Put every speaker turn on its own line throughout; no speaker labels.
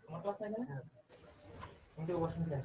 আমার ক্লাস নাই না? কিন্তু বসেন কেন?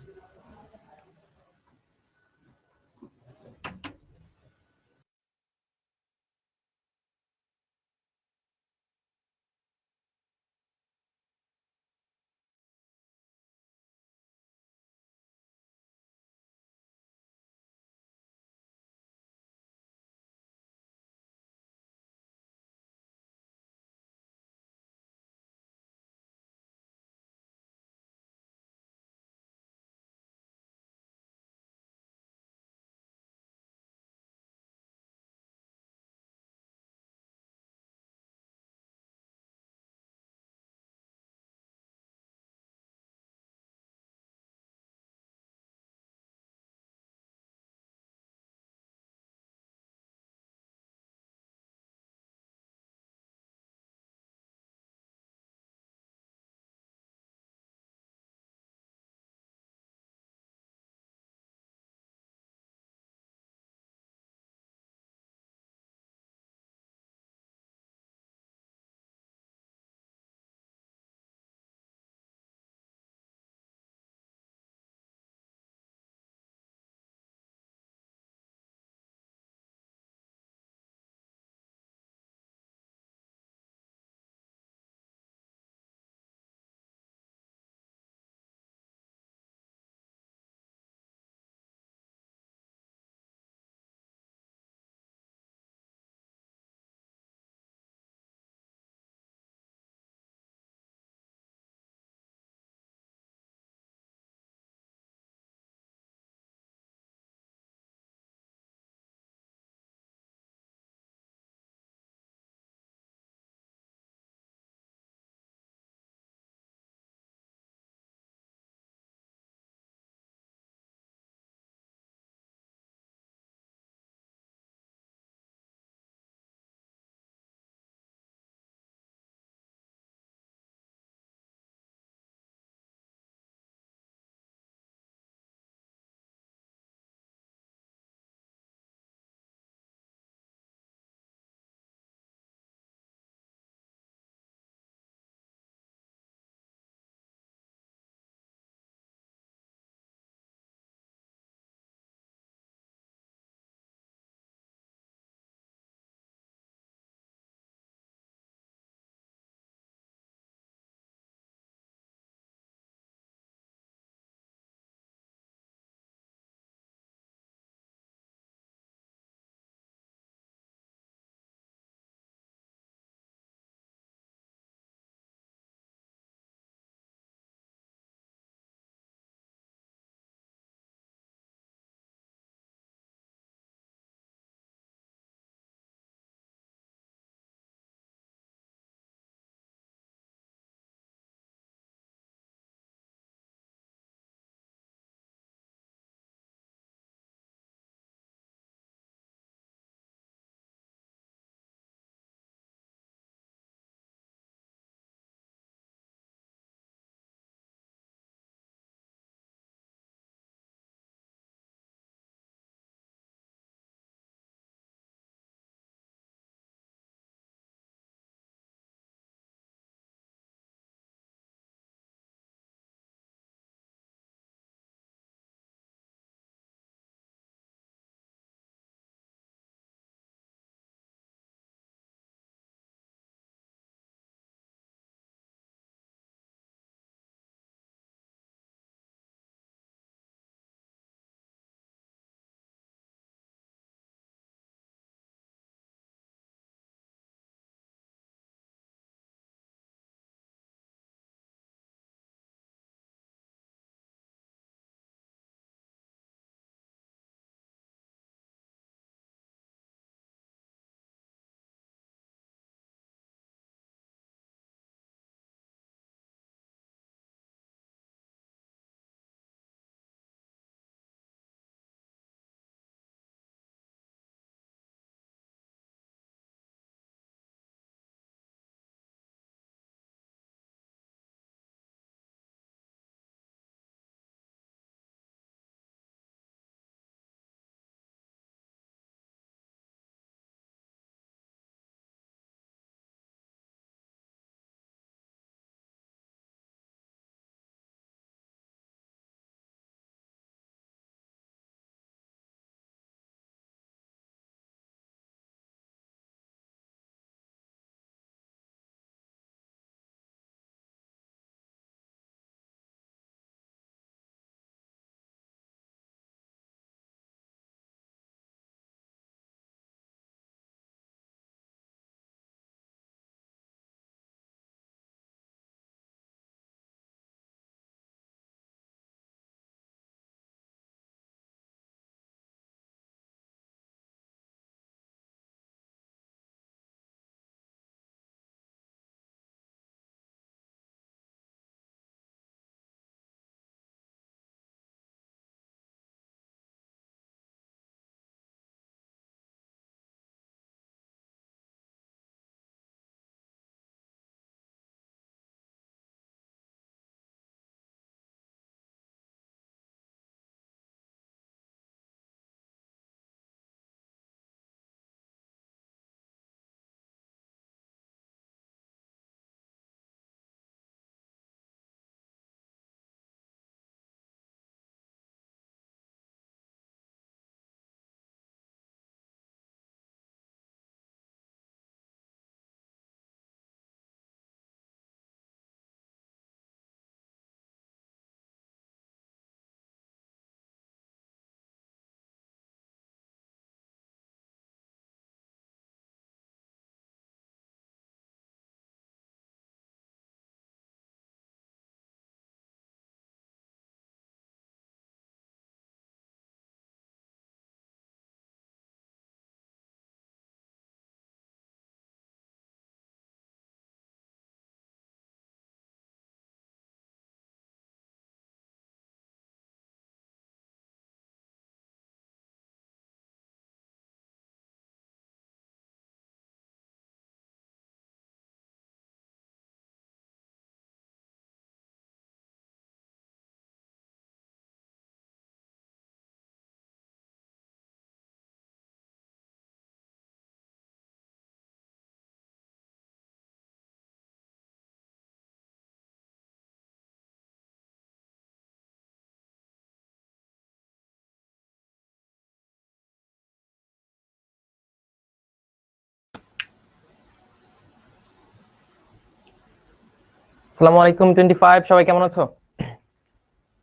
আসসালামু আলাইকুম 25। সবাই কেমন আছো?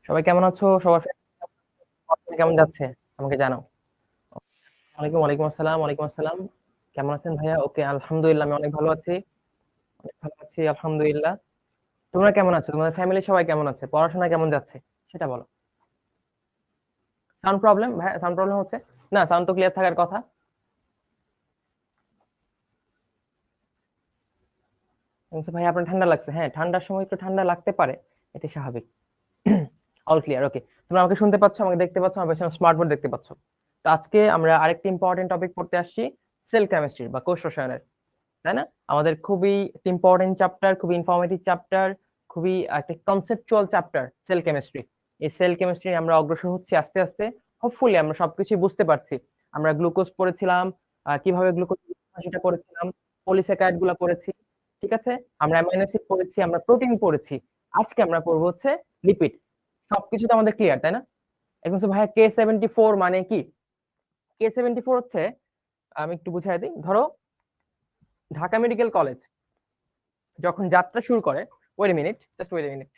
সবাই কেমন আছো? সবার পড়াশোনা কেমন যাচ্ছে আমাকে জানাও। ওয়ালাইকুম ওয়ালাইকুম আসসালাম, ওয়ালাইকুম আসসালাম। কেমন আছেন ভাইয়া? ওকে, আলহামদুলিল্লাহ আমি অনেক ভালো আছি। অনেক ভালো আছি আলহামদুলিল্লাহ। তোমরা কেমন আছো? তোমাদের ফ্যামিলি সবাই কেমন আছে? পড়াশোনা কেমন যাচ্ছে সেটা বলো। সাউন্ড প্রবলেম ভাই? সাউন্ড প্রবলেম হচ্ছে? না, সাউন্ড তো ক্লিয়ার থাকার কথা। বলছে ভাই আপনার ঠান্ডা লাগছে? হ্যাঁ, ঠান্ডার সময় একটু ঠান্ডা লাগতে পারে, এটা স্বাভাবিক। অল ক্লিয়ার, ওকে। তোমরা আমাকে শুনতে পাচ্ছ, আমাকে দেখতে পাচ্ছ, আমার পেছনে স্মার্ট বোর্ড দেখতে পাচ্ছ। তো আজকে আমরা আরেকটি ইম্পর্টেন্ট টপিক পড়তে আসছি, সেল কেমিস্ট্রি বা কোষ রসায়নের, তাই না? আমাদের খুবই ইম্পর্টেন্ট চ্যাপ্টার, খুবই ইনফরমেটিভ চ্যাপ্টার, খুবই একটা কনসেপচুয়াল চ্যাপ্টার সেল কেমিস্ট্রি। এই সেল কেমিস্ট্রি আমরা অগ্রসর হচ্ছি আস্তে আস্তে। হোপফুলি আমরা সবকিছু বুঝতে পারছি। আমরা গ্লুকোজ পড়েছিলাম, কিভাবে গ্লুকোজ সেটা পড়েছিলাম, পলিস্যাকারাইড গুলা পড়েছি, ঠিক আছে। আমরা অ্যামাইনো অ্যাসিড পড়েছি, আমরা প্রোটিন পড়েছি। আজকে আমরা পড়বো হচ্ছে লিপিড। সবকিছু তো আমাদের ক্লিয়ার, তাই না? এখন হচ্ছে ভাইয়া K74 মানে কি? K74 হচ্ছে, আমি একটু বুঝাই দিই। ধরো ঢাকা মেডিকেল কলেজ যখন যাত্রা শুরু করে, wait a minute, just wait a minute.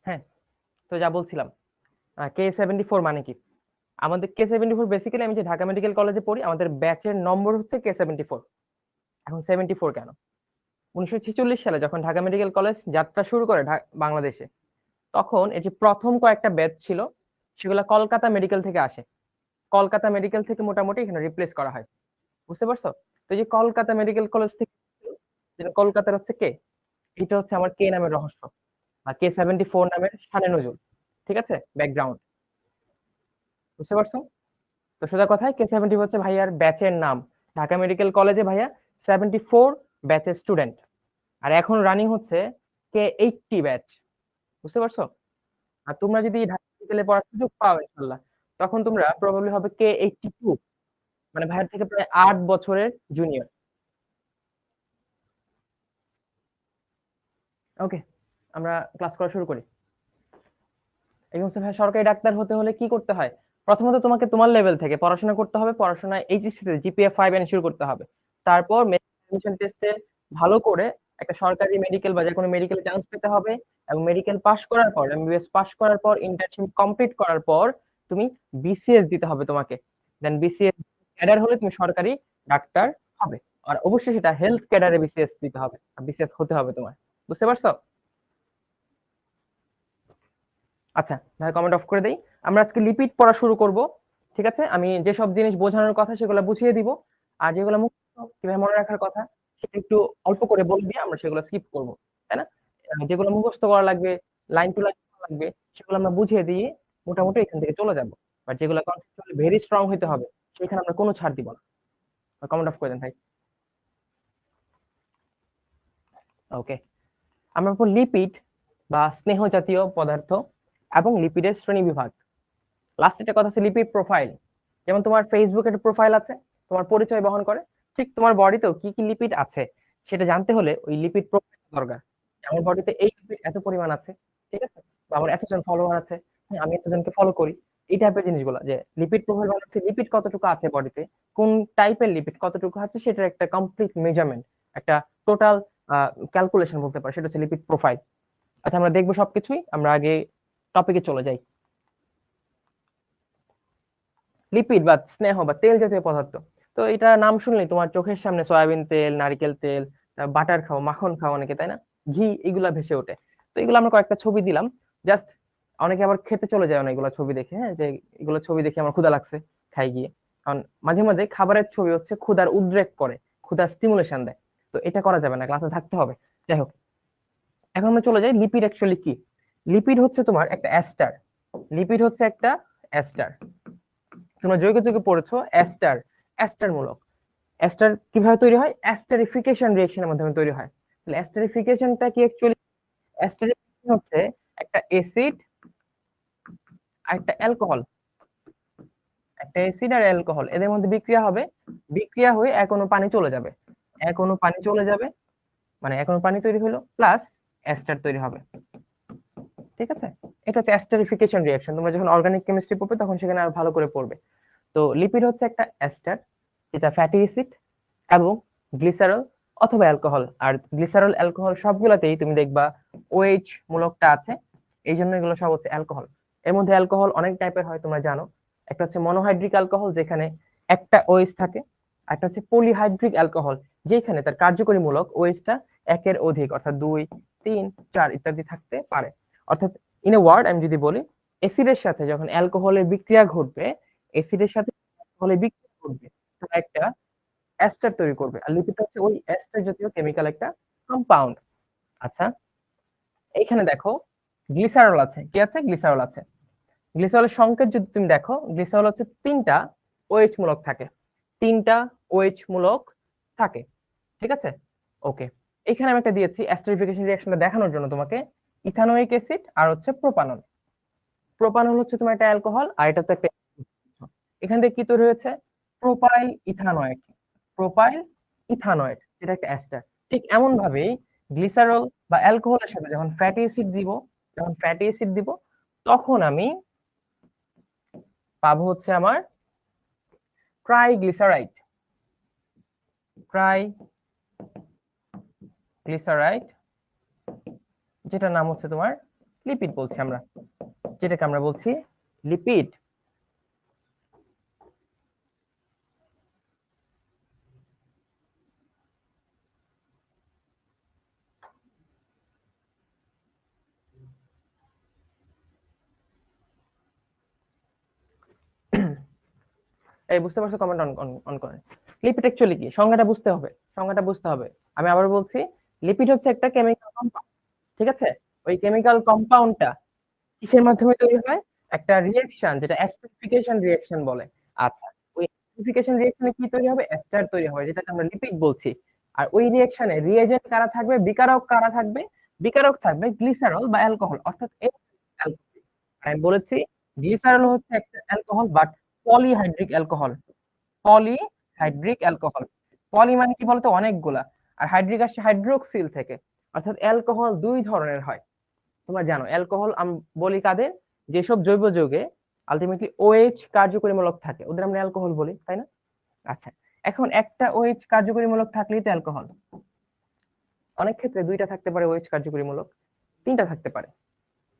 হ্যাঁ, তো যা বলছিলাম, K74 মানে কি? আমাদের K74 বেসিক্যালি, আমি যে ঢাকা মেডিকেল কলেজে পড়ি, আমাদের ব্যাচের নম্বর হচ্ছে K74। এখন 74 কেন? 1946 সালে যখন ঢাকা মেডিকেল কলেজ যাত্রা শুরু করে বাংলাদেশে, তখন এটি প্রথম কয়েকটা ব্যাচ ছিল, সেগুলো কলকাতা মেডিকেল থেকে আসে। কলকাতা মেডিকেল থেকে মোটামুটি এখানে রিপ্লেস করা হয়, বুঝতে পারছো? তো এই যে কলকাতা মেডিকেল কলেজ থেকে, যেটা কলকাতার হচ্ছে কে, এটা হচ্ছে আমার কে নামের রহস্য, বা K74 নামের শানে নজুল, ঠিক আছে, ব্যাকগ্রাউন্ড, বুঝতে পারছো? তো সোজা কথায় K70 হচ্ছে ভাইয়ার ব্যাচের নাম। ঢাকা মেডিকেল কলেজে ভাইয়া 74 ব্যাচের স্টুডেন্ট। আর এখন রানিং হচ্ছে K80 ব্যাচ, বুঝতে পারছো? আর তোমরা যদি ঢাকা মেডিকেলে পড়ার সুযোগ পাও ইনশাল্লাহ, তখন তোমরা প্রবাবলি হবে K82, মানে ভাইয়ার থেকে প্রায় 8 বছরের জুনিয়র। ওকে, আমরা ক্লাস করা শুরু করি। এই হচ্ছে ভাই, সরকারি ডাক্তার হতে হলে কি করতে হয়? প্রথমত তোমাকে তোমার লেভেল থেকে পড়াশোনা করতে হবে, পড়াশোনায় এইচএসসি তে GPA 5 এনশিওর করতে হবে। তারপর মেডিকেল টেস্টে ভালো করে একটা সরকারি মেডিকেল বা যে কোনো মেডিকেলে চান্স পেতে হবে। এবং মেডিকেল পাশ করার পর, এমবিবিএস পাশ করার পর, ইন্টার্নশিপ কমপ্লিট করার পর তুমি বিসিএস দিতে হবে তোমাকে। দেন বিসিএস ক্যাডার হলে তুমি সরকারি ডাক্তার হবে। আর অবশ্যই সেটা হেলথ ক্যাডারে বিসিএস দিতে হবে, বিসিএস হতে হবে তোমার, বুঝতে পারছো? আচ্ছা ভাই, কমেন্ট অফ করে দেই। আমরা আজকে লিপিড পড়া শুরু করব, ঠিক আছে। আমি যেসব জিনিস বোঝানোর কথা সেগুলো বুঝিয়ে দিব, আর যেগুলো মুখস্থ কিভাবে মনে রাখার কথা সেটা একটু অল্প করে বলে দিয়ে আমরা সেগুলো স্কিপ করব, তাই না? যেগুলো মুখস্থ করা লাগবে, লাইন টু লাইন লাগবে, সেগুলো আমরা বুঝিয়ে দিয়ে মোটামুটি এখান থেকে চলে যাব। বাট যেগুলো কনসেপ্টুয়ালি ভেরি স্ট্রং হতে হবে, সেখানে আমরা কোনো ছাড় দিব না। কমেন্ট অফ করে দেন ভাই। ওকে, আমরা লিপিড বা স্নেহ জাতীয় পদার্থ এবং লিপিডের শ্রেণী বিভাগ। লাস্ট একটা কথা আছে লিপিড প্রোফাইল। যেমন তোমার ফেসবুকে একটা প্রোফাইল আছে, তোমার পরিচয় বহন করে, ঠিক তোমার বডিতেও কি কি লিপিড আছে সেটা জানতে হলে ওই লিপিড প্রোফাইল দরকার। আমার বডিতে এই লিপিড এত পরিমাণ আছে, ঠিক আছে, বা আমার এতজন ফলোয়ার আছে, হ্যাঁ, আমি এতজনকে ফলো করি। এই টাইপের জিনিসগুলো, যে লিপিড প্রোফাইল বানাচ্ছে, লিপিড কতটুকু আছে বডিতে, কোন টাইপের লিপিড কতটুকু আছে, সেটার একটা কমপ্লিট মেজারমেন্ট, একটা টোটাল ক্যালকুলেশন বলতে পারে, সেটা হচ্ছে লিপিড প্রোফাইল। আচ্ছা, আমরা দেখবো সবকিছুই। আমরা আগে টপিকে চলে যাই। লিপিড বা স্নেহ বা তেল জাতীয় পদার্থ, তো এটা নাম শুনলেই তোমার চোখের সামনে সয়াবিন তেল, নারকেল তেল, বাটার খাও, মাখন খাও অনেকে, তাই না? ঘি, এগুলা ভেসে ওঠে। তো এগুলো আমরা কয়েকটা ছবি দিলাম, জাস্ট। অনেকে আবার খেতে চলে যায় অনেকগুলো ছবি দেখে, হ্যাঁ, যে এগুলো ছবি দেখে আমার ক্ষুধা লাগছে, খাই গিয়ে। কারণ মাঝে মাঝে খাবারের ছবি হচ্ছে ক্ষুধার উদ্রেক করে, ক্ষুধার স্টিমুলেশন দেয়। তো এটা করা যাবে না, ক্লাসে থাকতে হবে। যাই হোক, এখন আমরা চলে যাই লিপিড অ্যাকচুয়ালি কি। লিপিড হচ্ছে তোমার একটা অ্যাস্টার। লিপিড হচ্ছে একটা এস্টার। তোমরা যৌগ যৌগে পড়েছো এস্টার, এস্টার মূলক। এস্টার কিভাবে তৈরি হয়? এস্টারিফিকেশন রিঅ্যাকশনের মাধ্যমে তৈরি হয়। তাহলে এস্টারিফিকেশনটা কি অ্যাকচুয়ালি? এস্টারিফিকেশন হচ্ছে একটা অ্যাসিড আর একটা অ্যালকোহল, একটা অ্যাসিড আর অ্যালকোহল এদের মধ্যে বিক্রিয়া হবে, বিক্রিয়া হয়ে এক অণু পানি চলে যাবে, এক অণু পানি চলে যাবে, মানে এক অণু পানি তৈরি হলো প্লাস এস্টার তৈরি হবে। ঠিক আছে, এটা হচ্ছে এস্টারিফিকেশন রিঅ্যাকশন। তোমরা যখন অর্গানিক কেমিস্ট্রি পড়বে তখন সেখানে আরো ভালো করে পড়বে। তো লিপিড হচ্ছে একটা এস্টার, যেটা ফ্যাটি অ্যাসিড এবং গ্লিসারল অথবা অ্যালকোহল। আর গ্লিসারল অ্যালকোহল সবগুলাতেই তুমি দেখবা OH মূলকটা আছে, এই জন্য এগুলো সব হচ্ছে অ্যালকোহল। এর মধ্যে অ্যালকোহল অনেক টাইপের হয় তোমরা জানো। একটা হচ্ছে মনোহাইড্রিক অ্যালকোহল, যেখানে একটা OH থাকে। আর একটা হচ্ছে পলিহাইড্রিক অ্যালকোহল, যেখানে তার কার্যকরী মূলক OH-টা একের অধিক, অর্থাৎ 2, 3, 4 ইত্যাদি থাকতে পারে। অর্থাৎ ইন এ ওয়ার্ড আমি যদি বলি, অ্যাসিডের সাথে যখন অ্যালকোহলের বিক্রিয়া ঘটবে, অ্যাসিডের সাথে অ্যালকোহলের বিক্রিয়া ঘটবে, তারা একটা এস্টার তৈরি করবে। আর লিপিড হচ্ছে ওই এস্টার জাতীয় কেমিক্যাল একটা কম্পাউন্ড। আচ্ছা, এইখানে দেখো গ্লিসারল আছে, কি আছে? গ্লিসারল আছে। গ্লিসারলের সংকেত যদি তুমি দেখো, গ্লিসারল হচ্ছে 3টা OH মূলক থাকে, 3টা OH মূলক থাকে। ঠিক আছে, ওকে। এখানে আমি একটা দিয়েছি এস্টারিফিকেশন রিঅ্যাকশনটা দেখানোর জন্য তোমাকে, ইথানোয়িক অ্যাসিড আর হচ্ছে প্রোপানল। প্রোপানল হচ্ছে তোমার একটা অ্যালকোহল, আর এটা তো একটা, এখান থেকে কি তৈরি হয়েছে? প্রোপাইল ইথানয়েড, প্রোপাইল ইথানয়েড, যেটা একটা এস্টার। ঠিক এমন ভাবেই গ্লিসারল বা অ্যালকোহলের সাথে যখন ফ্যাটি অ্যাসিড দিব, যখন ফ্যাটি অ্যাসিড দিব, তখন আমি পাবো হচ্ছে আমার ট্রাইগ্লিসারাইড, ট্রাইগ্লিসারাইড, যেটার নাম হচ্ছে তোমার লিপিড বলছি আমরা, যেটাকে আমরা বলছি লিপিড। এই বুঝতে পারছো? কমেন্ট অন অন করেন। লিপিড অ্যাকচুয়ালি কি, সংজ্ঞাটা বুঝতে হবে, সংজ্ঞাটা বুঝতে হবে। আমি আবার বলছি, লিপিড হচ্ছে একটা কেমিক্যাল কম্পাউন্ড। ঠিক আছে, ওই কেমিক্যাল কম্পাউন্ডটা কিসের মাধ্যমে তৈরি হয়? একটা রিঅ্যাকশন, যেটা অ্যাসিডিফিকেশন রিঅ্যাকশন বলে। আচ্ছা, ওই অ্যাসিডিফিকেশন রিঅ্যাকশনে কি তৈরি হবে? এস্টার তৈরি হয়, যেটাকে আমরা লিপিড বলছি। আর ওই রিঅ্যাকশনে রিএজেন্ট কারা থাকবে? বিকারক কারা থাকবে? বিকারক থাকবে গ্লিসারল বা অ্যালকোহল, অর্থাৎ আমি বলেছি গ্লিসারল হচ্ছে একটা alcohol, but polyhydric alcohol, polyhydric alcohol. Poly মানে কি বলতো? অনেকগুলা। আর হাইড্রিক আসছে হাইড্রোক্সিল থেকে। অর্থাৎ অ্যালকোহল দুই ধরনের হয়। তোমরা জানো অ্যালকোহল আমি বলি কাদের? যেসব জৈব যৌগে আলটিমেটলি OH কার্যকরীমূলক থাকে, ওদের আমরা অ্যালকোহল বলি, তাই না? আচ্ছা, এখন একটা OH কার্যকরীমূলক থাকলেই তো অ্যালকোহল। অনেক ক্ষেত্রে 2টা থাকতে পারে OH কার্যকরীমূলক, 3টা থাকতে পারে।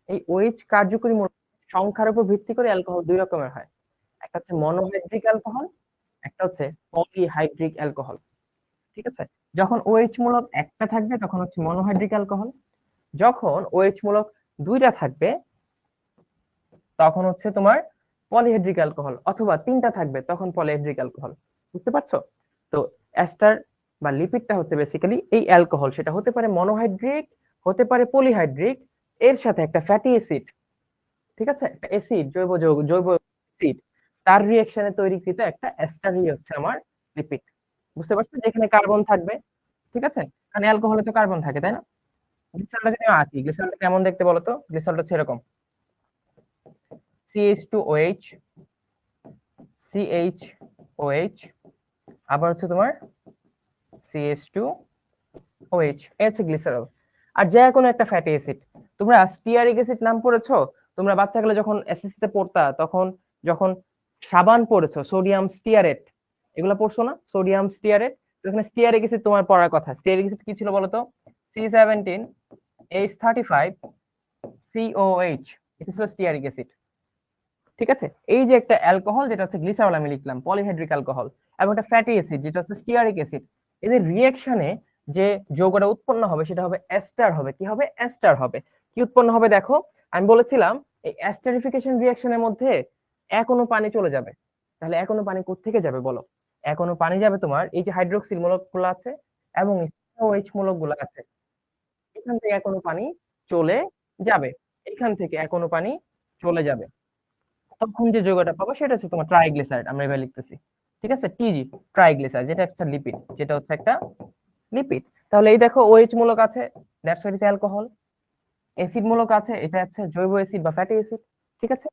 এই OH কার্যকরীমূলক সংখ্যার উপর ভিত্তি করে অ্যালকোহল 2 রকমের হয়। একটা হচ্ছে মনোহাইড্রিক অ্যালকোহল, একটা হচ্ছে পলিহাইড্রিক অ্যালকোহল। ঠিক আছে, যখন OH মূলক একটা থাকবে তখন হচ্ছে মনোহাইড্রিক অ্যালকোহল, যখন OH মূলক 2টা থাকবে তখন হচ্ছে তোমার পলিহাইড্রিক অ্যালকোহল, অথবা 3টা থাকবে তখন পলিহাইড্রিক অ্যালকোহল। বুঝতে পারছো? তো এস্টার বা লিপিডটা হচ্ছে বেসিক্যালি এই অ্যালকোহল, সেটা হতে পারে মনোহাইড্রিক, হতে পারে পলিহাইড্রিক, এর সাথে একটা ফ্যাটি অ্যাসিড। ঠিক আছে, একটা অ্যাসিড, জৈব যৌগ, জৈব অ্যাসিড, তার রিঅ্যাকশনে তৈরিকৃত একটা এস্টারই হচ্ছে আমার লিপিড। বুঝতে পারছো? যেখানে কার্বন থাকবে। ঠিক আছে, কারণ অ্যালকোহলে তো কার্বন থাকে, তাই না? গ্লিসারলটা যদি আঁকি, গ্লিসারলটা কেমন দেখতে বলো তো? গ্লিসারলটা হচ্ছে এরকম, CH2OH, CHOH, আবার হচ্ছে তোমার CH2OH, এই হচ্ছে গ্লিসারল। আর যে কোনো একটা ফ্যাটি অ্যাসিড। তোমরা স্টিয়ারিক অ্যাসিড নাম পড়েছো? তোমরা বাচ্চাগুলো যখন এসএসসি তে পড়তা, তখন যখন সাবান পড়েছো, সোডিয়াম স্টিয়ারেট, এগুলো পড়ছো না? Sodium stearate. তো এখানে স্টিয়ারিক অ্যাসিড তোমার পড়ার কথা। স্টিয়ারিক অ্যাসিড কি ছিল বলো তো? C17H35COH, এটা ছিল স্টিয়ারিক অ্যাসিড। ঠিক আছে, এই যে একটা অ্যালকোহল যেটা হচ্ছে গ্লিসারল আমি লিখলাম, পলিহাইড্রিক অ্যালকোহল, এবং একটা ফ্যাটি অ্যাসিড যেটা হচ্ছে স্টিয়ারিক অ্যাসিড, এদের রিঅ্যাকশনে যে যৌগটা উৎপন্ন হবে সেটা হবে এস্টার হবে। কি হবে? এস্টার হবে। কি উৎপন্ন হবে দেখো, আমি বলেছিলাম এই এস্টারিফিকেশন রিঅ্যাকশনের মধ্যে এক অণু পানি চলে যাবে। তাহলে এক অণু পানি কোত্থেকে যাবে বলো? এক অণু পানি যাবে তোমার এই যে হাইড্রোক্সিল মূলকগুলো আছে এবং OH মূলকগুলো আছে, এখান থেকে এক অণু পানি চলে যাবে, এখান থেকে এক অণু পানি চলে যাবে। তখন যে যৌগটা পাবো সেটা হচ্ছে তোমার ট্রাইগ্লিসারাইড, আমরা এভাবে লিখতেছি। ঠিক আছে, টিজি, ট্রাইগ্লিসারাইড, যেটা একটা লিপিড, যেটা হচ্ছে একটা লিপিড। তাহলে এই দেখো OH মূলক আছে, that's what is alcohol. Acid মূলক আছে, এটা হচ্ছে জৈব অ্যাসিড বা ফ্যাটি অ্যাসিড। ঠিক আছে,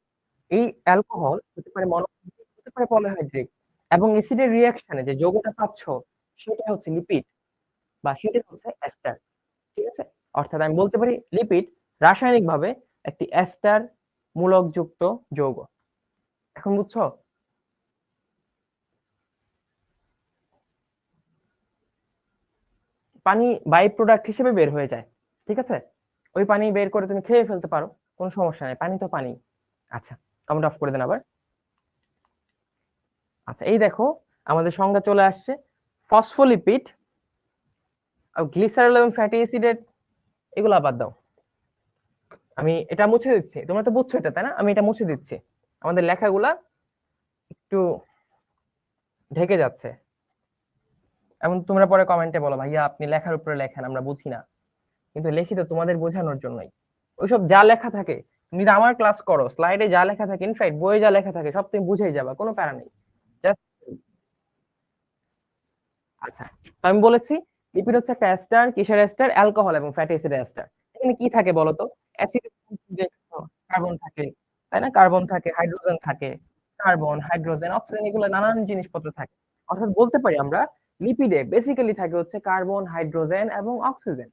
এই অ্যালকোহল হতে পারে মনোহাইড্রিক, হতে পারে পলিহাইড্রিক, এবং অ্যাসিডের রিঅ্যাকশনে যে যৌগটা পাচ্ছ সেটা হচ্ছে লিপিড বা সেটা হচ্ছে এস্টার। ঠিক আছে, অর্থাৎ আমি বলতে পারি লিপিড রাসায়নিকভাবে একটি এস্টার মূলক যুক্ত যৌগ। এখন বুঝছো? পানি বাই প্রোডাক্ট হিসেবে বের হয়ে যায়। ঠিক আছে, ওই পানি বের করে তুমি খেয়ে ফেলতে পারো, কোনো সমস্যা নাই, পানি তো পানি। আচ্ছা, কমেন্ট অফ করে দেন আবার। আচ্ছা, এই দেখো আমাদের সংজ্ঞা চলে আসছে। ফসফোলিপিড, গ্লিসারল এবং ফ্যাটি অ্যাসিডের এগুলা বাদ দাও, আমি এটা মুছে দিচ্ছি। তোমরা তো বুঝছো এটা, তাই না? আমি এটা মুছে দিচ্ছি, আমাদের লেখাগুলা একটু ঢেকে যাচ্ছে। এমন তোমরা পরে কমেন্টে বলো, ভাইয়া আপনি লেখার উপরে লেখেন, আমরা বুঝি না। কিন্তু লিখি তো তোমাদের বোঝানোর জন্যই। ওইসব যা লেখা থাকে, তুমি যদি আমার ক্লাস করো, স্লাইডে যা লেখা থাকে, ইনফ্যাক্ট বইয়ে যা লেখা থাকে, সব তুমি বুঝেই যাবা, কোনো প্যারা নেই। Just- আচ্ছা, তো আমি বলেছি লিপিড হচ্ছে একটা এস্টার, কিসের এস্টার? অ্যালকোহল এবং ফ্যাটি অ্যাসিডের এস্টার। এখানে কি থাকে বলতো? অ্যাসিড, কার্বন থাকে, তাই না? কার্বন থাকে, হাইড্রোজেন থাকে, কার্বন, হাইড্রোজেন, অক্সিজেন, এগুলো নানান জিনিসপত্র থাকে। অর্থাৎ বলতে পারি আমরা লিপিডে বেসিক্যালি থাকে হচ্ছে কার্বন, হাইড্রোজেন এবং অক্সিজেন।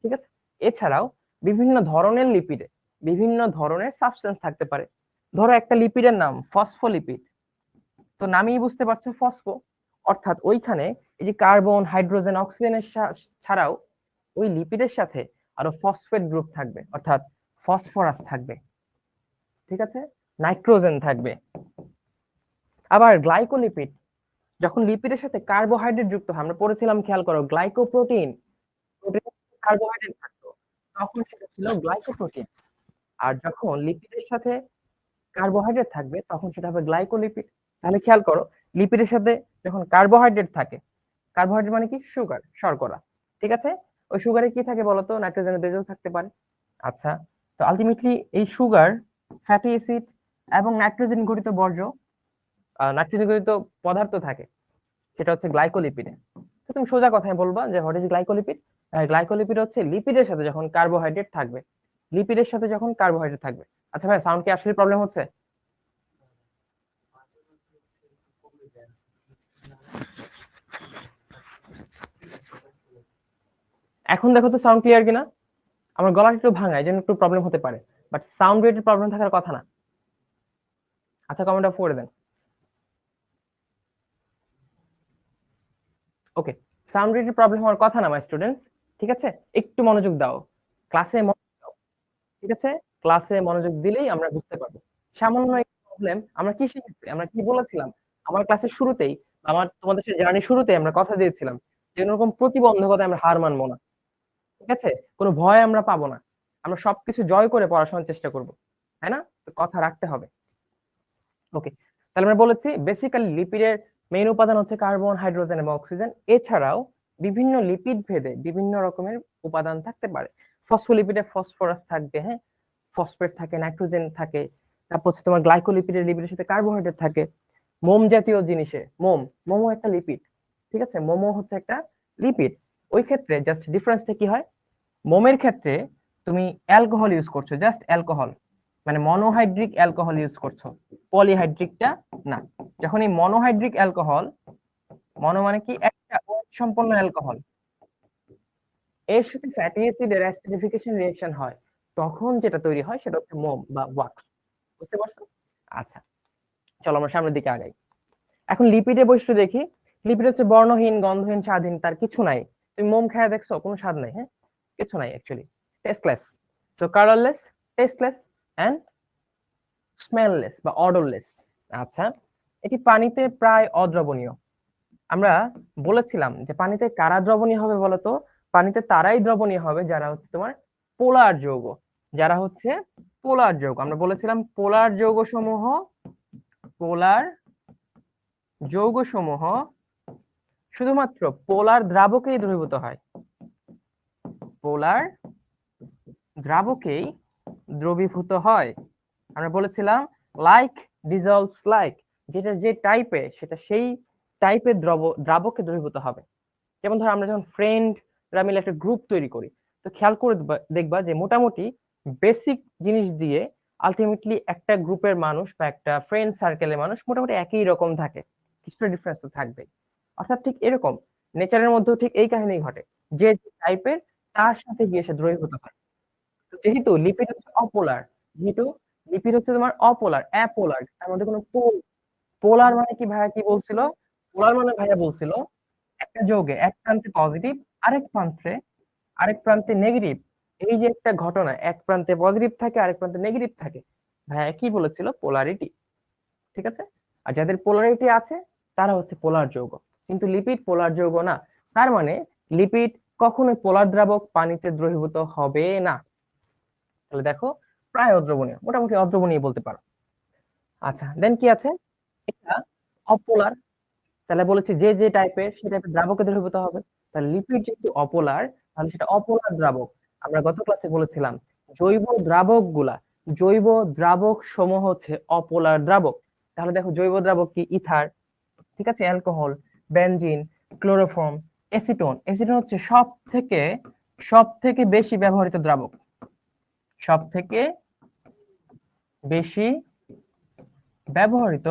ঠিক আছে, এছাড়াও বিভিন্ন ধরনের লিপিডে বিভিন্ন ধরনের সাবস্টেন্স থাকতে পারে। ধরো একটা লিপিডের নাম ফসফোলিপিড, তো নামেই বুঝতে পারছো ফসফো, অর্থাৎ ওইখানে এই যে কার্বন, হাইড্রোজেন, অক্সিজেনের ছাড়াও ওই লিপিডের সাথে আরো ফসফেট গ্রুপ থাকবে, অর্থাৎ ফসফরাস থাকবে। ঠিক আছে, নাইট্রোজেন থাকবে। আবার গ্লাইকোলিপিড, যখন লিপিডের সাথে কার্বোহাইড্রেট যুক্ত হয়, আমরা পড়েছিলাম, খেয়াল করো, গ্লাইকোপ্রোটিন, কার্বোহাইড্রেট থাকতো, তখন সেটা ছিল গ্লাইকোপ্রোটিন। আর যখন লিপিডের সাথে কার্বোহাইড্রেট থাকবে তখন সেটা হবে গ্লাইকোলিপিড। তাহলে খেয়াল করো, লিপিডের সাথে যখন কার্বোহাইড্রেট থাকে, কার্বোহাইড্রেট মানে কি? সুগার, শর্করা। ঠিক আছে, ওই সুগারে কি থাকে বলতো? নাইট্রোজেনের বেজও থাকতে পারে। আচ্ছা, তো আলটিমেটলি এই সুগার, ফ্যাটি অ্যাসিড এবং নাইট্রোজেন ঘটিত বর্জ্য, নাইট্রোজেন ঘটিত পদার্থ থাকে, সেটা হচ্ছে গ্লাইকোলিপিডে। তো তুমি সোজা কথায় বলবা যে হোয়াট ইজ গ্লাইকোলিপিড? গ্লাইকোলিপিড হচ্ছে লিপিডের সাথে যখন কার্বোহাইড্রেট থাকবে, লিপিডের সাথে যখন কার্বোহাইড্রেট থাকবে। আচ্ছা ভাই, সাউন্ড কি আসলে প্রবলেম হচ্ছে? এখন দেখো তো সাউন্ড ক্লিয়ার কিনা? আমার গলা একটু ভাঙা, এই জন্য একটু প্রবলেম হতে পারে, বাট সাউন্ড রেটের প্রবলেম থাকার কথা না। আচ্ছা, কমেন্ট অফ করে দেন। ওকে, সাউন্ড রেটের প্রবলেম হওয়ার কথা না মাই স্টুডেন্টস। ঠিক আছে, একটু মনোযোগ দাও ক্লাসে, ঠিক আছে? ক্লাসে মনোযোগ দিলেই আমরা বুঝতে পারবো। সামান্য প্রবলেম, আমরা কি শিখেছি, আমরা কি বলেছিলাম আমার ক্লাসের শুরুতেই, আমার তোমাদের সাথে জার্নি শুরুতে আমরা কথা দিয়েছিলাম যে এরকম প্রতিবন্ধকতায় আমরা হার মানবো না। ঠিক আছে, কোনো ভয় আমরা পাবো না, আমরা সবকিছু জয় করে পড়াশোনার চেষ্টা করব, তাই না? তো কথা রাখতে হবে। ওকে, তাহলে আমরা বলেছি বেসিক্যালি লিপিডের মেইন উপাদান হচ্ছে কার্বন, হাইড্রোজেন এবং অক্সিজেন। এছাড়াও বিভিন্ন লিপিড ভেদে বিভিন্ন রকমের উপাদান থাকতে পারে। ফসফোলিপিডে ফসফরাস থাকবে, হ্যাঁ, ফসফেট থাকে, নাইট্রোজেন থাকে। তারপর হচ্ছে তোমার গ্লাইকোলিপিডের, লিপিডের সাথে কার্বোহাইড্রেট থাকে। মোম জাতীয় জিনিসে, মোমো একটা লিপিড। ঠিক আছে, মোমো হচ্ছে একটা লিপিড। ওই ক্ষেত্রে জাস্ট ডিফারেন্সটা কি হয়? মোমের ক্ষেত্রে তুমি অ্যালকোহল ইউজ করছো, জাস্ট অ্যালকোহল, মানে মনোহাইড্রিক অ্যালকোহল ইউজ করছো, পলিহাইড্রিকটা না। যখন এই মনোহাইড্রিক অ্যালকোহল, মনো মানে কি? একটা OH সম্পন্ন অ্যালকোহল, এর সাথে ফ্যাটি অ্যাসিডের অ্যাসিডিফিকেশন রিঅ্যাকশন হয়, তখন যেটা তৈরি হয় সেটা হচ্ছে মোম বা ওয়াক্স। বুঝতে পারছো? আচ্ছা, চলো আমরা সামনের দিকে আগাই। এখন লিপিডের বৈশিষ্ট্য দেখি। লিপিড হচ্ছে বর্ণহীন, গন্ধহীন, স্বাদহীন, তার কিছু নাই। তুমি মোম খেয়ে দেখছো? কোনো স্বাদ নাই, হ্যাঁ, কিছু নাই actually. Tasteless, so colourless, tasteless and smellless বা অডরলেস। আচ্ছা, এটি পানিতে প্রায় অদ্রবণীয়। আমরা বলেছিলাম যে পানিতে কারা দ্রবণীয় হবে বলতো? পানিতে তারাই দ্রবণীয় হবে যারা হচ্ছে তোমার পোলার যৌগ, যারা হচ্ছে পোলার যৌগ। আমরা বলেছিলাম পোলার যৌগ সমূহ শুধুমাত্র পোলার দ্রাবকেই দ্রবীভূত হয়, পোলার দ্রাবকেই দ্রবীভূত হয়। আমরা বলেছিলাম লাইক dissolves like, যেটা যে টাইপে সেটা সেই টাইপের দ্রাবকে দ্রবীভূত হবে। যেমন ধর আমরা যখন ফ্রেন্ডরা মিলে একটা গ্রুপ তৈরি করি, তো খেয়াল করে দেখবা যে মোটামুটি বেসিক জিনিস দিয়ে আলটিমেটলি একটা গ্রুপের মানুষ বা একটা ফ্রেন্ড সার্কেলের মানুষ মোটামুটি একই রকম থাকে, কিছুটা ডিফারেন্স তো থাকবেই। অর্থাৎ ঠিক এরকম নেচারের মধ্যেও ঠিক এই কাহিনী ঘটে, যে টাইপের তার সাথে গিয়ে সে দ্রবীভূত হয়। তো যেহেতু লিপিড হচ্ছে অপোলার, যেহেতু লিপিড হচ্ছে তোমার অপোলার, অ্যাপোলার, তার মধ্যে কোনো পোলার মানে কি ভাইয়া কি বলছিল? পোলার মানে ভাইয়া বলছিল একটা যৌগে এক প্রান্তে পজিটিভ, আরেক প্রান্তে নেগেটিভ। এই যে একটা ঘটনা, এক প্রান্তে পজিটিভ থাকে আরেক প্রান্তে নেগেটিভ থাকে, ভাইয়া কি বলেছিল? পোলারিটি। ঠিক আছে? আর যাদের পোলারিটি আছে তারা হচ্ছে পোলার যৌগ, কিন্তু লিপিড পোলার যৌগ না। তার মানে লিপিড কখনোই পোলার দ্রাবক পানিতে দ্রবীভূত হবে না। তাহলে দেখো প্রায় অদ্রবণীয়, মোটামুটি অদ্রবণীয় বলতে পারো। আচ্ছা, দেন কি আছে? এটা অপোলার, তাহলে বলেছি যে যে টাইপের সে টাইপের দ্রাবকে দ্রবীভূত হবে। তাহলে লিপিড যেহেতু অপোলার, তাহলে সেটা অপোলার দ্রাবক। আমরা গত ক্লাসে বলেছিলাম জৈব দ্রাবক গুলা, জৈব দ্রাবক সমূহ হচ্ছে অপোলার দ্রাবক। তাহলে দেখো জৈব দ্রাবক কি? ইথার, ঠিক আছে, alcohol, benzene, chloroform, acetone. Acetone হচ্ছে সব থেকে বেশি ব্যবহৃত দ্রাবক, সব থেকে বেশি ব্যবহৃত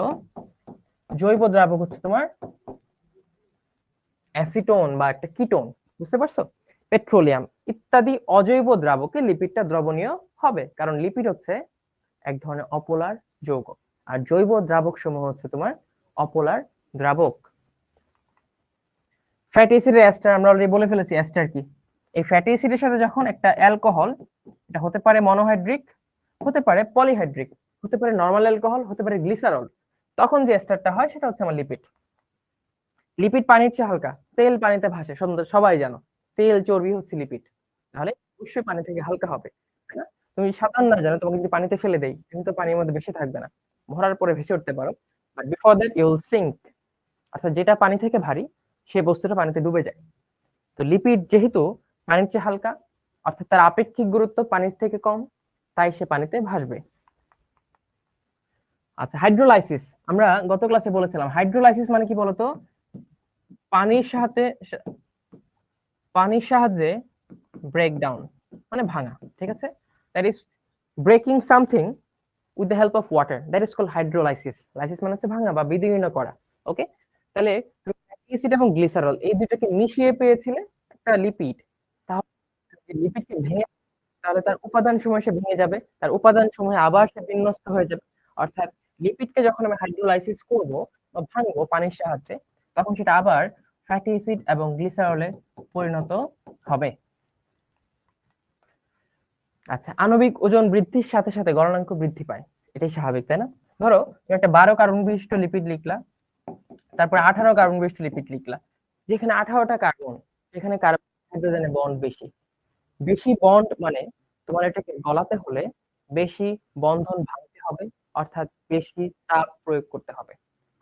জৈব দ্রাবক হচ্ছে তোমার অ্যাসিটোন বা একটা কিটোন, বুঝতে পারছো? পেট্রোলিয়াম ইত্যাদি অজৈব দ্রাবকে লিপিডটা দ্রবণীয় হবে, কারণ লিপিড হচ্ছে এক ধরনের অপোলার যৌগ, আর জৈব দ্রাবক সমূহ হচ্ছে তোমার অপোলার দ্রাবক। ফ্যাটি অ্যাসিডের এস্টার আমরা অলরেডি বলে ফেলেছি, এস্টার কি? এই ফ্যাটি অ্যাসিডের সাথে যখন একটা অ্যালকোহল, এটা হতে পারে মনোহাইড্রিক, হতে পারে পলিহাইড্রিক, হতে পারে নরমাল অ্যালকোহল, হতে পারে গ্লিসারল, তখন যে এস্টারটা হয় সেটা হচ্ছে আমার লিপিড। লিপিড পানির চেয়ে হালকা, তেল পানিতে ভাসে, সবাই জানো তেল চর্বি হচ্ছে লিপিড, তাহলে অবশ্যই পানি থেকে হালকা হবে, তাই না? তুমি সাঁতার না জানো, তোমাকে যদি পানিতে ফেলে দেই তুমি তো পানির মধ্যে বেশি থাকবে না, ভরার পরে ভেসে উঠতে পারো, but before that you will sink. অর্থাৎ যেটা পানি থেকে ভারী সে বস্তুটা পানিতে ডুবে যায়। তো লিপিড যেহেতু পানির চেয়ে হালকা, অর্থাৎ তার আপেক্ষিক গুরুত্ব পানির থেকে কম, তাই সে পানিতে ভাসবে। আচ্ছা, হাইড্রোলাইসিস আমরা গত ক্লাসে বলেছিলাম। হাইড্রোলাইসিস মানে কি বলতো? পানির সাহায্যে ব্রেকডাউন, মানে ভাঙা, ঠিক আছে? That is breaking something with the help of water, that is called hydrolysis. Lysis মানে হচ্ছে ভাঙা বা বিদীর্ণ করা। ওকে, তাহলে অ্যাসিড এবং গ্লিসারল এই দুটোকে মিশিয়ে পেয়েছিলে একটা লিপিড, তাহলে লিপিডকে ভেঙে, তাহলে তার উপাদান সমূহ সে ভেঙে যাবে, তার উপাদান সমূহ আবার সে বিন্যস্ত হয়ে যাবে। অর্থাৎ লিপিডকে যখন আমি হাইড্রোলাইসিস করব বা ভাঙবো পানির সাহায্যে, তখন সেটা আবার ফ্যাটি অ্যাসিড এবং গ্লিসারলে পরিণত হবে। আচ্ছা, আণবিক ওজন বৃদ্ধির সাথে সাথে গলনাঙ্ক বৃদ্ধি পায়, এটাই স্বাভাবিক, তাই না? ধরো তুমি একটা 12 কার্বন বিশিষ্ট লিপিড লিখলা, তারপরে 18 কার্বন বিশিষ্ট লিপিড লিখলা। যেখানে 18টা কার্বন, সেখানে কার্বন হাইড্রোজেনের বন্ড বেশি। বেশি বন্ড মানে তোমার এটাকে গলাতে হলে বেশি বন্ধন ভাঙতে হবে, অর্থাৎ বেশি তাপ প্রয়োগ করতে হবে।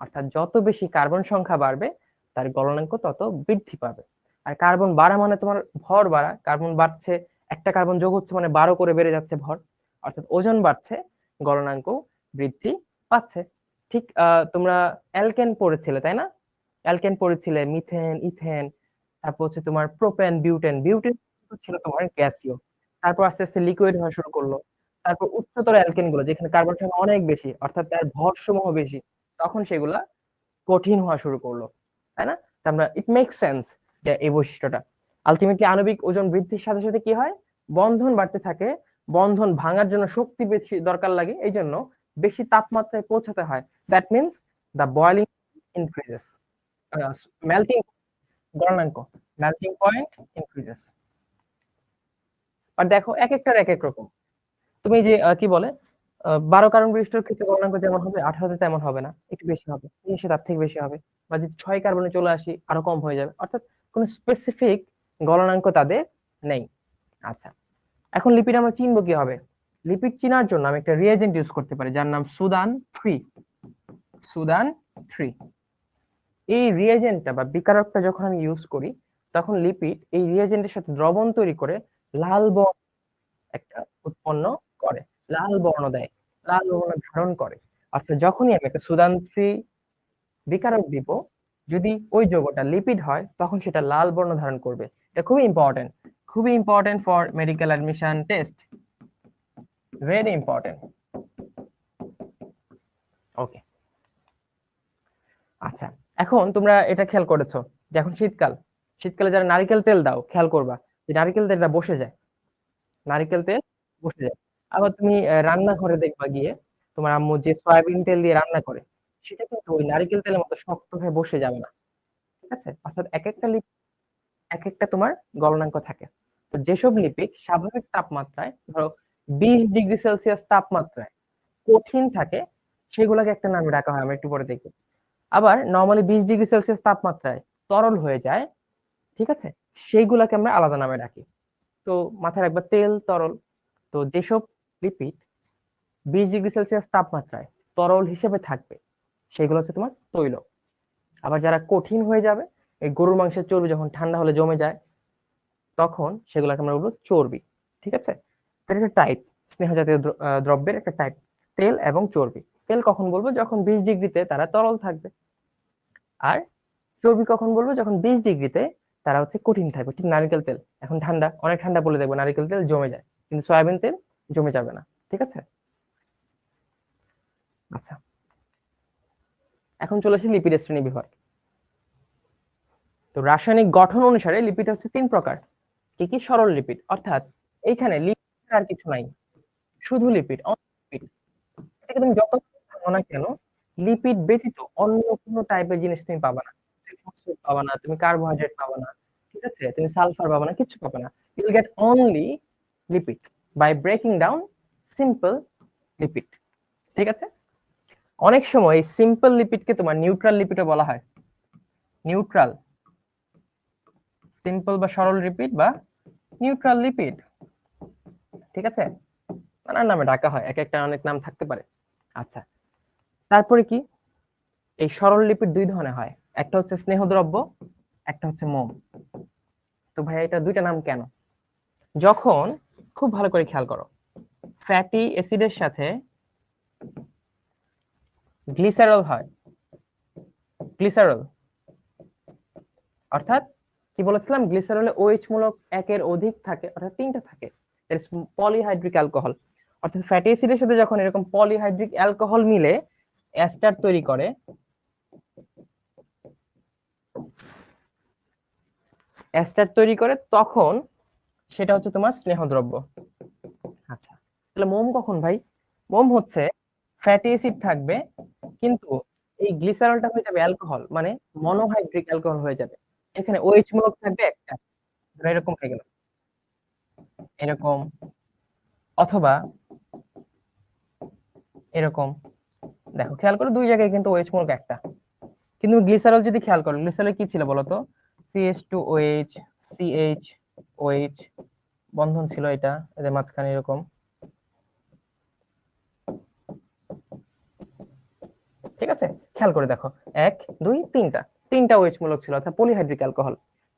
অর্থাৎ যত বেশি কার্বন সংখ্যা বাড়বে তার গলনাঙ্ক তত বৃদ্ধি পাবে। আর কার্বন বাড়া মানে তোমার ভর বাড়া, কার্বন বাড়ছে, একটা কার্বন যোগ হচ্ছে মানে 12 করে বেড়ে যাচ্ছে ভর, অর্থাৎ ওজন বাড়ছে, গলনাঙ্ক বৃদ্ধি পাচ্ছে। ঠিক তোমরা অ্যালকেন পড়েছিলে তাই না? অ্যালকেন পড়েছিলে, মিথেন, ইথেন, তারপর হচ্ছে তোমার প্রোপেন, বিউটেন। বিউটেন ছিল তোমার গ্যাসীয়, তারপর আস্তে আস্তে লিকুইড হওয়া শুরু করলো। তারপর উচ্চতর অ্যালকেন গুলো যেখানে কার্বন সংখ্যা অনেক বেশি, অর্থাৎ তার ভর সমূহ বেশি, তখন সেগুলা কঠিন হওয়া শুরু করলো, তাই না? তো আমরা ইট মেক সেন্স যে এই বৈশিষ্ট্যটা আলটিমেটলি আণবিক ওজন বৃদ্ধির সাথে সাথে কি হয়? বন্ধন বাড়তে থাকে, বন্ধন ভাঙার জন্য শক্তি বেশি দরকার লাগে, এই জন্য বেশি তাপমাত্রায় পৌঁছাতে হয়। That means the boiling increases, melting, গলনাঙ্ক, মেল্টিং পয়েন্ট ইনক্রিজেস। আর দেখো এক একটার এক এক রকম। তুমি যে কি বলে 12 কার্বন বিশিষ্টর ক্ষেত্রে গলনাঙ্ক যেমন হবে, 18তে তেমন হবে না, একটু বেশি হবে, 19 তার থেকে বেশি হবে। বা যদি 6 কার্বনে চলে আসি আরো কম হয়ে যাবে, অর্থাৎ কোনো স্পেসিফিক গলনাঙ্ক তাদের নেই। আচ্ছা, এখন লিপিড আমরা চিনবো কি হবে? লিপিড চিনার জন্য আমি একটা রিয়েজেন্ট ইউজ করতে পারি যার নাম সুদান 3। সুদান 3 এই রিয়েজেন্টটা বা বিকারকটা যখন আমি ইউজ করি, তখন লিপিড এই রিয়েজেন্টের সাথে দ্রবণ তৈরি করে লাল একটা উৎপন্ন করে, লাল বর্ণ দেয়, লাল বর্ণ ধারণ করে। অর্থাৎ যখনই আমি একটা সুদান্ত্রী বিকারক দিব, যদি ওই যৌগটা লিপিড হয় তখন সেটা লাল বর্ণ ধারণ করবে। এটা খুবই important for medical admission test, very important. Okay, আচ্ছা, এখন তোমরা এটা খেয়াল করেছো যে এখন শীতকালে যারা নারকেল তেল দাও খেয়াল করবা যে নারকেল তেলটা বসে যায়, নারকেল তেল বসে যায়। আবার তুমি রান্নাঘরে দেখবা গিয়ে তোমার আম্মু যে সয়াবিন তেল দিয়ে রান্না করে, সেটা কিন্তু ওই নারকেল তেলের মতো শক্ত হয়ে বসে যাবে না। ঠিক আছে, অর্থাৎ এক একটা এক একটা তোমার গলনাঙ্ক থাকে। তো যেসব লিপিড স্বাভাবিক তাপমাত্রায় ধরো 20 ডিগ্রি সেলসিয়াস তাপমাত্রায় কঠিন থাকে, সেগুলোকে একটা নামে ডাকা হয়, আমরা একটু পরে দেখব। আবার নর্মালি 20 ডিগ্রি সেলসিয়াস তাপমাত্রায় তরল হয়ে যায়, ঠিক আছে, সেইগুলাকে আমরা আলাদা নামে ডাকি। তো মাথায় রাখবা তেল তরল। তো যেসব লিপিড 20 ডিগ্রি সেলসিয়াস তাপমাত্রায় তরল হিসেবে থাকবে সেগুলো হচ্ছে তোমার তৈল। আবার যারা কঠিন হয়ে যাবে, এই গরুর মাংসের চর্বি যখন ঠান্ডা হলে জমে যায় তখন সেগুলোকে আমরা বলবো চর্বি। ঠিক আছে, এটা একটা টাইপ, স্নেহ জাতীয় দ্রব্যের একটা টাইপ, তেল এবং চর্বি। তেল কখন বলবো? যখন 20 ডিগ্রিতে তারা তরল থাকবে। আর চর্বি কখন বলবো? যখন 20 ডিগ্রিতে তারা হচ্ছে কঠিন থাকবে। ঠিক নারকেল তেল এখন ঠান্ডা, অনেক ঠান্ডা বলে দেখবো নারকেল তেল জমে যায়, কিন্তু সয়াবিন তেল জমে যাবে না। ঠিক আছে, আচ্ছা, এখন চলে আসি লিপিড শ্রেণী বিভাগ। তো রাসায়নিক গঠন অনুসারে লিপিড হচ্ছে 3 প্রকার। কি কি? সরল লিপিড, অর্থাৎ এইখানে লিপিড আর কিছু নাই, শুধু লিপিড, লিপিড। এটাকে তুমি যত ভাঙো না কেন, লিপিড ব্যতীত অন্য কোনো টাইপের জিনিস তুমি পাবা না। তুমি ফসফেট পাবা না, তুমি কার্বোহাইড্রেট পাবা না, ঠিক আছে, তুমি সালফার পাবা না, কিছু পাবা না। You will get only lipid by breaking down simple lipid. ঠিক আছে, অনেক সময় সিম্পল লিপিডকে তোমার নিউট্রাল লিপিডও বলা হয়। নিউট্রাল, সিম্পল বা সরল লিপিড বা নিউট্রাল লিপিড। ঠিক আছে, নানান নামে ডাকা হয়, এক একটা অনেক নাম থাকতে পারে। আচ্ছা, তারপরে কি? এই সরল লিপিড 2 ধরনের হয়, একটা হচ্ছে স্নেহদ্রব্য, একটা হচ্ছে মোম। তো ভাই এটা 2টা নাম কেন? যখন, খুব ভালো করে খেয়াল করো, ফ্যাটি অ্যাসিডের সাথে গ্লিসারল হয়, গ্লিসারল অর্থাৎ কি বলেছিলাম, গ্লিসারলে OH মূলক একের অধিক থাকে, অর্থাৎ 3টা থাকে, পলিহাইড্রিক অ্যালকোহল। অর্থাৎ ফ্যাটি অ্যাসিডের সাথে যখন এরকম পলিহাইড্রিক অ্যালকোহল মিলে এস্টার তৈরি করে, তখন সেটা হচ্ছে তোমার স্নেহদ্রব্য। আচ্ছা, তাহলে মোম কখন ভাই? মোম হচ্ছে ফ্যাটি অ্যাসিড থাকবে, কিন্তু এই গ্লিসারলটা হয়ে যাবে অ্যালকোহল, মানে মনোহাইড্রিক অ্যালকোহল হয়ে যাবে। এখানে OH মূলক থাকবে একটা, ধরো এরকম হয়ে গেল, এরকম, অথবা এরকম। দেখো খেয়াল করো, 2 জায়গায় কিন্তু OH মূলক একটা। কিন্তু গ্লিসারল যদি খেয়াল করো, গ্লিসারলে কি ছিল বলতো? CH2OH, CHOH বন্ধন ছিল, এটা এদের মাঝখানে এরকম। ঠিক আছে, খেয়াল করে দেখো, 1 2 তিনটা OH মূলক ছিল, অর্থাৎ পলিহাইড্রিক অ্যালকোহল।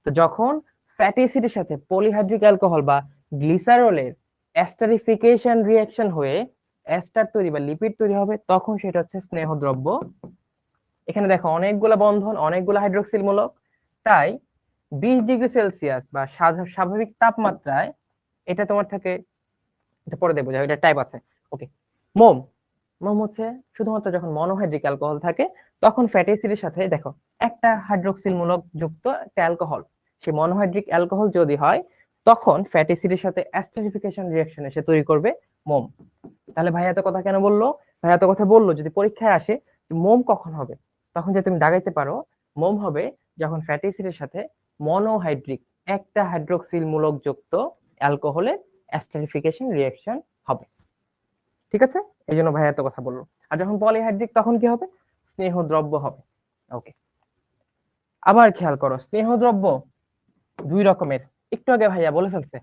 তো যখন ফ্যাটি অ্যাসিডের সাথে পলিহাইড্রিক অ্যালকোহল বা গ্লিসারলের এস্টারিফিকেশন রিঅ্যাকশন হয়ে এস্টার তৈরি বা লিপিড তৈরি হবে, তখন সেটা হচ্ছে স্নেহদ্রব্য। এখানে দেখো অনেকগুলা বন্ধন, অনেকগুলা হাইড্রোক্সিল মূলক, তাই 20 ডিগ্রি সেলসিয়াস বা স্বাভাবিক তাপমাত্রায় এটা তোমার থাকে, এটা পরে দেখবো, এটা টাইপ আছে। ওকে, মোম, মোম হচ্ছে শুধুমাত্র যখন মনোহাইড্রিক অ্যালকোহল থাকে, তখন ফ্যাটি অ্যাসিডের সাথে দেখো একটা হাইড্রোক্সিল মূলক যুক্ত একটা অ্যালকোহল, সেই মনোহাইড্রিক অ্যালকোহল যদি হয়, তখন ফ্যাটি অ্যাসিডের সাথে অ্যাস্টারিফিকেশন রিঅ্যাকশন এসে তৈরি করবে মোম। তাহলে ভাই এত কথা কেন বললো? ভাই এত কথা বললো যদি পরীক্ষায় আসে মোম কখন হবে, তখন যে তুমি দাগাইতে পারো মোম হবে যখন ফ্যাটি অ্যাসিডের সাথে মনোহাইড্রিক একটা হাইড্রোক্সিল মূলক যুক্ত অ্যালকোহলের অ্যাস্টারিফিকেশন রিঅ্যাকশন হবে। ঠিক আছে, এই জন্য ভাই এত কথা বললো। আর যখন পলিহাইড্রিক তখন কি হবে? স্নেহদ্রব্য হবে। ওকে, আবার খেয়াল করো, স্নেহদ্রব্য 2 রকমের, একটু আগে ভাইয়া বলে ফেলছে।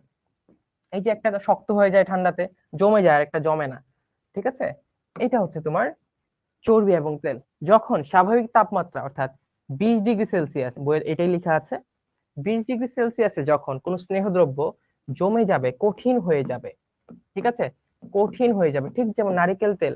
এই যে একটা শক্ত হয়ে যায় ঠান্ডাতে, জমে যায়, আর একটা জমে না। ঠিক আছে, এটা হচ্ছে তোমার চর্বি এবং তেল। যখন স্বাভাবিক তাপমাত্রা অর্থাৎ 20 ডিগ্রি সেলসিয়াস, বইয়ের এটাই লেখা আছে, 20 ডিগ্রি সেলসিয়াসে যখন কোনো স্নেহদ্রব্য জমে যাবে, কঠিন হয়ে যাবে, ঠিক আছে, কঠিন হয়ে যাবে, ঠিক যেমন নারিকেল তেল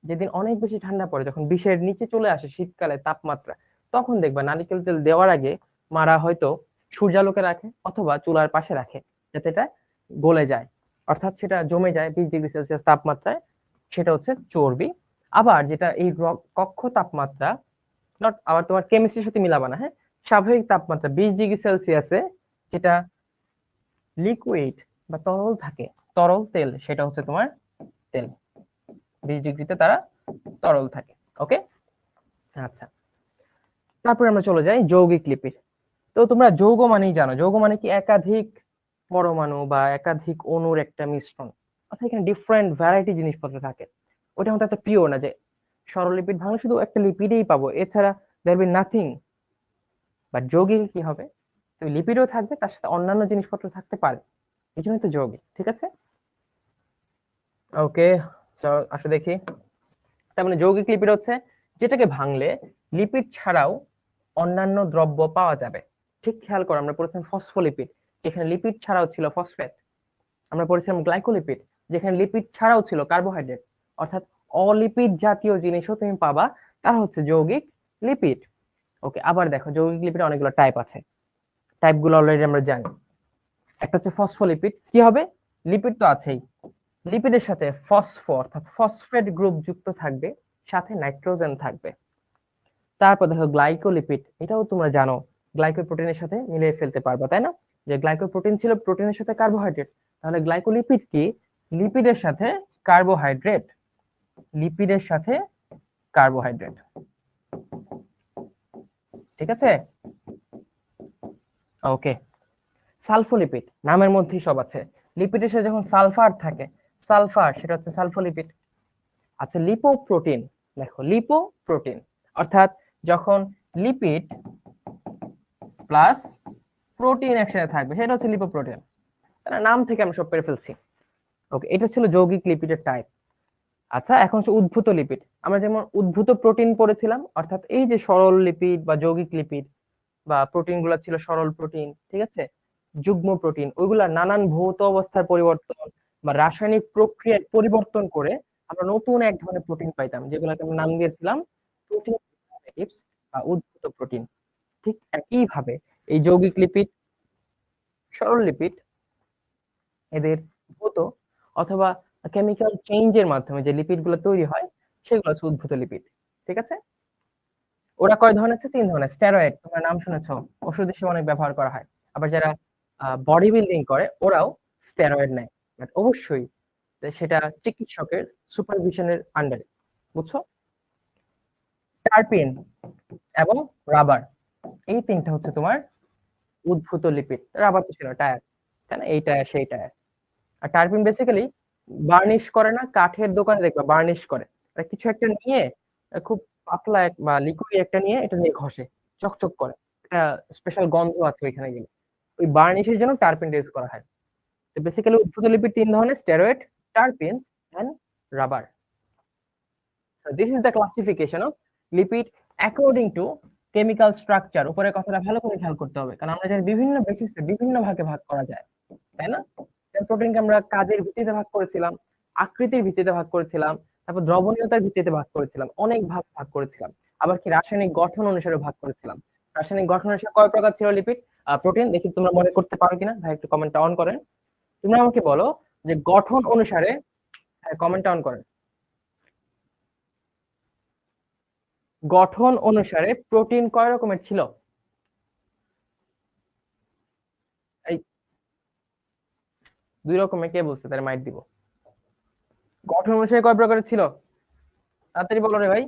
যেদিন অনেক বেশি ঠান্ডা পড়ে, যখন 20-এর নিচে চলে আসে শীতকালে তাপমাত্রা, তখন দেখবা নারকেল তেল দেওয়ার আগে মারা হয়তো সূর্যালোকে রাখে অথবা চুলার পাশে রাখে, যাতে এটা গলে যায়, অর্থাৎ সেটা জমে যায় 20°C তাপমাত্রায়, সেটা হচ্ছে চর্বি। আবার যেটা এই কক্ষ তাপমাত্রা, নট আবার তোমার কেমিস্ট্রির সাথে মিলাবা না, হ্যাঁ, স্বাভাবিক তাপমাত্রা 20°C যেটা লিকুইড বা তরল থাকে, তরল তেল, সেটা হচ্ছে তোমার তেল। 20°তে তারা তরল থাকে। ওকে, আচ্ছা, তারপরে আমরা চলে যাই যৌগিক লিপিড। তো তোমরা যৌগ মানেই জানো, যৌগ মানে কি একাধিক পরমাণু বা একাধিক অণুর একটা মিশ্রণ, অর্থাৎ এখানে ডিফারেন্ট ভ্যারাইটি জিনিসপত্র থাকে। ওটা মতো একটা পিওর না যে সরললিপিড ভাঙলে শুধু একটা লিপিডই পাবো, এছাড়া দেয়ার বি নাথিং। বাট যৌগিক কি হবে, তো লিপিডও থাকবে, তার সাথে অন্যান্য জিনিসপত্র থাকতে পারে, এই জন্যই তো যৌগিক। ঠিক আছে, ওকে, চলো আসো দেখি। তার মানে যৌগিক লিপিড হচ্ছে যেটাকে ভাঙলে লিপিড ছাড়াও অন্যান্য দ্রব্য পাওয়া যাবে। ঠিক খেয়াল করো, আমরা পড়েছিলাম ফসফোলিপিড, যেখানে লিপিড ছাড়াও ছিল ফসফেট। আমরা পড়েছিলাম গ্লাইকোলিপিড, যেখানে লিপিড ছাড়াও ছিল কার্বোহাইড্রেট। অর্থাৎ অলিপিড জাতীয় জিনিসও তুমি পাবা, তারা হচ্ছে যৌগিক লিপিড। ওকে, আবার দেখো যৌগিক লিপিড অনেকগুলো টাইপ আছে, টাইপগুলো অলরেডি আমরা জানি। একটা হচ্ছে ফসফোলিপিড, কি হবে, লিপিড তো আছেই, লিপিডের সাথে ফসফো অর্থাৎ ফসফেট গ্রুপ যুক্ত থাকবে, সাথে নাইট্রোজেন থাকবে। তারপর দেখো গ্লাইকোলিপিড, এটাও তোমরা জানো, গ্লাইকোপ্রোটিনের সাথে মিলিয়ে ফেলতে পারবা, তাই না, যে গ্লাইকোপ্রোটিন ছিল প্রোটিনের সাথে কার্বোহাইড্রেট, তাহলে গ্লাইকোলিপিড কি, লিপিডের সাথে কার্বোহাইড্রেট, লিপিডের সাথে কার্বোহাইড্রেট। ঠিক আছে, ওকে। সালফোলিপিড, নামের মধ্যেই সব আছে, লিপিডের সাথে যখন সালফার থাকে, সালফার, সেটা হচ্ছে সালফোলিপিড। আচ্ছা, লিপোপ্রোটিন, দেখো লিপোপ্রোটিন অর্থাৎ যখন লিপিড প্লাস প্রোটিন একসাথে থাকবে, সেটা হচ্ছে লিপোপ্রোটিন। তার নাম থেকে আমরা সব পেরে ফেলছি। ওকে, এটা ছিল যৌগিক লিপিডের টাইপ। আচ্ছা, এখন হচ্ছে উদ্ভূত লিপিড। আমরা যেমন উদ্ভূত প্রোটিন পড়েছিলাম, অর্থাৎ এই যে সরল লিপিড বা যৌগিক লিপিড বা প্রোটিন গুলা ছিল সরল প্রোটিন, ঠিক আছে, যুগ্ম প্রোটিন, ওইগুলা নানান ভৌত অবস্থার পরিবর্তন বা রাসায়নিক প্রক্রিয়ায় পরিবর্তন করে আমরা নতুন এক ধরনের প্রোটিন পাইতাম, যেগুলোকে আমরা নাম দিয়েছিলাম প্রোটিন ডেরিভেটিভস বা উদ্ভূত প্রোটিন। ঠিক একই ভাবে এই যৌগিক লিপিড, সরল লিপিড, এদের ভৌত অথবা কেমিক্যাল চেঞ্জের মাধ্যমে যে লিপিড গুলো তৈরি হয়, সেগুলো হচ্ছে উদ্ভূত লিপিড। ঠিক আছে, ওরা কয় ধরনের আছে, 3 ধরনের। স্টেরয়েড, তোমরা নাম শুনেছো, ওষুধ হিসেবে অনেক ব্যবহার করা হয়। আবার যারা বডি বিল্ডিং করে, ওরাও স্টেরয়েড নেয়, বাট অবশ্যই সেটা চিকিৎসকের সুপারভিশনের আন্ডারে, বুঝছো। টারপিন এবং রাবার, এই তিনটা হচ্ছে তোমার উদ্ভূত লিপিড। রাবার তো ছিল টায়ার, তাই না, এই টায়ার সেই টায়ার। আর টারপিন বেসিক্যালি বার্নিশ করে না, কাঠের দোকানে দেখবা বার্নিশ করে, আর কিছু একটা নিয়ে খুব পাতলা বা লিকুইড একটা নিয়ে এটা নিয়ে ঘষে, চকচক করে, একটা স্পেশাল গন্ধ আছে ওইখানে গেলে, ওই বার্নিশের জন্য টারপিন ইউজ করা হয়। তো বেসিক্যালি উদ্ভূত লিপিড 3 ধরনের: steroid, terpene and rubber. So this is the classification of lipid according to chemical structure। উপরের কথাটা ভালো করে খেয়াল করতে হবে, কারণ আমরা জানি বিভিন্ন বেসিসে বিভিন্ন ভাগে ভাগ করা যায়, তাই না। প্রোটিনকে আমরা কাজের ভিত্তিতে ভাগ করেছিলাম, আকৃতির ভিত্তিতে ভাগ করেছিলাম, তারপর দ্রবণীয়তার ভিত্তিতে ভাগ করেছিলাম, অনেক ভাগ ভাগ করেছিলাম। আবার কি রাসায়নিক গঠন অনুসারে ভাগ করেছিলাম। রাসায়নিক গঠন অনুসারে কয় প্রকার ছিল লিপিড, প্রোটিন, দেখি তোমরা মনে করতে পারো কিনা। ভাই একটু কমেন্টটা অন করেন, তোমরা আমাকে বলো যে গঠন অনুসারে, কমেন্টটা অন করেন, গঠন অনুসারে প্রোটিন কয় রকমের ছিল। এই 2 রকমের, কে বলছে, তার মাইট দিব। গঠন অনুসারে কয় প্রকারের ছিল, তাড়াতাড়ি বলো রে ভাই।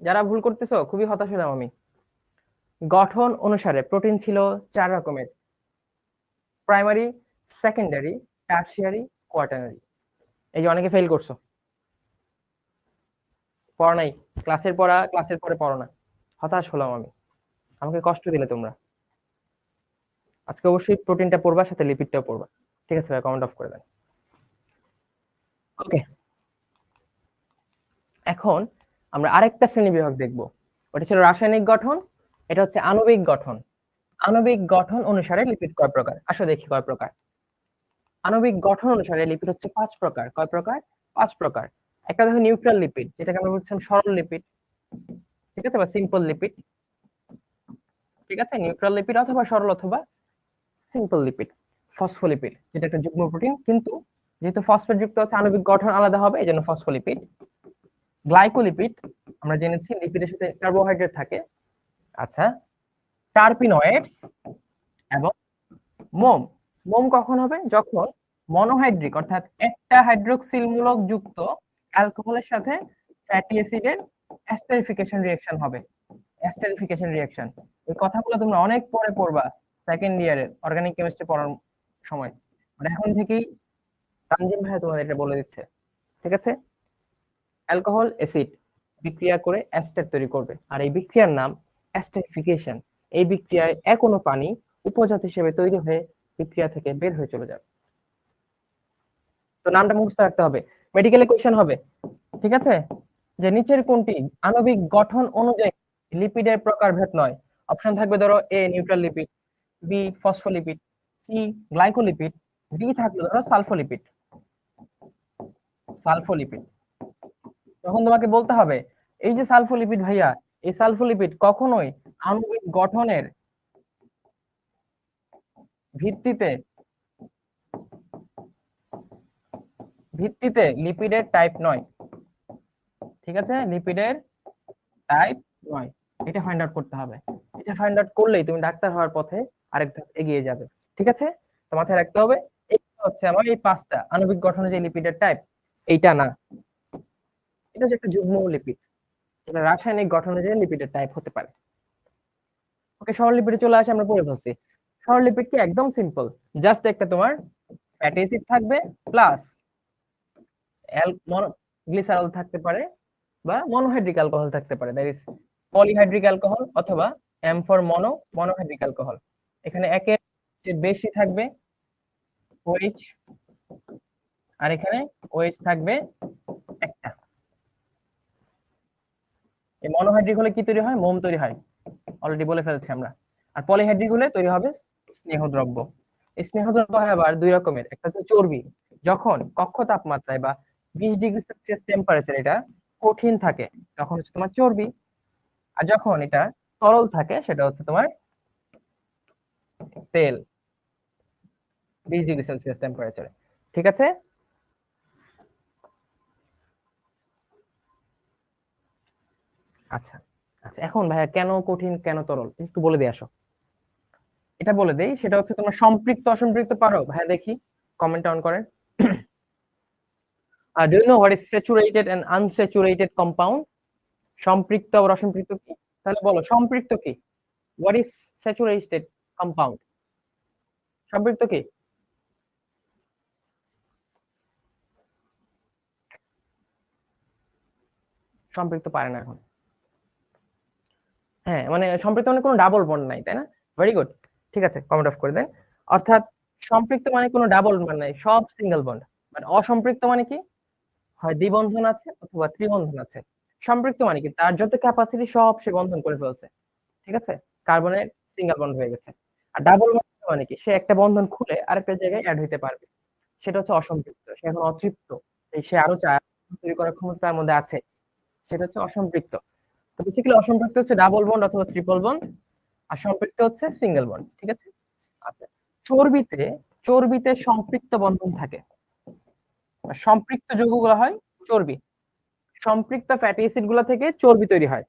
যারা ভুল করতেছো খুবই হতাশ হলাম আমি। গঠন অনুসারে প্রোটিন ছিল 4 রকমের: প্রাইমারি, সেকেন্ডারি, টারশিয়ারি, কোয়াটারনারি। এই যে অনেকে ফেল করছো, পড়া নাই, ক্লাসের পড়া ক্লাসের পরে পড়ো না, হতাশ হলাম আমি, আমাকে কষ্ট দিলে তোমরা। আজকে অবশ্যই প্রোটিনটা পড়বা, সাথে লিপিডটাও পড়বা। ঠিক আছে ভাই, কমেন্ট অফ করে দেন। ওকে, এখন আমরা আরেকটা শ্রেণী বিভাগ দেখবো, ওটা ছিল রাসায়নিক গঠন, এটা হচ্ছে আণবিক গঠন। আণবিক গঠন অনুসারে লিপিড কয় প্রকার, আসো দেখি কয় প্রকার। আণবিক গঠন অনুসারে লিপিড হচ্ছে 5 প্রকার। কয় প্রকার? 5 প্রকার। একটা দেখো নিউট্রাল লিপিড, যেটাকে আমরা বলছিলাম সরল লিপিড, ঠিক আছে, বা সিম্পল লিপিড, ঠিক আছে, নিউট্রাল লিপিড অথবা সরল অথবা সিম্পল লিপিড। ফসফোলিপিড, যেটা একটা যুগ্ম প্রোটিন, কিন্তু যেহেতু ফসফেট যুক্ত হচ্ছে আণবিক গঠন আলাদা হবে, এই জন্য ফসফোলিপিড। গ্লাইকোলিপিড, আমরা জেনেছি লিপিডের সাথে কার্বোহাইড্রেট থাকে। আচ্ছা, টারপিনয়েডস এবং মোম। মোম কখন হবে? যখন মনোহাইড্রিক অর্থাৎ একটা হাইড্রোক্সিল মূলক যুক্ত অ্যালকোহলের সাথে ফ্যাটি অ্যাসিডের অ্যাস্টারিফিকেশন রিঅ্যাকশন হবে। অ্যাস্টারিফিকেশন রিঅ্যাকশন, এই কথাগুলো তোমরা অনেক পরে পড়বা সেকেন্ড ইয়ারের অর্গানিক কেমিস্ট্রি পড়ার সময়। মানে এখন থেকেই তানজিম ভাই তোমাদের এটা বলে দিচ্ছে, ঠিক আছে। অ্যালকোহল অ্যাসিড বিক্রিয়া করে অ্যাস্টার তৈরি করবে, আর এই বিক্রিয়ার নাম অ্যাস্টারিফিকেশন। এই বিক্রিয়ায় এক অণু পানি উপজাত হিসেবে তৈরি হয়ে বিক্রিয়া থেকে বের হয়ে চলে যাবে। তো নামটা মুখস্থ রাখতে হবে, মেডিকেলে কোয়েশ্চেন হবে, ঠিক আছে। যে নিচের কোনটি আণবিক গঠন অনুযায়ী লিপিডের প্রকারভেদ নয়? অপশন থাকবে ধরো A neutral lipid, B phospholipid, C glycolipid, D থাকবে ধরো সালফোলিপিড। সালফোলিপিড, তখন তোমাকে বলতে হবে এই যে সালফোলিপিড ভাইয়া, এই সালফোলিপিড কখনোই আণবিক গঠনের ভিত্তিতে ভিত্তিতে লিপিডের টাইপ নয়, ঠিক আছে, লিপিডের টাইপ নয়। এটা ফাইন্ড আউট করতে হবে। এটা ফাইন্ড আউট করলেই তুমি ডাক্তার হওয়ার পথে আরেক ধাপ এগিয়ে যাবে, ঠিক আছে। তো মাথায় রাখতে হবে এইটা হচ্ছে আমার এই 5টা আণবিক গঠনের যে লিপিডের টাইপ, এইটা না, এটা হচ্ছে একটা যুগ্ম লিপিড, এটা রাসায়নিক গঠন অনুযায়ী লিপিডের টাইপ হতে পারে। ওকে, সরল লিপিডে চলে আসে, আমরা পড়ে ফেলছি। সরল লিপিড কি? একদম সিম্পল, জাস্ট একটা তোমার ফ্যাটি অ্যাসিড থাকবে প্লাস গ্লিসারল থাকতে পারে বা মনোহাইড্রিক অ্যালকোহল থাকতে পারে, দ্যাট ইজ পলিহাইড্রিক অ্যালকোহল অথবা এম ফর মনোহাইড্রিক অ্যালকোহল। এখানে একের চেয়ে বেশি থাকবে OH, আর এখানে OH থাকবে একটা। এই মনোহাইড্রিক হলে কি তৈরি হয়? মোম তৈরি হয়, অলরেডি বলে ফেলছি আমরা। আর পলিহাইড্রিক হলে তৈরি হবে স্নেহদ্রব্য। এই স্নেহদ্রব্য হয় আবার দুই রকমের, একটা হচ্ছে চর্বি, যখন কক্ষ তাপমাত্রায় বা 20 ডিগ্রি সেলসিয়াস টেম্পারেচার এটা কঠিন থাকে তখন হচ্ছে তোমার চর্বি, আর যখন এটা তরল থাকে সেটা হচ্ছে তোমার তেল, 20 ডিগ্রি সেলসিয়াস টেম্পারেচারে, ঠিক আছে। আচ্ছা আচ্ছা, এখন ভাইয়া কেন কঠিন কেন তরল একটু বলে দিয়ে আসো। এটা বলে দেই, সেটা হচ্ছে তোমরা সম্পৃক্ত অসম্পৃক্ত পারো ভাইয়া? দেখি কমেন্ট অন করেন। Do you know what is saturated and unsaturated compound? সম্পৃক্ত আর অসম্পৃক্ত কি? তাহলে বলো সম্পৃক্ত কি? What is saturated compound? সম্পৃক্ত কি? সম্পৃক্ত পারে না এখন। হ্যাঁ, মানে সম্পৃক্ত মানে কোনো ডাবল বন্ড নাই, তাই না? ভেরি গুড, ঠিক আছে, কমেন্ট অফ করে দেন। অর্থাৎ সম্পৃক্ত মানে কোনো ডাবল বন্ড নাই, সব সিঙ্গেল বন্ড। বাট অসম্পৃক্ত মানে কি? হয় দ্বিবন্ধন আছে অথবা ত্রিবন্ধন আছে। সম্পৃক্ত মানে কি? তার যত ক্যাপাসিটি সব সে বন্ধন করে ফেলছে, ঠিক আছে, কার্বনের সিঙ্গেল বন্ড হয়ে গেছে। আর ডাবল বন্ড মানে কি? সে একটা বন্ধন খুলে আরেকটা জায়গায় অ্যাড হইতে পারবে, সেটা হচ্ছে অসম্পৃক্ত। সে এখন অতৃপ্ত, সে আরো চায়, তৈরি করার ক্ষমতা তার মধ্যে আছে, সেটা হচ্ছে অসম্পৃক্ত। তো বেসিক্যালি অসম্পৃক্ত হচ্ছে ডাবল বন্ড অথবা ট্রিপল বন্ড, আর সম্পৃক্ত হচ্ছে সিঙ্গেল বন্ড, ঠিক আছে। আচ্ছা, চর্বিতে চর্বিতে সম্পৃক্ত বন্ধন থাকে, আর সম্পৃক্ত যৌগগুলো হয় চর্বি। সম্পৃক্ত ফ্যাটি অ্যাসিড গুলো থেকে চর্বি তৈরি হয়।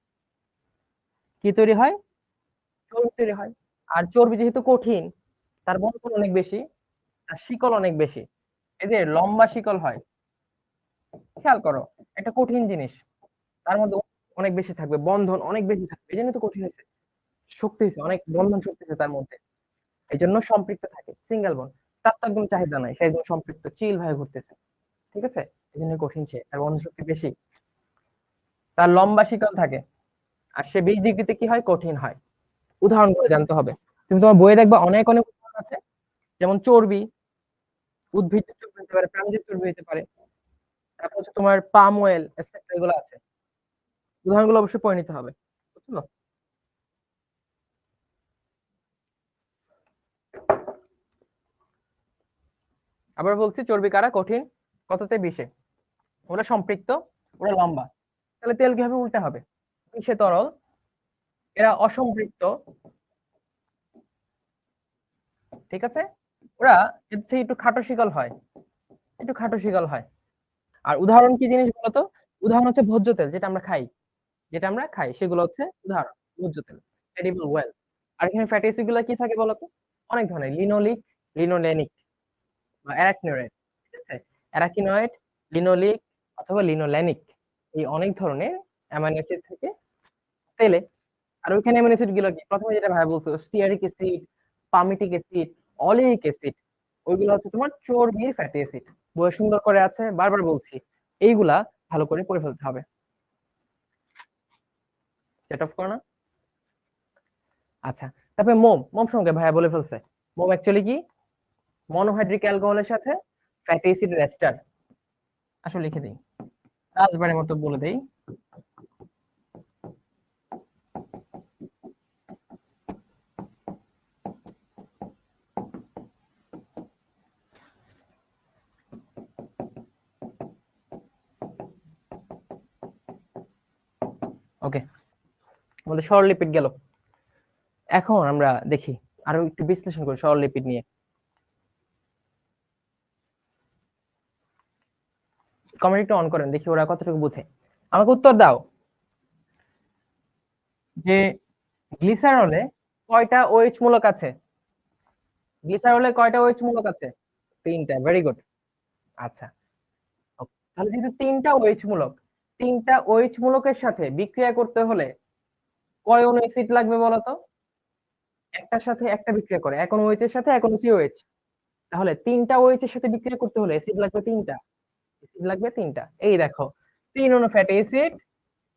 কি তৈরি হয়? চর্বি তৈরি হয়। আর চর্বি যেহেতু কঠিন, তার বন্ধন অনেক বেশি, আর শিকল অনেক বেশি, এদের লম্বা শিকল হয়। খেয়াল করো, একটা কঠিন জিনিস, তার মধ্যে অনেক বেশি থাকবে, বন্ধন অনেক বেশি থাকবে, এই জন্য তো কঠিন হয়েছে, শক্তি হয়েছে, অনেক বন্ধন শক্তি আছে তার মধ্যে, এই জন্য সম্পৃক্ত থাকে। সিঙ্গেল বন্ড তার তো একদম চাহিদা নাই, সে একদম সম্পৃক্ত চিল ভাবে ঘুরতেছে, ঠিক আছে, এই জন্য কঠিন, সে তার বন্ধন শক্তি বেশি, তার লম্বা শিকল থাকে। আর সে 20 ডিগ্রিতে কি হয়? কঠিন হয়। উদাহরণ করে জানতে হবে, তুমি তোমার বইয়ে দেখবা অনেক অনেক উদাহরণ আছে, যেমন চর্বি, উদ্ভিদ চর্বি হতে পারে, প্রাণীজ চর্বি হতে পারে, তারপর হচ্ছে তোমার পাম অয়েল, এগুলো আছে। উদাহরণগুলো অবশ্যই পড়ে নিতে হবে, বুঝছো? আবার বলছি চর্বি কারা কঠিন, কততে 20-এ, ওরা সম্পৃক্ত, ওরা লম্বা। তাহলে তেল কিভাবে উল্টা হবে, 20-এ তরল, এরা অসম্পৃক্ত, ঠিক আছে, ওরা এর থেকে একটু খাটো শিকল হয়, একটু খাটো শিকল হয়। আর উদাহরণ কি জিনিস বলতো, উদাহরণ হচ্ছে ভোজ্য তেল, যেটা আমরা খাই, সেগুলো হচ্ছে উদাহরণ, ভোজ্য তেল, এডিবল ওয়েল। আর এখানে ফ্যাটি অ্যাসিড গুলো কি থাকে বলতো, অনেক ধরনের, লিনোলিক, লিনোলেনিক বা অ্যারাকিনোয়েড, ঠিক আছে, অ্যারাকিনয়েড, লিনোলিক অথবা লিনোলেনিক, এই অনেক ধরনের অ্যামাইনো অ্যাসিড থাকে তেলে। আর ওইখানে অ্যামাইনো অ্যাসিড গুলো কি, প্রথমে যেটা ভাই বলতো, স্টিয়ারিক অ্যাসিড, পামিটিক অ্যাসিড, অলিক অ্যাসিড, ওইগুলো হচ্ছে তোমার চর্বির ফ্যাটি অ্যাসিড। বই সুন্দর করে আছে, বারবার বলছি, এইগুলা ভালো করে পড়ে ফেলতে হবে। সেট অফ করো না। আচ্ছা, তারপরে মোম, সঙ্গে ভাইয়া বলে ফেলছে, মোম অ্যাকচুয়ালি কি, মনোহাইড্রিক অ্যালকোহলের সাথে ফ্যাটি অ্যাসিডের এস্টার। আসলে লিখে দিই, রাজবাড়ির মতো বলে দেই। ওকে, আমাদের সরললিপিড গেল। এখন আমরা দেখি আরো একটু বিশ্লেষণ করি সরললিপিড নিয়ে। কমেন্ট অন করেন, দেখি ওরা কতটুকু বুঝে। আমাকে উত্তর দাও যে গ্লিসারলে কয়টা OH মূলক আছে, গ্লিসারলে কয়টা OH মূলক আছে, 3টা, ভেরি গুড। আচ্ছা, তাহলে যেহেতু 3টা OH মূলক, 3টা OH মূলকের সাথে বিক্রিয়া করতে হলে কয় অণু অ্যাসিড লাগবে বলতো, একটার সাথে একটা বিক্রিয়া করে, এক অণু OH এর সাথে এক অণু COH, তাহলে 3টা OH এর সাথে বিক্রিয়া করতে হলে অ্যাসিড লাগবে 3টা, অ্যাসিড লাগবে 3টা। এই দেখো, 3 অণু ফ্যাটি অ্যাসিড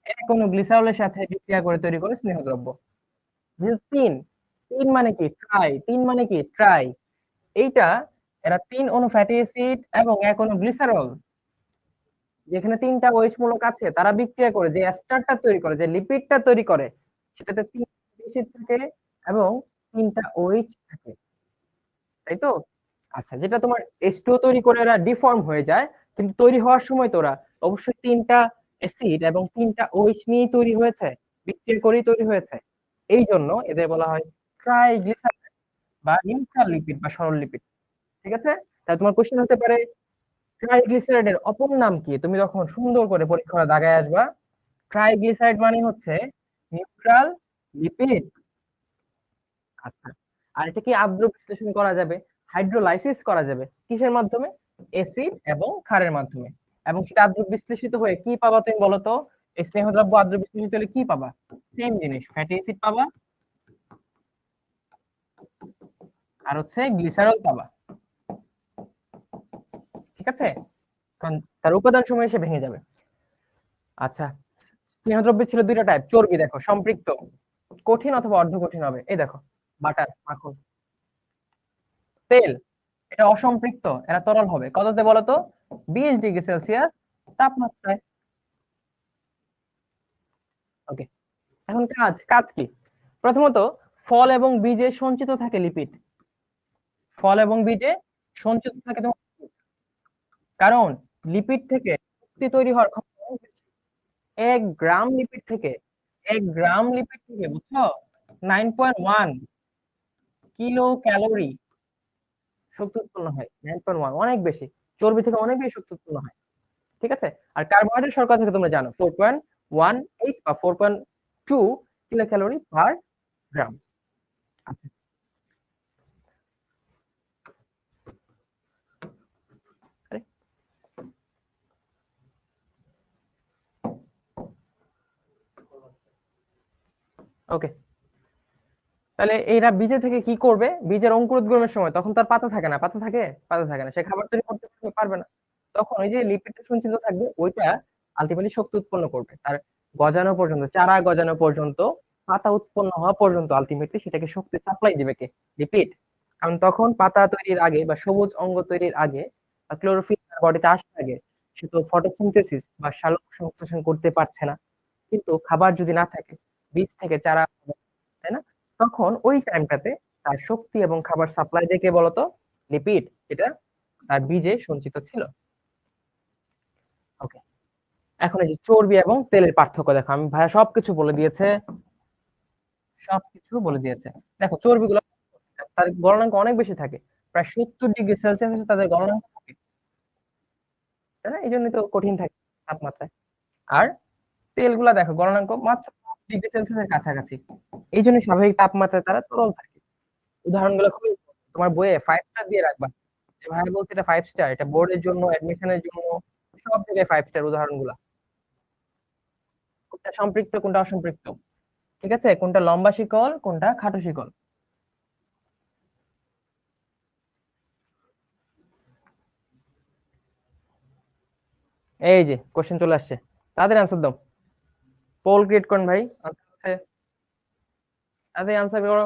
এক অণু গ্লিসারলের সাথে বিক্রিয়া করে তৈরি করে স্নেহদ্রব্য। যেহেতু 3, 3 মানে কি ট্রাই, 3 মানে কি ট্রাই, এইটা, এরা 3 অণু ফ্যাটি অ্যাসিড এবং এক অণু গ্লিসারল, যেখানে 3টা OH মূলক আছে, তারা বিক্রিয়া করে যে এস্টারটা তৈরি করে, যে লিপিডটা তৈরি করে, সেটাতে 3 অ্যাসিড থাকে এবং 3টা OH থাকে, তাই তো। আচ্ছা, যেটা তোমার H2O তৈরি করে ওরা ডিফর্ম হয়ে যায়, কিন্তু তৈরি হওয়ার সময় তো ওরা অবশ্যই 3টা অ্যাসিড এবং 3টা OH নিয়ে তৈরি হয়েছে, বিক্রিয়া করেই তৈরি হয়েছে। এই জন্য এদের বলা হয় ট্রাইগ্লিসারাইড বা নিউট্রাল লিপিড বা সরল লিপিড, ঠিক আছে। তাহলে তোমার কোশ্চেন হতে পারে ট্রাইগ্লিসারাইডের অপর নাম কি, তুমি যখন সুন্দর করে পরীক্ষা দাগায় আসবা, ট্রাইগ্লিসারাইড মানে হচ্ছে নিউট্রাল লিপিড। আচ্ছা, আর এটা কি আদ্র বিশ্লেষণ করা যাবে, হাইড্রোলাইসিস করা যাবে, কিসের মাধ্যমে, অ্যাসিড এবং ক্ষারের মাধ্যমে, এবং সেটা আদ্র বিশ্লেষিত হয়ে কি পাবা তুমি বলো তো, এই স্নেহদ্রব্য আদ্র বিশ্লেষিত হলে কি পাবা, সেম জিনিস, ফ্যাটি অ্যাসিড পাবা আর হচ্ছে গ্লিসারল পাবা, ঠিক আছে, কারণ তার উপাদান সময় এসে ভেঙে যাবে। আচ্ছা, স্নেহদ্রব্য ছিল 2টা টাইপ, চর্বি দেখো সম্পৃক্ত, কঠিন অথবা অর্ধ কঠিন হবে, এই দেখো বাটার, মাখন। তেল, এটা অসম্পৃক্ত, এরা তরল হবে কততে বলতো, 20°C তাপমাত্রায়। ওকে, এখন কাজ, কি, প্রথমত ফল এবং বীজে সঞ্চিত থাকে লিপিড, ফল এবং বীজে সঞ্চিত থাকে তোমার, কারণ লিপিড থেকে শক্তি তৈরি হওয়ার ক্ষমতা অনেক বেশি। 1 গ্রাম লিপিড থেকে, 1 গ্রাম লিপিড থেকে বুঝছো, 9.1 কিলো ক্যালোরি শক্তি উৎপন্ন হয়, 9.1, অনেক বেশি, চর্বি থেকে অনেক বেশি শক্তি উৎপন্ন হয়, ঠিক আছে। আর কার্বোহাইড্রেট শর্করা থেকে তোমরা জানো 4.18 বা 4.2 কিলো ক্যালোরি পার গ্রাম। আচ্ছা, ওকে, তাহলে এরা বীজে থেকে কি করবে, বীজের অঙ্কুরোদ্গমের সময় তখন তার পাতা থাকে না, সে খাবার তৈরি করতে পারবে না, তখন ওই যে লিপিডটা সঞ্চিত থাকবে, ওইটা আলটিমেটলি শক্তি উৎপন্ন করবে, তার গজানো পর্যন্ত, চারা গজানো পর্যন্ত, পাতা উৎপন্ন হওয়া পর্যন্ত আলটিমেটলি সেটাকে শক্তি সাপ্লাই দিবে কে, লিপিড। কারণ তখন পাতা তৈরির আগে বা সবুজ অঙ্গ তৈরির আগে বা ক্লোরোফিল বডিতে আসার আগে সে তো ফটোসিনথেসিস বা সালোক সংশ্লেষণ করতে পারছে না, কিন্তু খাবার যদি না থাকে, বীজ থেকে চারা, তাই না, তখন ওই টাইমটাতে তার শক্তি এবং খাবার সাপ্লাই দিয়ে কে বলতো, লিপিড, যেটা তার বীজে সঞ্চিত ছিল। ওকে, এখন এই যে চর্বি এবং তেলের পার্থক্য দেখো, আমি ভাইয়া সবকিছু বলে দিয়েছে, সবকিছু বলে দিয়েছে। দেখো চর্বিগুলো তার গলনাঙ্ক অনেক বেশি থাকে, প্রায় 70 ডিগ্রি সেলসিয়াস তাদের গলনাঙ্ক থাকে, তাই না? এই জন্যই তো কঠিন থাকে তাপমাত্রায়। আর তেলগুলা দেখো গলনাঙ্ক মাত্র 5 ডিগ্রি সেলসিয়াসের কাছাকাছি, এই জন্য স্বাভাবিক তাপমাত্রায় তারা তরল থাকে। উদাহরণগুলো খুবই তোমার বইয়ে 5 স্টার দিয়ে রাখবা, যে ভাই বলছে এটা 5 স্টার, এটা বোর্ডের জন্য, অ্যাডমিশনের জন্য, সব জায়গায় 5 স্টার উদাহরণগুলা। কোনটা সম্পৃক্ত কোনটা অসম্পৃক্ত, ঠিক আছে, কোনটা লম্বা শিকল কোনটা খাটো শিকল। এই যে কোশ্চেন চলে আসছে, তাদের আনসার দাও। পোল ক্রিয়েট করুন ভাই, আনসার আছে, তাদের আনসার করো।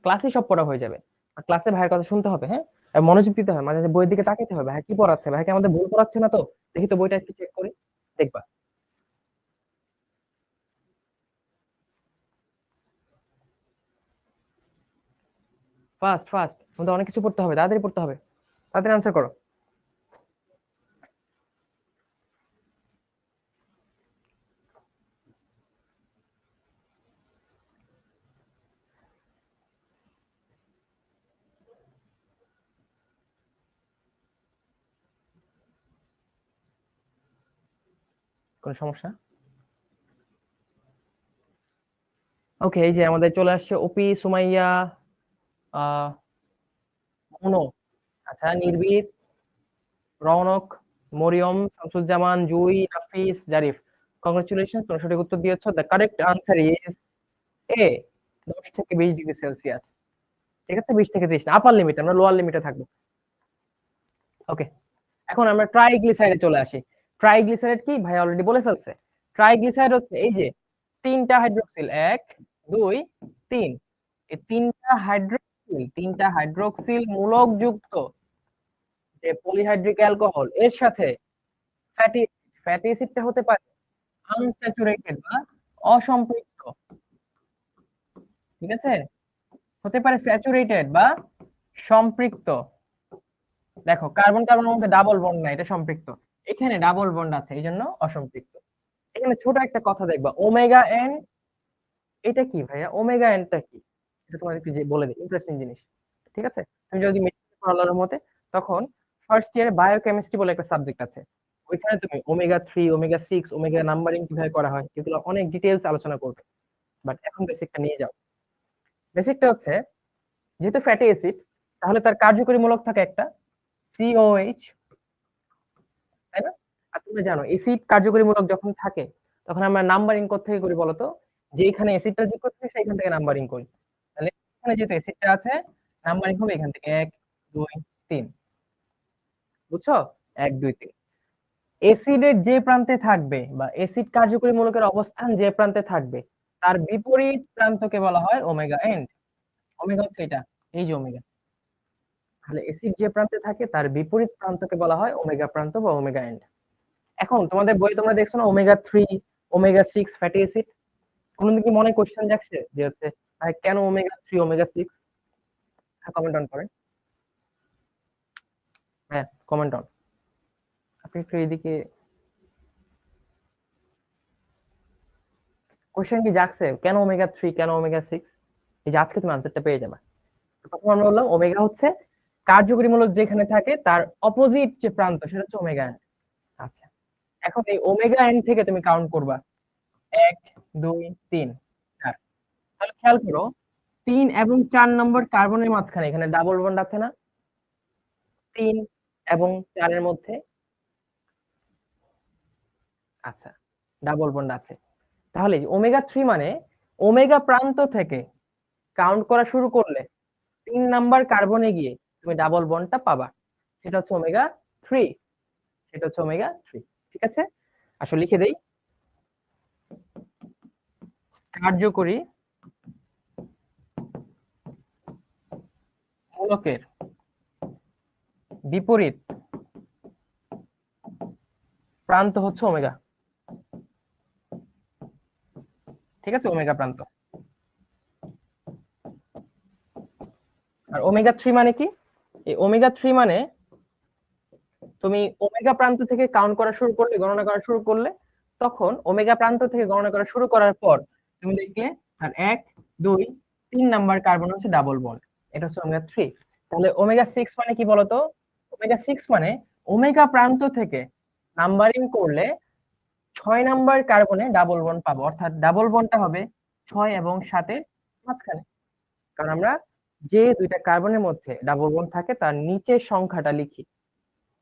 ক্লাসে সব পড়া হয়ে যাবে, আর ক্লাসে ভাইয়ের কথা শুনতে হবে, হ্যাঁ, আর মনোযোগ দিতে হবে, মাঝে মাঝে বইয়ের দিকে তাকাতে হবে, ভাই কি পড়াচ্ছে, ভাইকে আমাদের ভুল পড়াচ্ছে না তো, দেখি তো বইটা একটু চেক করি, দেখবা। ফাস্ট ফাস্ট, তোমাদের অনেক কিছু পড়তে হবে, তাড়াতাড়ি পড়তে হবে, তাড়াতাড়ি আনসার করো। কোনো সমস্যা? ওকে, এই যে আমাদের চলে আসছে ওপি, সুমাইয়া, আহ মনো, আচ্ছা নির্ভীক, রৌনক, মরিয়ম, শামসুজ্জামান, জুই, নাফিস, জারিফ, কংগ্রেচুলেশন, তোমরা সঠিক উত্তর দিয়েছো। The correct answer is a, 10 থেকে 20 ডিগ্রি সেলসিয়াস। ঠিক আছে, 20 থেকে 30 না, আপার লিমিট, আমরা লোয়ার লিমিটে থাকবো। ওকে, এখন আমরা ট্রাইগ্লিসারাইডে চলে আসি। ট্রাইগ্লিসারাইড কি ভাই অলরেডি বলে ফেলছে। ট্রাইগ্লিসারাইড হচ্ছে এই যে তিনটা হাইড্রোক্সিল, 1 2 3, এই তিনটা হাইড্রোক্সিল মূলক যুক্ত যে পলিহাইড্রিক অ্যালকোহল, এর সাথে ফ্যাটি ফ্যাটি অ্যাসিডটা হতে পারে আনস্যাচুরেটেড বা অসম্পৃক্ত, ঠিক আছে, হতে পারে স্যাচুরেটেড বা সম্পৃক্ত। দেখো কার্বন কার্বনের মধ্যে ডাবল বন্ড নাই, এটা সম্পৃক্ত, এখানে ডাবল বন্ড আছে, এই জন্য অসম্পৃক্ত। এখানে ছোট একটা কথা দেখবা, ওমেগা এন, এটা কি ভাইয়া, ওমেগা এনটা কি, এটা তোমার একটু যে বলে দিই, ইন্টারেস্টিং জিনিস, ঠিক আছে। তুমি যদি মেডিকেল পড়ার মতে, তখন ফার্স্ট ইয়ারে বায়োকেমিস্ট্রি বলে একটা সাবজেক্ট আছে, ওইখানে তুমি ওমেগা 3 ওমেগা 6 ওমেগা নাম্বারিং কিভাবে করা হয় এগুলো অনেক ডিটেইলস আলোচনা করবে, বাট এখন বেসিকটা নিয়ে যাও। বেসিকটা হচ্ছে, যেহেতু ফ্যাটি অ্যাসিড, তাহলে তার কার্যকরী মূলক থাকে একটা সিওএইচ, তাই না? আর তুমি জানো এসিড কার্যকরী মূলক যখন থাকে, তখন আমরা নাম্বারিং কোথা থেকে করি বলতো, যেখানে অ্যাসিডটা যুক্ত থাকে সেইখান থেকে নাম্বারিং করি। তাহলে এখানে যেহেতু অ্যাসিডটা আছে, নাম্বারিং হবে এখান থেকে 1 2 3, বুঝছো, 1 2 3। অ্যাসিডের যে প্রান্তে থাকবে বা অ্যাসিড কার্যকরী মূলকের অবস্থান যে প্রান্তে থাকবে, তার বিপরীত প্রান্তকে বলা হয় ওমেগা এন্ড। ওমেগা হচ্ছে এটা, এই যে ওমেগা, তাহলে অ্যাসিড যে প্রান্তে থাকে তার বিপরীত প্রান্তকে বলা হয় ওমেগা প্রান্ত বা ওমেগা এন্ড। এখন তোমাদের বই তোমরা দেখছো না ওমেগা 3 ওমেগা 6 ফ্যাটি অ্যাসিড, কোনদিন কি মনে কোশ্চেন যাচ্ছে যে হচ্ছে ভাই কেন ওমেগা 3 ওমেগা 6? হ্যাঁ, কমেন্ট অন করেন, হ্যাঁ কমেন্ট অন, আপনি একটু এইদিকে, কোশ্চেন কি যাচ্ছে কেন ওমেগা 3 কেন ওমেগা 6? এই যে আজকে তুমি আনসারটা পেয়ে যাবে। তখন আমরা বললাম ওমেগা হচ্ছে কার্যকরী মূলক যেখানে থাকে তার অপোজিট যে প্রান্ত সেটা হচ্ছে ওমেগা এন্ড। আচ্ছা, এখন এই ওমেগা এন্ড থেকে তুমি কাউন্ট করবা 1 2 3 4। তাহলে খেয়াল করো 3 এবং 4 নম্বর কার্বনের মাঝখানে এখানে ডাবল বন্ড আছে না, 3 এবং 4-এর মধ্যে, আচ্ছা ডাবল বন্ড আছে। তাহলে ওমেগা 3 মানে ওমেগা প্রান্ত থেকে কাউন্ট করা শুরু করলে 3 নাম্বার কার্বনে গিয়ে তুমি ডাবল বন্ডটা পাবা, সেটা হচ্ছে ওমেগা 3, সেটা হচ্ছে ওমেগা 3, ঠিক আছে। আসলে লিখে দেই, কার্যকরী মূলকের বিপরীত প্রান্ত হচ্ছে ওমেগা, ঠিক আছে, ওমেগা প্রান্ত। আর ওমেগা 3 মানে কি, এই ওমেগা 3 মানে তুমি ওমেগা প্রান্ত থেকে কাউন্ট করা শুরু করলে, গণনা করা শুরু করলে, তখন ওমেগা প্রান্ত থেকে গণনা করা শুরু করার পর তুমি দেখলে আর 1 2 3 নাম্বার কার্বন হচ্ছে ডাবল বন্ড, এটা হচ্ছে ওমেগা 3। তাহলে ওমেগা 6 মানে কি বলতো? ওমেগা 6 মানে ওমেগা প্রান্ত থেকে নাম্বারিং করলে 6 নাম্বার কার্বনে ডাবল বন্ড পাবো, অর্থাৎ ডাবল বন্ডটা হবে 6 এবং 7 এর মাঝখানে। কারণ আমরা যে দুইটা কার্বনের মধ্যে ডাবল বন্ড থাকে তার নিচের সংখ্যাটা লিখি,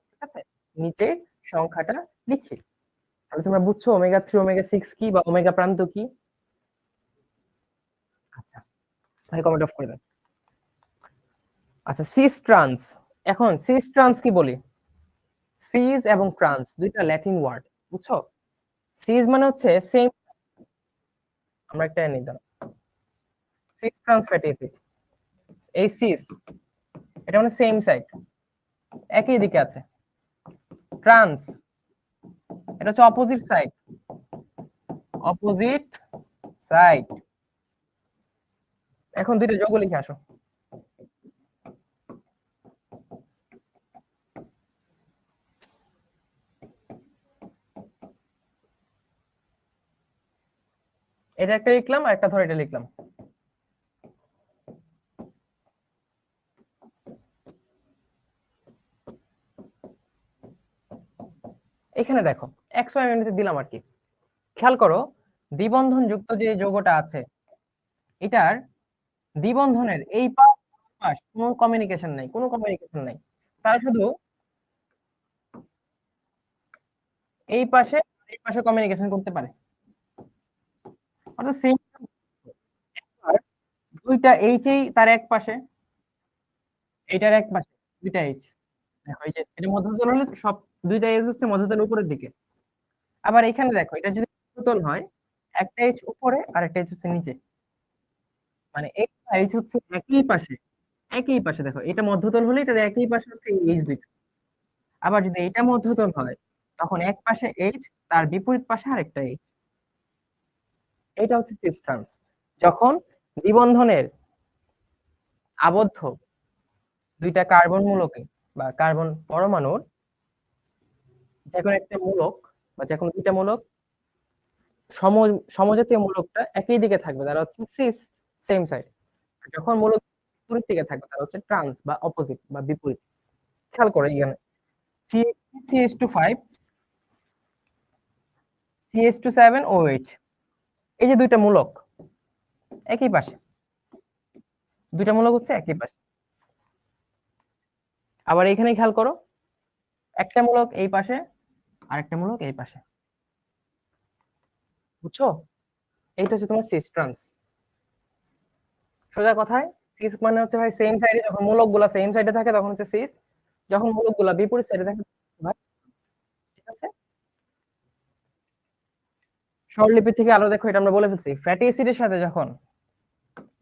ঠিক আছে, নিচের সংখ্যাটা লিখি। তাহলে তোমরা বুঝছো ওমেগা 3 ওমেগা 6 কি বা ওমেগা প্রান্ত কি? আচ্ছা, তাহলে কমেন্ট অফ করে দেন। আচ্ছা, সিস ট্রান্স। এখন সিস ট্রান্স কি বলি? সিস এবং ট্রান্স দুইটা ল্যাটিন ওয়ার্ড, বুঝছো? সিস মানে হচ্ছে সেম, আমরা একটা নিলাম সিস ট্রান্স ফ্যাটি অ্যাসিড। এই সিস এটা মানে সেম সাইড, একই দিকে আছে। ট্রান্স এটা হচ্ছে অপোজিট সাইড, অপোজিট সাইড। এখন দুইটা যোগ লিখে আসো। এটা একটা লিখলাম আর একটা ধরে এটা লিখলাম। এখানে দেখো XY ইউনিটে দিলাম আর কি। খেয়াল করো দ্বিবন্ধন যুক্ত যে যৌগটা আছে এটার দ্বিবন্ধনের এই পাশ কোনো কমিউনিকেশন নাই, কোনো কমিউনিকেশন নাই, তারা শুধু এই পাশে এই পাশে কমিউনিকেশন করতে পারে। অর্থাৎ সেম দুইটা এইচ এই তার এক পাশে, এটার এক পাশে দুইটা এইচ। দেখো এই যে এটা মধ্যতল হলে সব দুইটা এইচ হচ্ছে মধ্যতল উপরের দিকে। আবার এখানে দেখো এটা যদি মধ্যতল হয় একটা এইচ উপরে আর একটা এইচ হচ্ছে নিচে, মানে একটা এইচ হচ্ছে একই পাশে, একই পাশে। দেখো এটা মধ্যতল হলে এটার একই পাশে হচ্ছে এইচ দুইটা। আবার যদি এটা মধ্যতল হয় তখন এক পাশে এইচ, তার বিপরীত পাশে আরেকটা এইচ। এটা হচ্ছে সিস ট্রান্স। যখন দ্বিবন্ধনের আবদ্ধ দুইটা কার্বন মূলকে বা কার্বন পরমাণুর যে কোনো একটা মূলক বা যে কোনো দুইটা মূলক সমজাতীয় মূলকটা একই দিকে থাকবে, তারা হচ্ছে সিস, সেম সাইড। যখন মূলক বিপরীত দিকে থাকবে তারা হচ্ছে ট্রান্স বা অপোজিট বা বিপরীত। খেয়াল করে এখানে CH2 5 CH2 7 OH, এই যে দুইটা মূলক একই পাশে, দুইটা মূলক হচ্ছে একই পাশে। আবার এখানে খেয়াল করো একটা মূলক এই পাশে আর একটা মূলক এই পাশে, বুঝছো? এইটা হচ্ছে তোমার সিস ট্রান্স। সোজা কথায় সিস মানে হচ্ছে ভাই সেম সাইডে, যখন মূলক গুলা সেম সাইডে থাকে তখন হচ্ছে সিস, যখন মূলক গুলা বিপরীত সাইডে থাকে ভাই, ঠিক আছে? স্বরলিপি থেকে আরো দেখো, এটা আমরা বলে ফেলছি, ফ্যাটি অ্যাসিডের সাথে যখন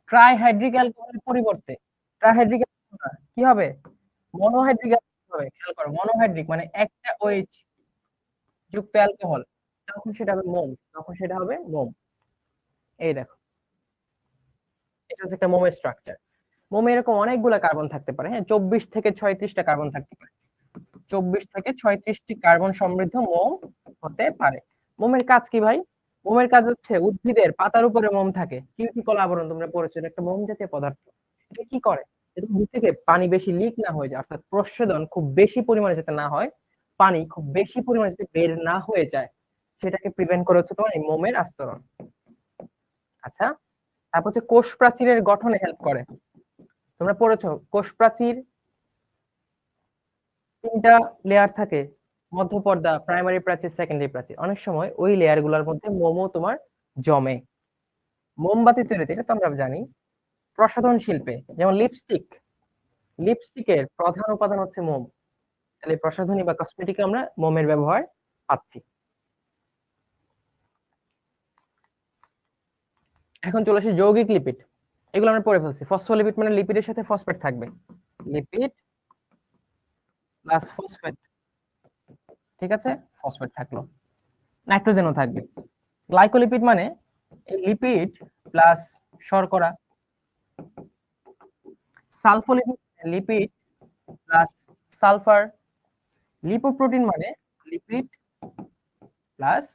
ট্রাইহাইড্রিক অ্যালকোহলের পরিবর্তে ট্রাইহাইড্রিক কি হবে? মনোহাইড্রিক হবে। খেয়াল করো মনোহাইড্রিক মানে একটা OH যুক্ত অ্যালকোহল, তখন সেটা হবে মোম, তখন সেটা হবে মোম। এই দেখো এটা হচ্ছে একটা মোমের স্ট্রাকচার। মোমে এরকম অনেকগুলা কার্বন থাকতে পারে, হ্যাঁ 24 থেকে 36টা কার্বন থাকতে পারে, 24 থেকে 36টি কার্বন সমৃদ্ধ মোম হতে পারে। মোমের কাজ কি ভাই? মোমের কাজ হচ্ছে উদ্ভিদের পাতার উপরে মোম থাকে, কিউটিকল আবরণ তোমরা পড়েছো, এটা একটা মোম জাতীয় পদার্থ। এটা কি করে? এটা উদ্ভিদ থেকে পানি বেশি লিক না হয়ে যায়, অর্থাৎ প্রস্বেদন খুব বেশি পরিমাণে যাতে না হয়, পানি খুব বেশি পরিমাণে যাতে বের না হয়ে যায়, সেটাকে প্রিভেন্ট করে হচ্ছে তোমার এই মোমের আস্তরণ। আচ্ছা, তারপর হচ্ছে কোষ প্রাচীরের গঠনে হেল্প করে। তোমরা পড়েছো কোষ প্রাচীর তিনটা লেয়ার থাকে, মধ্যপর্দা, প্রাইমারি প্রাচীর, সেকেন্ডারি প্রাচীর। অনেক সময় ওই লেয়ার গুলোর মধ্যে মোমও তোমার জমে। মোমবাতি তৈরিতে, এটা তো আমরা জানি। প্রসাধন শিল্পে যেমন লিপস্টিক, লিপস্টিকের প্রধান উপাদান হচ্ছে মোম। তাহলে প্রসাধনী বা কসমেটিকে আমরা মোমের ব্যবহার পাচ্ছি। এখন চলে আসি যৌগিক লিপিড, এগুলো আমরা পড়ে ফেলছি। ফসফোলিপিড মানে লিপিডের সাথে ফসফেট থাকবে, লিপিড প্লাস ফসফেট, ঠিক আছে, ফসফেট থাকলো, নাইট্রোজেনও থাকবে। গ্লাইকোলিপিড মানে লিপিড প্লাস শর্করা। সালফোলিপিড লিপিড প্লাস সালফার। লিপোপ্রোটিন মানে লিপিড প্লাস,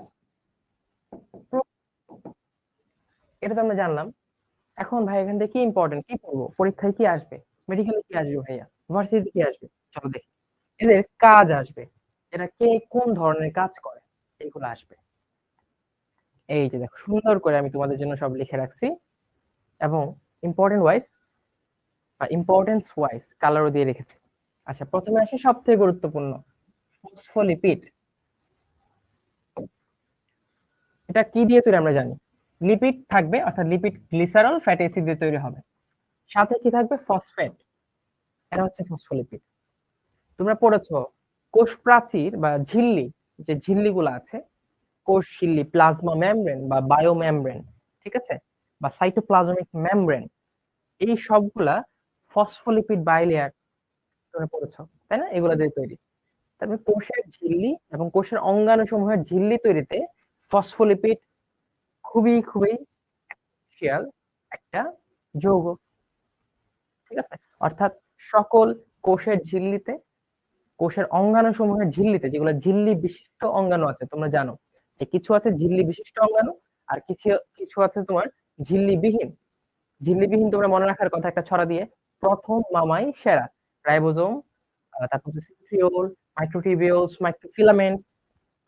এটা তো আমরা জানলাম। এখন ভাই এখান থেকে কি ইম্পর্টেন্ট, কি পড়বো, পরীক্ষায় কি আসবে, মেডিকেলে কি আসবে ভাইয়া, ভার্সিটিতে কি আসবে, চলো দেখি। এদের কাজ আসবে, এরা কে কোন ধরনের কাজ করে, এইগুলো আসবে। এই যে দেখো সুন্দর করে আমি তোমাদের জন্য সব লিখে রাখছি, এবং ইম্পর্টেন্স ওয়াইজ কালারও দিয়ে রেখেছি। আচ্ছা, প্রথমে আসি সব থেকে গুরুত্বপূর্ণ, ফসফোলিপিড। এটা কি দিয়ে তৈরি আমরা জানি, লিপিড থাকবে, অর্থাৎ লিপিড গ্লিসারল ফ্যাটি অ্যাসিড দিয়ে তৈরি হবে, সাথে কি থাকবে, ফসফেট। এটা হচ্ছে ফসফোলিপিড। তোমরা পড়েছো কোষ প্রাচীর বা ঝিল্লি, যে ঝিল্লিগুলো আছে, কোষ ঝিল্লি, প্লাজমা মেমব্রেন বা বায়ো মেমব্রেন, ঠিক আছে, বা সাইটোপ্লাজমিক মেমব্রেন, এই সবগুলা ফসফোলিপিড বাইলেয়ার তোমরা পড়েছো, তাই না, এগুলা দিয়ে তৈরি। তারপরে কোষের ঝিল্লি এবং কোষের অঙ্গাণু সমূহের ঝিল্লি তৈরিতে ফসফোলিপিড খুবই খুবই ক্রুশিয়াল একটা যৌগ, ঠিক আছে। অর্থাৎ সকল কোষের ঝিল্লিতে, কোষের অঙ্গাণু সমূহের ঝিল্লিতে, যেগুলো ঝিল্লি বিশিষ্ট অঙ্গাণু আছে, তোমরা জানো যে কিছু আছে ঝিল্লি বিশিষ্ট অঙ্গাণু, আর কিছু কিছু আছে তোমার ঝিল্লিবিহীন। ঝিল্লিবিহীন তোমরা মনে রাখার কথা একটা ছড়া দিয়ে, প্রথম মামাই সেরা, রাইবোজোম, তারপর হচ্ছে সেন্ট্রিওল, মাইক্রোটিবিউলস, মাইক্রোফিলামেন্টস,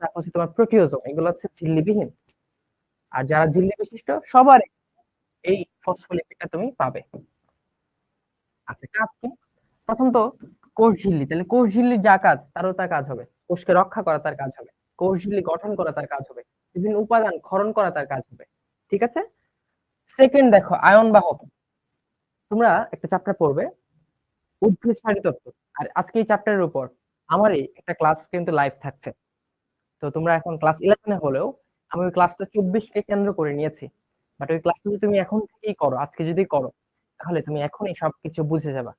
তারপর হচ্ছে তোমার প্রোটিওজোম, এগুলো হচ্ছে ঝিল্লিবিহীন। আর যারা ঝিল্লি বিশিষ্ট সবার এই ফসফোলিপিডটা তুমি পাবে। আচ্ছা, কাজ কি? প্রথম তো কোষ ঝিল্লি, তাহলে কোষ ঝিল্লির যা কাজ তারও তার কাজ হবে, কোষকে রক্ষা করা তার কাজ হবে, কোষ ঝিল্লি গঠন করা তার কাজ হবে, বিভিন্ন উপাদান ক্ষরণ করা তার কাজ হবে, ঠিক আছে। সেকেন্ড দেখো, আয়ন বাহক। তোমরা একটা চ্যাপ্টার পড়বে উদ্ভিদ শারীরতত্ত্ব, আর আজকে এই চ্যাপ্টারের উপর আমারই একটা ক্লাস কিন্তু লাইভ থাকছে। তো তোমরা এখন ক্লাস 11 হলেও আমি ওই ক্লাসটা 24কে কেন্দ্র করে নিয়েছি, বাট ওই ক্লাসটা যদি তুমি এখন থেকেই করো, আজকে যদি করো, তাহলে তুমি এখনই সবকিছু বুঝে যাবা।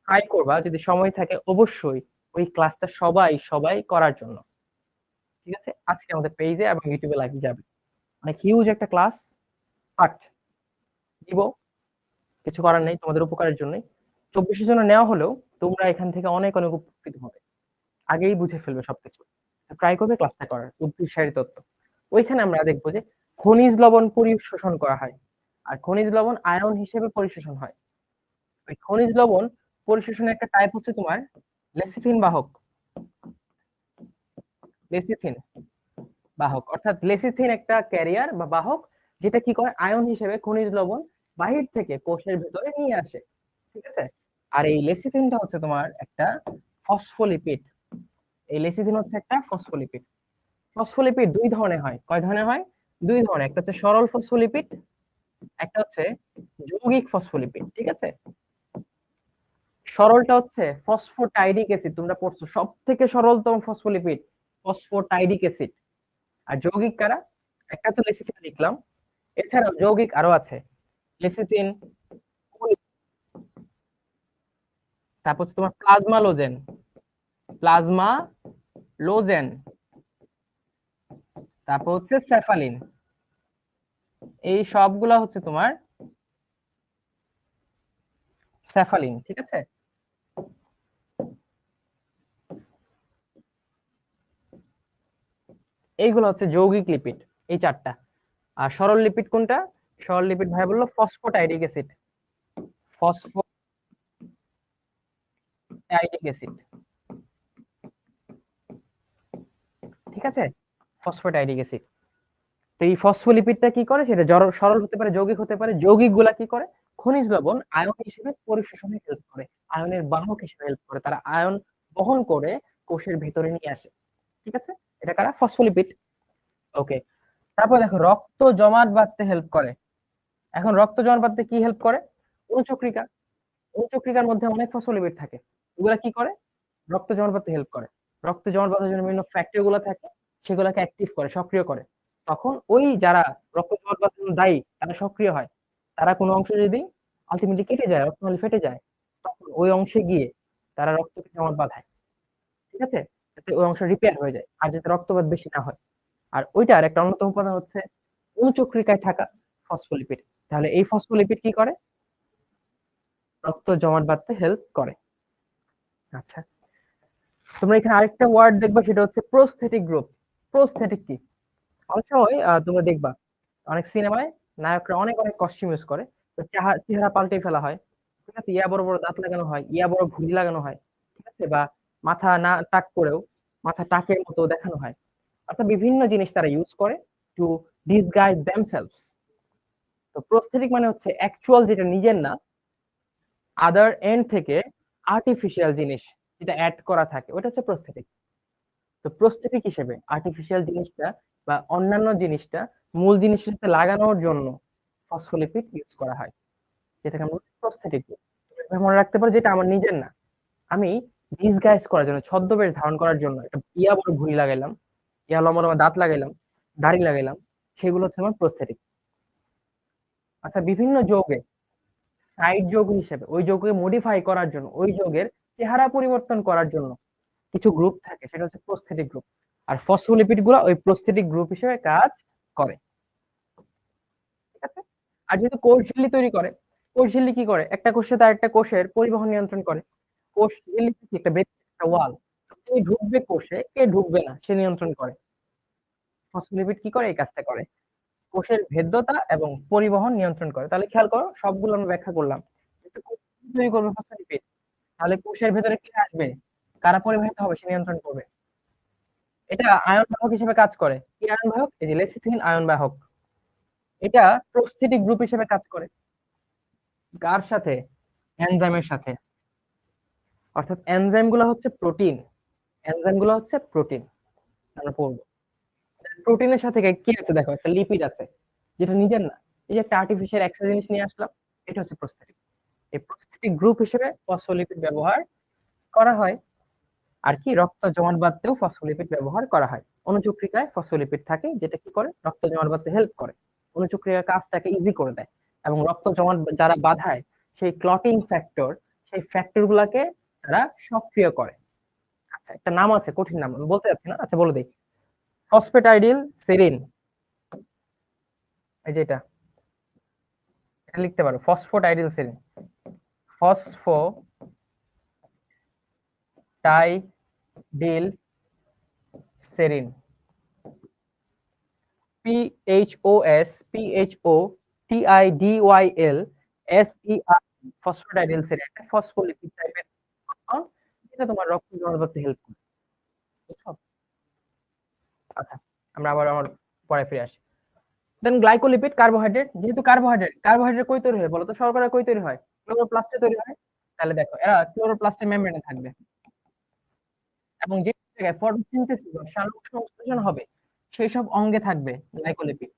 ট্রাই করবা যদি সময় থাকে অবশ্যই ওই ক্লাসটা সবাই সবাই করার জন্য, ঠিক আছে। আজকে আমাদের পেজে এবং ইউটিউবে লাইভ যাবে, অনেক হিউজ একটা ক্লাস, বাট দিব, কিছু করার নেই, তোমাদের উপকারের জন্যই। 24-এর জন্য নেওয়া হলেও তোমরা এখান থেকে অনেক অনেক উপকৃত হবে, আগেই বুঝে ফেলবে সবকিছু। ট্রাই করবে ক্লাসটা করার, উদ্ভিদ তত্ত্ব। ওইখানে আমরা দেখবো যে খনিজ লবণ পরিশোষণ করা হয়, আর খনিজ লবণ আয়ন হিসেবে পরিশোষণ হয়। ওই খনিজ লবণ পরিশোষণের একটা টাইপ হচ্ছে তোমার লেসিথিন বাহক। লেসিথিন বাহক, অর্থাৎ লেসিথিন একটা ক্যারিয়ার বা বাহক, যেটা কি করে, আয়ন হিসেবে খনিজ লবণ বাহির থেকে কোষের ভিতরে নিয়ে আসে, ঠিক আছে। আর এই লেসিথিনটা হচ্ছে তোমার একটা ফসফোলিপিড। এই লেসিথিন হচ্ছে একটা ফসফোলিপিড। ফসফোলিপিড দুই ধরনের হয়, কয় ধরনের হয়, দুই ধরনের, একটা হচ্ছে সরল ফসফোলিপিড, একটা হচ্ছে যৌগিক ফসফোলিপিড, ঠিক আছে। সরলটা হচ্ছে ফসফোটাইডিক অ্যাসিড, তোমরা পড়ছো সব থেকে সরলতম ফসফোলিপিড ফসফোটাইডিক অ্যাসিড। আর যৌগিক কারা, একটা তো লেসিথিন লিখলাম, এছাড়াও যৌগিক আরো আছে, লেসিথিন, তারপর হচ্ছে তোমার প্লাজমা লোজেন, প্লাজমা লোজেন, তারপর হচ্ছে সেফালিন, এই সবগুলা হচ্ছে তোমার সেফালিন, ঠিক আছে। এইগুলো হচ্ছে যৌগিক লিপিড, এই চারটা। আর সরল লিপিড কোনটা, সরল লিপিড ভাই বললো ফসফোটাইডিক অ্যাসিড, ফসফোটাইডিক অ্যাসিড, ঠিক আছে, ফসফোটাইডিক অ্যাসিড। তো এই ফসফোলিপিডটা কি করে, সেটা সরল হতে পারে, যৌগিক হতে পারে। যৌগিক গুলা কি করে, খনিজ লবণ আয়ন হিসেবে পরিশোষণে হেল্প করে, আয়নের বাহক হিসেবে হেল্প করে, তারা আয়ন বহন করে কোষের ভেতরে নিয়ে আসে, ঠিক আছে। এটা কারা, ফসফোলিপিড। ওকে, তারপর দেখো রক্ত জমাট বাঁধতে হেল্প করে। এখন রক্ত জমাট বাঁধতে কি হেল্প করে, অনুচক্রিকা। অনুচক্রিকার মধ্যে অনেক ফসফোলিপিড থাকে, এগুলা কি করে, রক্ত জমাট বাঁধতে হেল্প করে। রক্ত জমাট বাঁধার জন্য বিভিন্ন ফ্যাক্টরি গুলো থাকে, সেগুলোকে অ্যাক্টিভ করে, সক্রিয় করে। তখন ওই যারা রক্ত জমাট বাঁধার জন্য দায়ী তারা সক্রিয় হয়। তারা কোনো অংশ যদি আলটিমেটলি কেটে যায়, রক্তনালী ফেটে যায়, তখন ওই অংশে গিয়ে তারা রক্তকে জমাট বাঁধায়, ঠিক আছে, যাতে ওই অংশ রিপেয়ার হয়ে যায় আর যাতে রক্তপাত বেশি না হয়। আর ওইটার একটা অন্যতম উপাদান হচ্ছে অনুচক্রিকায় থাকা ফসফোলিপিড। তাহলে এই ফসফোলিপিড কি করে, রক্ত জমাট বাঁধতে হেল্প করে। আচ্ছা, তোমরা এখানে আরেকটা ওয়ার্ড দেখবা, সেটা হচ্ছে প্রস্থেটিক গ্রুপ। প্রস্থেটিক কি? অনেক সময় তোমরা দেখবা অনেক সিনেমায় নায়করা অনেক অনেক কস্টিউম ইউজ করে, তো চেহারা পাল্টে ফেলা হয়, ঠিক আছে, ইয়া বড় বড় দাঁত লাগানো হয়, ইয়া বড় ঘুড়ি লাগানো হয়, ঠিক আছে, বা মাথা না টাক করেও মাথা টাকের মতো দেখানো হয়। অর্থাৎ বিভিন্ন জিনিস তারা ইউজ করে টু ডিসগাইজ দেমসেলভস। তো প্রস্থেটিক মানে হচ্ছে অ্যাকচুয়াল, যেটা নিজের না, আদার এন্ড থেকে আর্টিফিশিয়াল জিনিস যেটা অ্যাড করা থাকে, ওটা হচ্ছে প্রস্থেটিক। তো প্রস্থেটিক হিসেবে আর্টিফিশিয়াল জিনিসটা বা অন্যান্য জিনিসটা মূল জিনিসের সাথে লাগানোর জন্য ফসফোলিপিড ইউজ করা হয়, যেটাকে আমরা প্রস্থেটিক বলি। মনে রাখতে পারো যেটা আমার নিজের না, আমি ডিসগাইজ করার জন্য, ছদ্মবেশ ধারণ করার জন্য একটা ইয়া বড় ঘুড়ি লাগাইলাম, ইয়া লম্বা লম্বা দাঁত লাগাইলাম, দাড়ি লাগাইলাম, সেগুলো হচ্ছে আমার প্রস্থেটিক। আচ্ছা, বিভিন্ন যৌগে সাইড যৌগ হিসেবে ওই যৌগকে মডিফাই করার জন্য, ওই যৌগের চেহারা পরিবর্তন করার জন্য কিছু গ্রুপ থাকে, সেটা হচ্ছে প্রস্থেটিক গ্রুপ। আর ফসফোলিপিড গুলো ওই প্রস্থেটিক গ্রুপ হিসেবে কাজ করে, ঠিক আছে। আর যেহেতু কোষ ঝিল্লি তৈরি করে, কোষ ঝিল্লি কি করে, একটা কোষে তার একটা কোষের পরিবহন নিয়ন্ত্রণ করে। কোষ ঝিল্লি থেকে একটা বেদ, একটা ওয়াল, কে ঢুকবে কোষে, কে ঢুকবে না, সে নিয়ন্ত্রণ করে। ফসফোলিপিড কি করে, এই কাজটা করে, কোষের ভেদ্যতা এবং পরিবহন নিয়ন্ত্রণ করে। তাহলে খেয়াল করো, সবগুলো আমরা ব্যাখ্যা করলাম। কিন্তু কোষ তৈরি করবে ফসফোলিপিড, তাহলে কোষের ভেতরে কি আসবে, কারা পরিবাহিত হবে, সে নিয়ন্ত্রণ করবে। এটা আয়ন বাহক হিসেবে কাজ করে। কি আয়ন বাহক? এই যে লেসিথিন আয়ন বাহক। এটা প্রস্থেটিক গ্রুপ হিসেবে কাজ করে। কার সাথে? এনজাইমের সাথে। অর্থাৎ এনজাইম গুলো হচ্ছে প্রোটিন, এনজাইম গুলো হচ্ছে প্রোটিন। আমরা পড়বো প্রোটিনের সাথে কি আছে, দেখো একটা লিপিড আছে যেটা নিজের না, এই যে একটা আর্টিফিশিয়াল এক্সট্রা জিনিস নিয়ে আসলাম, এটা হচ্ছে প্রস্থেটিক। এই প্রস্থেটিক গ্রুপ হিসেবে ফসফোলিপিড ব্যবহার করা হয়। আর কি, রক্ত জমাট বাঁধতেও ফসফোলিপিড ব্যবহার করা হয়। অণুচক্রিকায় ফসফোলিপিড থাকে, যেটা কি করে, রক্ত জমাট বাঁধতে হেল্প করে, অণুচক্রিকার কাজটাকে ইজি করে দেয়। এবং রক্ত জমাট যারা বাঁধায়, সেই ক্লটিং ফ্যাক্টর, সেই ফ্যাক্টর গুলাকে তারা সক্রিয় করে। আচ্ছা, একটা নাম আছে, কঠিন নাম আমি বলতে যাচ্ছি না, আচ্ছা বলে দিই। ফসফেটাইডিল সেরিন, এই যে এটা লিখতে পারো, ফসফোটাইডিল সেরিন, ফসফোটাইডিল সেরিন, PHOSPHOTIDYL ফসফোটাইডিল সেরিন, একটা ফসফোলিপিড টাইপের কম্পাউন্ড, যেটা তোমার রক্ত জমাট বাঁধতে হেল্প করে, বুঝছো? আচ্ছা, আমরা আবার আমার পরে ফিরে আসি। দেন গ্লাইকোলিপিড, কার্বোহাইড্রেট। যেহেতু কার্বোহাইড্রেট, কার্বোহাইড্রেট কই তৈরি হয় বলো তো, শর্করা কই তৈরি হয়? ক্লোরোপ্লাস্টে তৈরি হয়। তাহলে দেখো, এরা ক্লোরোপ্লাস্টের মেমব্রেনে থাকবে, এবং যে জায়গায় ফটোসিনথেসিস বা সালোক সংশ্লেষণ হবে, সেই সব অঙ্গে থাকবে গ্লাইকোলিপিড।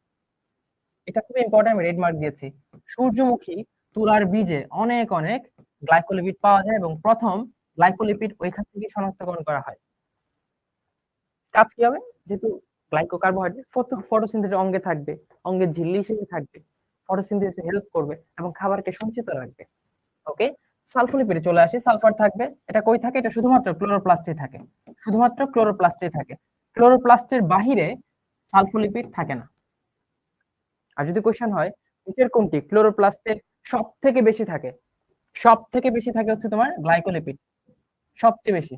এটা খুব ইম্পর্টেন্ট, আমি রেড মার্ক দিয়েছি। সূর্যমুখী, তুলার বীজে অনেক অনেক গ্লাইকোলিপিড পাওয়া যায়, এবং প্রথম গ্লাইকোলিপিড ওইখান থেকে শনাক্তকরণ করা হয়। কাজ কি হবে, যেহেতু কার্বোহাইড্রেট ফটোসিনথেসিস অঙ্গে থাকবে, অঙ্গের ঝিল্লি হিসেবে থাকবে, ফটোসিনথেসিসে হেল্প করবে এবং খাবারকে সঞ্চিত রাখবে। ওকে, সালফোলিপিডে চলে আসি। সালফার থাকবে, এটা কই থাকে? এটা শুধুমাত্র ক্লোরোপ্লাস্টে থাকে, শুধুমাত্র ক্লোরোপ্লাস্টে থাকে। ক্লোরোপ্লাস্টের বাহিরে সালফোলিপিড থাকে না। আর যদি কোশ্চেন হয় নিচের কোনটি ক্লোরোপ্লাস্টে সব থেকে বেশি থাকে, সব থেকে বেশি থাকে হচ্ছে তোমার গ্লাইকোলিপিড, সবচেয়ে বেশি।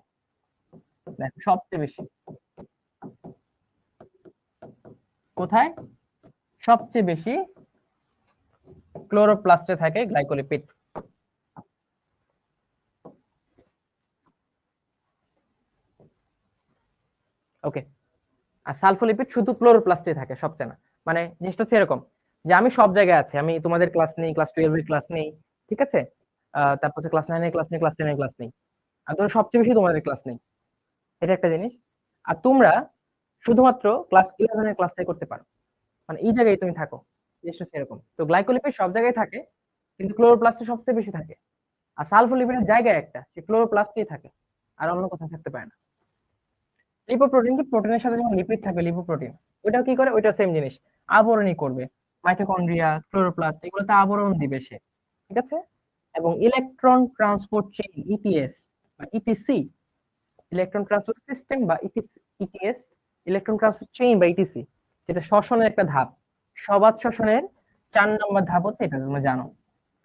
দেখো, সবচেয়ে বেশি কোথায়? সবচেয়ে বেশি ক্লোরোপ্লাস্টে থাকে গ্লাইকোলিপিড। ওকে, আর সালফোলিপিড শুধু ক্লোরোপ্লাস্টে থাকে, সবচেয়ে না। মানে জিনিসটা হচ্ছে এরকম, যে আমি সব জায়গায় আছি, আমি তোমাদের ক্লাস নেই, ক্লাস 12 এর ক্লাস নেই, ঠিক আছে, তারপর ক্লাস 9 এর ক্লাস নেই, ক্লাস 10 এর ক্লাস নেই, আর ধরো সবচেয়ে বেশি তোমাদের ক্লাস নেই, এটা একটা জিনিস। আর তোমরা শুধুমাত্র ক্লাস 11 এর ক্লাসটাই করতে পারো, মানে এই জায়গায় তুমি থাকো, জিনিসটা সেরকম। তো গ্লাইকোলিপিড সব জায়গায় থাকে, কিন্তু ক্লোরোপ্লাস্টে সবচেয়ে বেশি থাকে। আর সালফোলিপিডের জায়গায় একটা, সে ক্লোরোপ্লাস্টেই থাকে, আর অন্য কোথাও থাকতে পারে না। লিপোপ্রোটিন কি? প্রোটিনের সাথে যখন লিপিড থাকবে, লিপোপ্রোটিন ওইটাও কি করে? ওইটা সেম জিনিস, আবরণী করবে। মাইটোকন্ড্রিয়া, ক্লোরোপ্লাস্ট, এগুলোতে আবরণ দিবে সে, ঠিক আছে। এবং ইলেকট্রন ট্রান্সপোর্ট চেইন, ইটিএস বা ইটিসি, ইলেকট্রন ট্রান্সপোর্ট সিস্টেম বা ইটিএস, ইলেকট্রন ট্রান্সপোর্ট চেইন বা ইটিসি, যেটা শ্বসনের একটা ধাপ, সবাত শ্বসনের 4 নম্বর ধাপ হচ্ছে এটা, তোমরা জানো।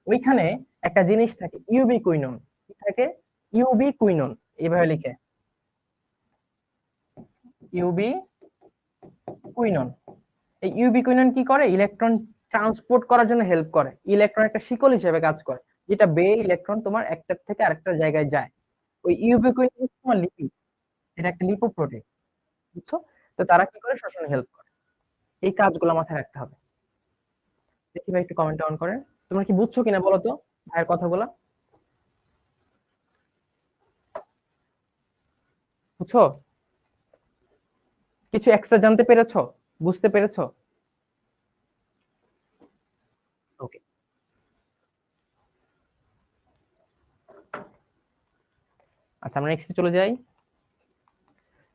ওইখানে একটা জিনিস থাকে, ইউবি কুইনন। কি থাকে? UV quinone. এইভাবে লিখে ইউবি কুইনন। এই ইউবি কুইনন কি করে? ইলেকট্রন ট্রান্সপোর্ট করার জন্য হেল্প করে। ইলেকট্রন একটা শিকল হিসেবে কাজ করে, যেটা বেয়ে ইলেকট্রন তোমার একটা থেকে আরেকটা জায়গায় যায়। ওই ইউবি কুইনন তোমার লিপিড, এটা একটা লিপোপ্রোটিন, বুঝছো? তো তারা কি করে? শ্বসনে হেল্প করে। এই কাজগুলো মাথায় রাখতে হবে। দেখি ভাই একটু কমেন্ট অন করেন, তোমরা কি বুঝছো কিনা বলো তো ভাইয়ের কথাগুলো, বুঝছো? কিছু এক্সট্রা জানতে পেরেছো? বুঝতে পেরেছো? ওকে, আচ্ছা আমরা নেক্সটে চলে যাই।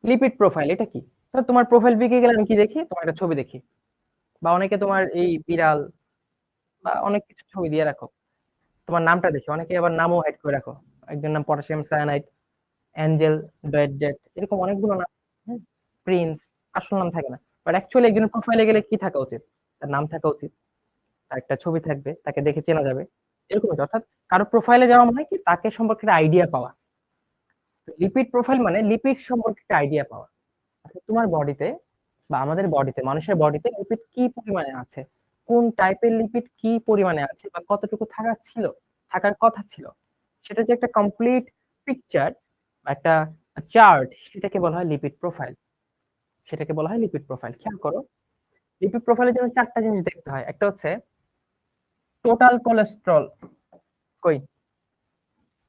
লিপিড প্রোফাইল এটা কি? তো তোমার প্রোফাইল পিকে গেলে আমি কি দেখি? তোমার একটা ছবি দেখি, বা অনেকে তোমার এই বিড়াল বা অনেক কিছু ছবি দিয়ে রাখো। তোমার নামটা দেখি, অনেকে আবার নামও হাইড করে রাখো। একজন নাম পটাশিয়াম সায়ানাইড, অ্যাঞ্জেল, ডয়েট, এরকম অনেকগুলো নাম, প্রিন্স, আসল নাম থাকে না। বাট অ্যাকচুয়ালি একজনের প্রোফাইলে গেলে কি থাকা উচিত? তার নাম থাকা উচিত, তার একটা ছবি থাকবে, তাকে দেখে চেনা যাবে, এরকম। অর্থাৎ কারো প্রোফাইলে যাওয়া মানে কি? তাকে সম্পর্কে একটা আইডিয়া পাওয়া। লিপিড প্রোফাইল মানে লিপিড সম্পর্কে একটা আইডিয়া পাওয়া। আচ্ছা, তোমার বডিতে বা আমাদের বডিতে, মানুষের বডিতে লিপিড কি পরিমাণে আছে, কোন টাইপের লিপিড কি পরিমাণে আছে, বা কতটুকু থাকার কথা ছিল, সেটা যে একটা কমপ্লিট পিকচার, একটা চার্ট, সেটাকে বলা হয় লিপিড প্রোফাইল। সেটাকে বলা হয় লিপিড প্রোফাইল। খেয়াল করো, লিপিড প্রোফাইলের জন্য চারটা জিনিস দেখতে হয়। একটা হচ্ছে টোটাল কোলেস্ট্রল। কই?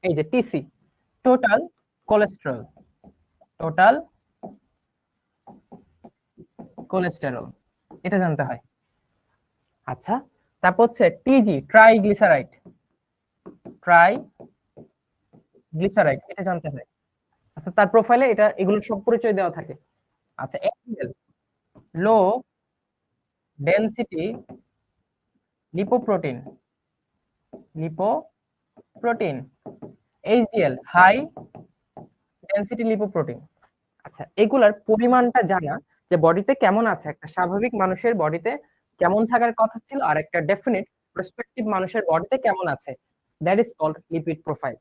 এই যে TC, total cholesterol, total cholesterol, এটা জানতে হয়। আচ্ছা, তারপর হচ্ছে টিজি, ট্রাইগ্লিসারাইড, ট্রাইগ্লিসারাইড, এটা জানতে হয়। আচ্ছা, তার প্রোফাইলে এটা এগুলো সব পরিচয় দেওয়া থাকে। আচ্ছা, LDL, low density lipoprotein, lipoprotein. HDL, high density lipoprotein. আচ্ছা, এগুলার পরিমাণটা জানা, যে বডিতে কেমন আছে, একটা স্বাভাবিক মানুষের বডিতে কেমন থাকার কথা ছিল, আর একটা ডেফিনিট প্রসপেক্টিভ মানুষের বডিতে কেমন আছে, that is called lipid profile.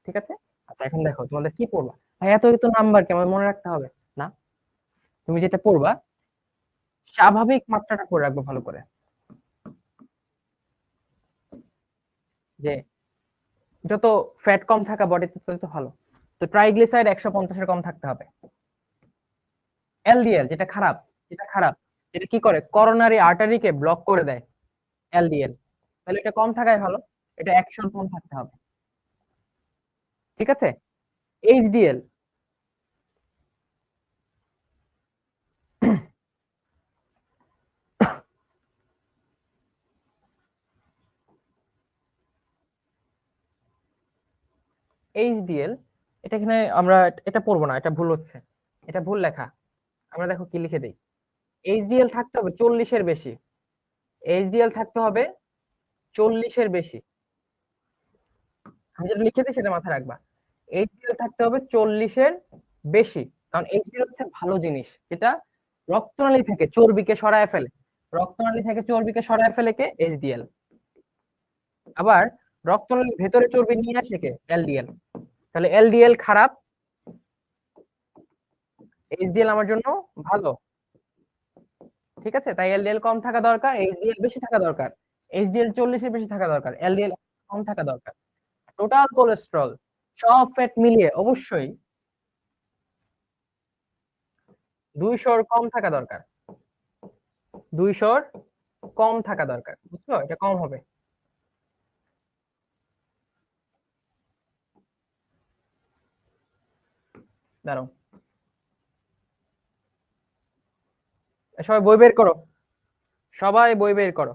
ঠিক আছে? আচ্ছা, এখন দেখো তোমাদের কি পড়বা। ভাই এত এত নাম্বার কেমন মনে রাখতে হবে? না, তুমি যেটা পড়বা স্বাভাবিক মাত্রাটা করে রাখবো ভালো করে, যে যত ফ্যাট কম থাকা বডিতে তত ভালো। তো ট্রাইগ্লিসারাইড 150-এর কম থাকতে হবে। এলডিএল, যেটা খারাপ, যেটা খারাপ, এটা কি করে? করোনারি আর্টারিকে ব্লক করে দেয়, এলডিএল। তাহলে এটা কম থাকাই ভালো, এটা 100-র কম থাকতে হবে। ঠিক আছে? এইচডিএল, এইচডিএল, এটা এখানে আমরা এটা পড়বো না, এটা ভুল হচ্ছে, এটা ভুল লেখা। আমরা দেখো কি লিখে দেই, এইচডিএল থাকতে হবে 40-এর বেশি। এইচডিএল থাকতে হবে 40-এর বেশি। আমি যেটা লিখে দিই সেটা মাথায় রাখবা। এইচডিএল থাকতে হবে 40-এর বেশি, কারণ এইচডিএল হচ্ছে ভালো জিনিস, যেটা রক্তনালী থেকে চর্বিকে সরায় ফেলে। রক্তনালী থেকে চর্বিকে সরায় ফেলে কে? এইচডিএল। আবার রক্তনালীর ভেতরে চর্বি নিয়ে আসে কে? এলডিএল। তাহলে এলডিএল খারাপ, এইচডিএল আমার জন্য ভালো। ঠিক আছে? তাই এলডিএল কম থাকা দরকার, এইচডিএল বেশি থাকা দরকার। এইচডিএল 40-এর বেশি থাকা দরকার, এলডিএল কম থাকা দরকার। টোটাল কোলেস্ট্রল, সব ফ্যাট মিলিয়ে অবশ্যই 200-র কম থাকা দরকার। 200-র কম থাকা দরকার, বুঝছো? এটা কম হবে। দাঁড়াও, সবাই বই বের করো, সবাই বই বের করো।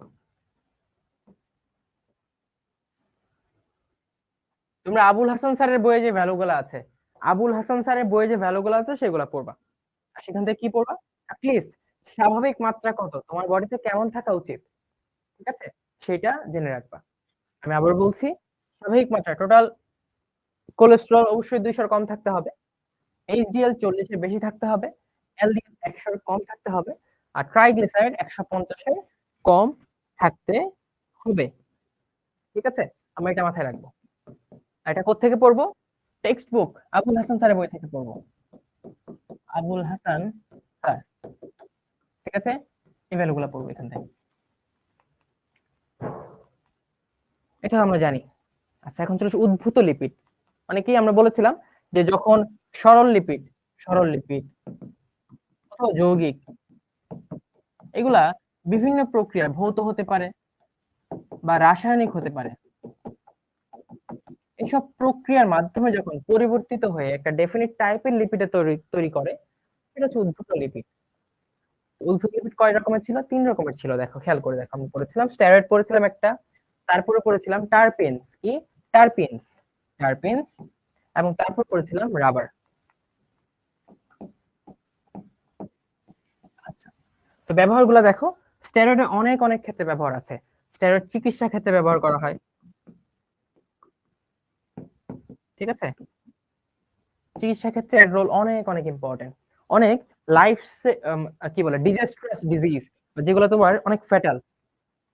তোমরা আবুল হাসান স্যারের বইয়ে যে ভ্যালুগুলো আছে, আবুল হাসান স্যারের বইয়ে যে ভ্যালুগুলো আছে সেগুলো পড়বা। আর সেখান থেকে কি পড়বা? অ্যাটলিস্ট স্বাভাবিক মাত্রা কত, তোমার বডিতে কেমন থাকা উচিত, ঠিক আছে, সেটা জেনে রাখবা। আমি আবার বলছি, স্বাভাবিক মাত্রা টোটাল কোলেস্ট্রল অবশ্যই 200-র কম থাকতে হবে, এইচডিএল 40-এর বেশি থাকতে হবে, এলডিএল 100-র কম থাকতে হবে, আর ট্রাইগ্লিসারাইড 150-এর কম থাকতে হবে। ঠিক আছে? আমরা এটা মাথায় রাখবো। আর এটা কোত্থেকে পড়বো? টেক্সট বুক আবুল হাসান স্যারের বই থেকে পড়বো, আবুল হাসান স্যার, ঠিক আছে, এই ভ্যালুগুলো পড়বো এখান থেকে, এটা আমরা জানি। আচ্ছা এখন চলে উদ্ভূত লিপিড, মানে কি আমরা বলেছিলাম যে যখন সরল লিপিড অথবা যৌগিক এগুলা বিভিন্ন প্রক্রিয়া ভৌত হতে পারে বা রাসায়নিক হতে পারে, এইসব প্রক্রিয়ার মাধ্যমে যখন পরিবর্তিত হয়ে একটা ডেফিনিট টাইপের লিপিডে তৈরি করে, এটা হচ্ছে উদ্ভূত লিপিড। উদ্ভূত লিপিড কয় রকমের ছিল? 3 রকমের ছিল, দেখো খেয়াল করে দেখো, আমরা পড়েছিলাম স্টেরয়েড পড়েছিলাম একটা, তারপরে পড়েছিলাম টারপিনস, কি টারপিনস, টারপিনস, এবং তারপর পড়েছিলাম রাবার। আচ্ছা, তো ব্যবহারগুলো দেখো, স্টেরয়েডে অনেক অনেক ক্ষেত্রে ব্যবহার আছে। স্টেরয়েড চিকিৎসা ক্ষেত্রে ব্যবহার করা হয়, ঠিক আছে, চিকিৎসা ক্ষেত্রে এর রোল অনেক অনেক ইম্পর্টেন্ট। অনেক লাইফ কি বলে ডিজাস্ট্রাস ডিজিজ, যেগুলো তোমার অনেক ফ্যাটাল,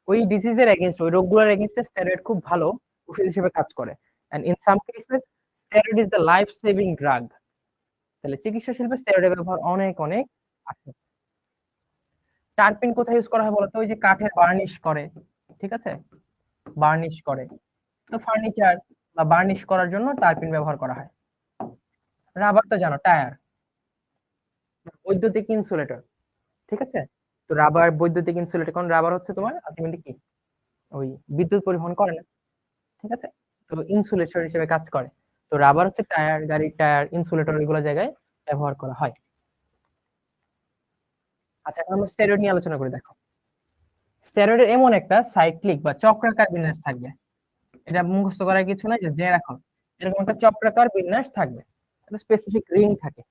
ওই ডিজিজের এগেইনস্ট, ওই রোগগুলোর এগেইনস্টে স্টেরয়েড খুব ভালো ওষুধ হিসেবে কাজ করে। And in some cases steroid is the life saving drug. তাহলে চিকিৎসা শিল্পে স্টেরয়েডের ব্যবহার অনেক অনেক আছে। টারপিন কোথায় ইউজ করা হয় বলতো? ওই যে কাঠের বার্নিশ করে, ঠিক আছে, বার্নিশ করে, তো ফার্নিচার বা বার্নিশ করার জন্য টারপিন ব্যবহার করা হয়। রাবার তো জানো টায়ার, বৈদ্যুতিক ইনসুলেটর, ঠিক আছে, তো রাবার বৈদ্যুতিক ইনসুলেটর, কারণ রাবার হচ্ছে তোমার আলটিমেটলি কি ওই বিদ্যুৎ পরিবহন করে না, ঠিক আছে, তো ইনসুলেটর হিসেবে কাজ করে। তো রাবার হচ্ছে টায়ার, গাড়ির টায়ার, ইনসুলেটর, এগুলো জায়গায় ব্যবহার করা হয়। আচ্ছা এখন আমরা স্টেরয়েড নিয়ে আলোচনা করি। দেখো স্টেরয়েডের এমন একটা সাইক্লিক বা চক্রাকার বিন্যাস থাকবে, এটা মুখস্থ করার কিছু নাই, যে রাখো এরকম একটা চক্রাকার বিন্যাস থাকবে, একটা স্পেসিফিক রিং থাকে,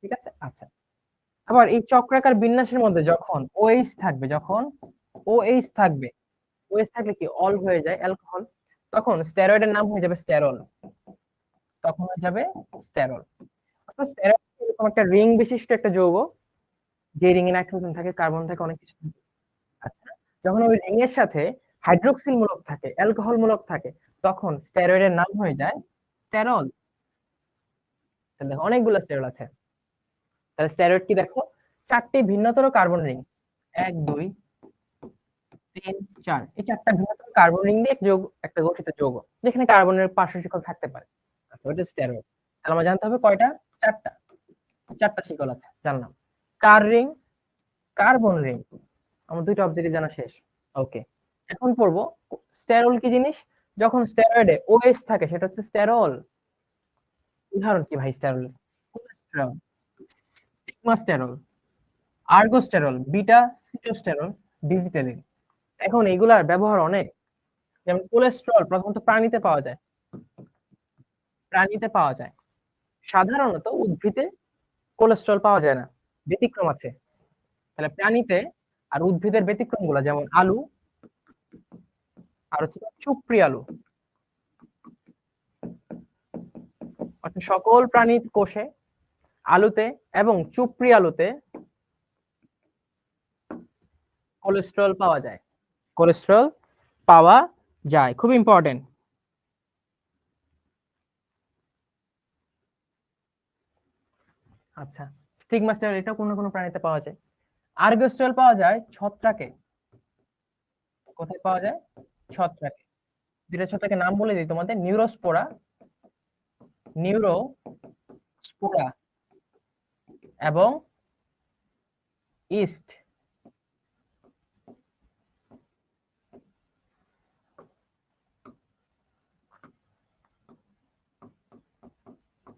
ঠিক আছে। আচ্ছা, আবার এই চক্রাকার বিন্যাসের মধ্যে যখন ওএইচ থাকবে, যখন ওএইচ থাকবে, ওএইচ থাকলে কি অল হয়ে যায় অ্যালকোহল, তখন স্টেরয়েডের নাম হয়ে যাবে স্টেরল, তখন হয়ে যাবে স্টেরল। অর্থাৎ স্টেরয়েড এরকম একটা রিং বিশিষ্ট একটা যৌগ, যে রিং এ নাইট্রোজেন থাকে, কার্বন থাকে, অনেক কিছু থাকে। আচ্ছা, যখন ওই রিং এর সাথে হাইড্রোক্সিল মূলক থাকে, অ্যালকোহল মূলক থাকে, তখন স্টেরয়েডের নাম হয়ে যায় স্টেরল। তাহলে দেখো অনেকগুলো স্টেরল আছে। তাহলে স্টেরয়েড কি দেখো, 4টি ভিন্নতর কার্বন রিং, 1 2 3 4, এই 4টা ভিন্নতর কার্বন রিং দিয়ে একটা গঠিত যৌগ, যেখানে কার্বনের পার্শ্ব শিকল থাকতে পারে। আচ্ছা, ওটা স্টেরয়েড। তাহলে আমার জানতে হবে কয়টা? 4টা, 4টা শিকল আছে, জানলাম। কার রিং? Carbon ring. আমার 2টা অবজেক্টিভ জানা শেষ। ওকে, এখন পড়বো স্টেরল কি জিনিস। যখন স্টেরয়েডে ওএইচ থাকে সেটা হচ্ছে স্টেরল। উদাহরণ কি ভাই sterol? Cholesterol, stigmasterol, ergosterol, beta sitosterol, digitalin. এখন এগুলার ব্যবহার অনেক। যেমন কোলেস্টেরল প্রথমত প্রাণীতে পাওয়া যায়, প্রাণীতে পাওয়া যায়, সাধারণত উদ্ভিদে কোলেস্টেরল পাওয়া যায় না, ব্যতিক্রম আছে। তাহলে প্রাণীতে আর উদ্ভিদের ব্যতিক্রম গুলা, যেমন আলু আর হচ্ছে চুপড়ি আলু, অর্থাৎ সকল প্রাণীর কোষে আলুতে এবং চুপড়ি আলুতে কোলেস্টেরল পাওয়া যায়, কোলেস্টেরল পাওয়া যায়, খুব ইম্পর্টেন্ট। আচ্ছা, স্টিগমাস্টেরল এটা কোনো কোনো প্রাণীতে পাওয়া যায়। আর্গোস্টেরল পাওয়া যায় ছত্রাকে। কোথায় পাওয়া যায়? ছত্রাকে। 2টা ছত্রাকের নাম বলে দিই তোমাদের, নিউরোস্পোরা, নিউরোস্পোরা এবং ইস্ট।